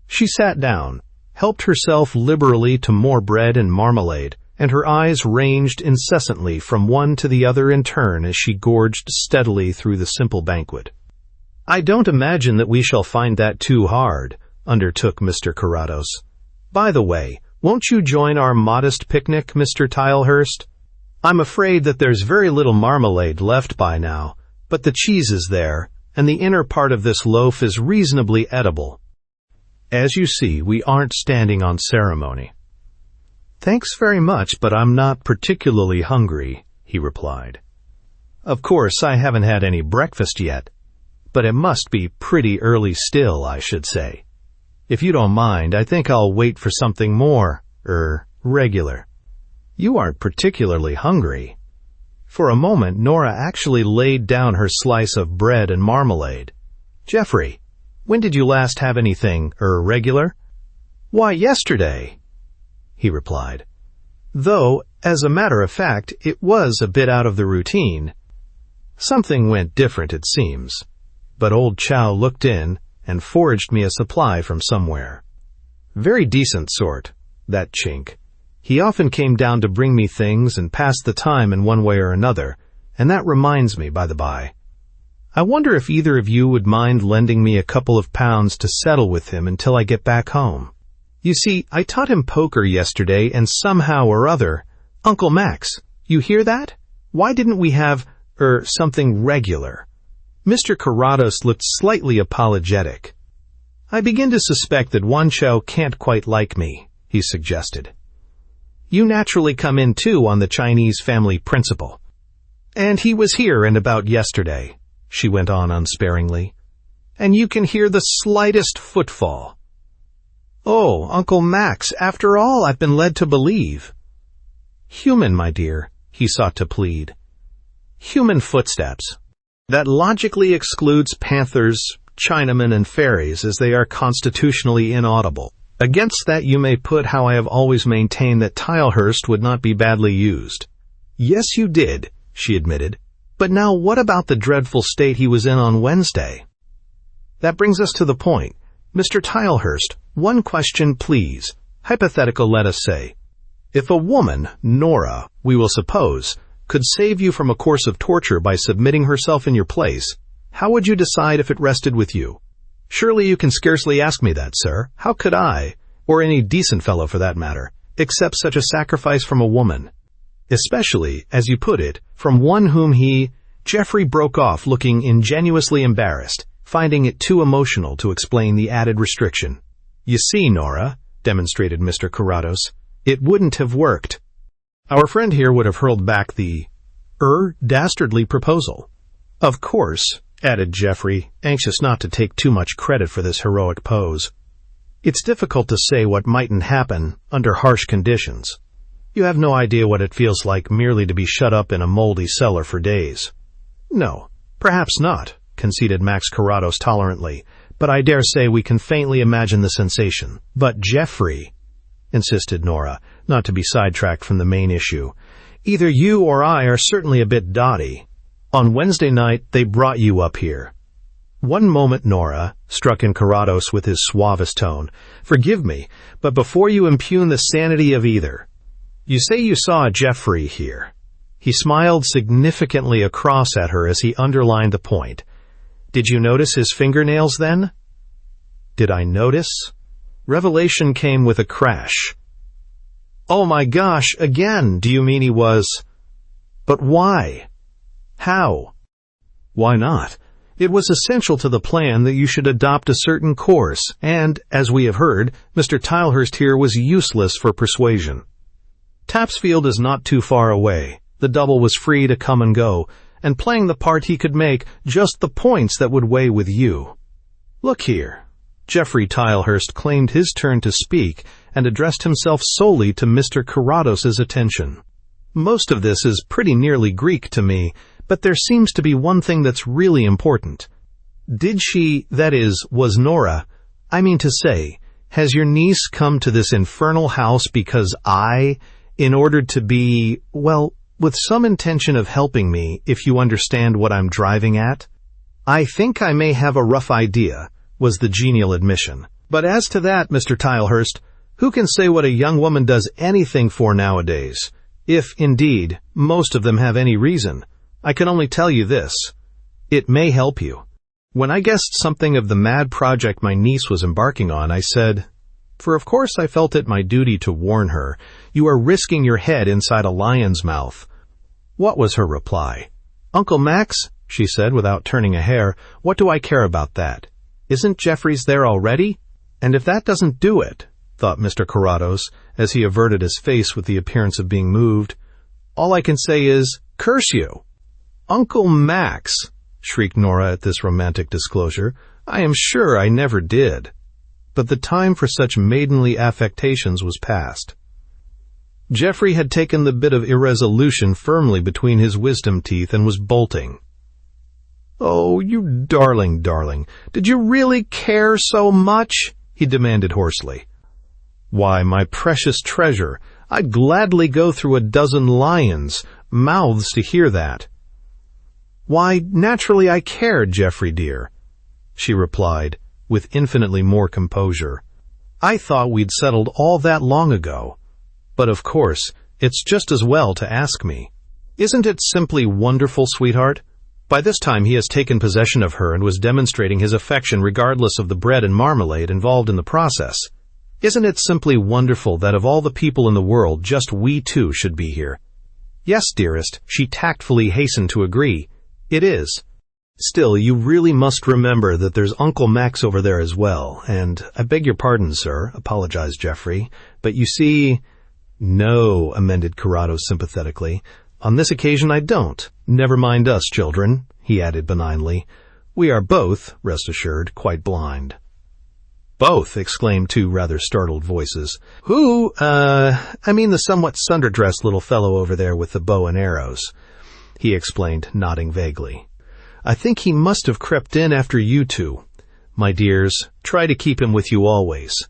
She sat down, helped herself liberally to more bread and marmalade, and her eyes ranged incessantly from one to the other in turn as she gorged steadily through the simple banquet. I don't imagine that we shall find that too hard, undertook Mr. Carrados. By the way, won't you join our modest picnic, Mr. Tilehurst? I'm afraid that there's very little marmalade left by now, but the cheese is there, and the inner part of this loaf is reasonably edible. As you see, we aren't standing on ceremony. Thanks very much, but I'm not particularly hungry, he replied. Of course, I haven't had any breakfast yet, but it must be pretty early still, I should say. If you don't mind, I think I'll wait for something more, regular. You aren't particularly hungry. For a moment, Nora actually laid down her slice of bread and marmalade. Geoffrey, when did you last have anything, regular? Why, yesterday, he replied. Though, as a matter of fact, it was a bit out of the routine. Something went different, it seems. But old Chow looked in and foraged me a supply from somewhere. Very decent sort, that chink. He often came down to bring me things and pass the time in one way or another, and that reminds me, by the by. I wonder if either of you would mind lending me a couple of pounds to settle with him until I get back home. You see, I taught him poker yesterday, and somehow or other— Uncle Max, you hear that? Why didn't we have, something regular? Mr. Carrados looked slightly apologetic. I begin to suspect that Wan Chao can't quite like me, he suggested. You naturally come in too on the Chinese family principle. And he was here and about yesterday, she went on unsparingly. And you can hear the slightest footfall. Oh, Uncle Max, after all I've been led to believe. Human, my dear, he sought to plead. Human footsteps. That logically excludes panthers, Chinamen, and fairies, as they are constitutionally inaudible. Against that you may put how I have always maintained that Tilehurst would not be badly used. Yes, you did, she admitted. But now what about the dreadful state he was in on Wednesday? That brings us to the point. Mr. Tilehurst, one question, please. Hypothetical, let us say. If a woman, Nora, we will suppose, could save you from a course of torture by submitting herself in your place, how would you decide if it rested with you? Surely you can scarcely ask me that, sir. How could I, or any decent fellow for that matter, accept such a sacrifice from a woman? Especially, as you put it, from one whom he— Geoffrey broke off, looking ingenuously embarrassed, finding it too emotional to explain the added restriction. You see, Nora, demonstrated Mr. Carrados, it wouldn't have worked. Our friend here would have hurled back the dastardly proposal. Of course, added Geoffrey, anxious not to take too much credit for this heroic pose. It's difficult to say what mightn't happen under harsh conditions. You have no idea what it feels like merely to be shut up in a moldy cellar for days. No, perhaps not, conceded Max Carrados tolerantly, but I dare say we can faintly imagine the sensation. But Geoffrey, insisted Nora, not to be sidetracked from the main issue, either you or I are certainly a bit dotty. On Wednesday night, they brought you up here. One moment, Nora, struck in Carrados with his suavest tone. Forgive me, but before you impugn the sanity of either, you say you saw Geoffrey here. He smiled significantly across at her as he underlined the point. Did you notice his fingernails then? Did I notice? Revelation came with a crash. Oh my gosh, again, do you mean he was— But why? How? Why not? It was essential to the plan that you should adopt a certain course, and, as we have heard, Mr. Tilehurst here was useless for persuasion. Tapsfield is not too far away. The double was free to come and go, and playing the part he could make just the points that would weigh with you. Look here. Geoffrey Tilehurst claimed his turn to speak and addressed himself solely to Mr. Carrados's attention. Most of this is pretty nearly Greek to me, but there seems to be one thing that's really important. Did she, that is, was Nora, I mean to say, has your niece come to this infernal house because in order to be, well, with some intention of helping me, if you understand what I'm driving at? I think I may have a rough idea, was the genial admission. But as to that, Mr. Tilehurst, who can say what a young woman does anything for nowadays? If, indeed, most of them have any reason. I can only tell you this. It may help you. When I guessed something of the mad project my niece was embarking on, I said, for of course I felt it my duty to warn her, you are risking your head inside a lion's mouth. What was her reply? Uncle Max, she said without turning a hair, what do I care about that? Isn't Jeffries there already? And if that doesn't do it, thought Mr. Carrados, as he averted his face with the appearance of being moved, all I can say is, curse you. Uncle Max, shrieked Nora at this romantic disclosure, I am sure I never did. But the time for such maidenly affectations was past. Geoffrey had taken the bit of irresolution firmly between his wisdom teeth and was bolting. Oh, you darling, did you really care so much? He demanded hoarsely. Why, my precious treasure, I'd gladly go through a dozen lions' mouths to hear that. Why, naturally I cared, Geoffrey dear, she replied, with infinitely more composure. I thought we'd settled all that long ago. But of course, it's just as well to ask me. Isn't it simply wonderful, sweetheart? By this time he has taken possession of her and was demonstrating his affection regardless of the bread and marmalade involved in the process. Isn't it simply wonderful that of all the people in the world, just we two should be here? Yes, dearest, she tactfully hastened to agree. It is. Still, you really must remember that there's Uncle Max over there as well, and I beg your pardon, sir, apologized Geoffrey, but you see— No, amended Carrados sympathetically. On this occasion I don't. Never mind us, children, he added benignly. We are both, rest assured, quite blind. Both, exclaimed two rather startled voices. Who, I mean the somewhat sunderdressed little fellow over there with the bow and arrows, he explained, nodding vaguely. I think he must have crept in after you two. My dears, try to keep him with you always.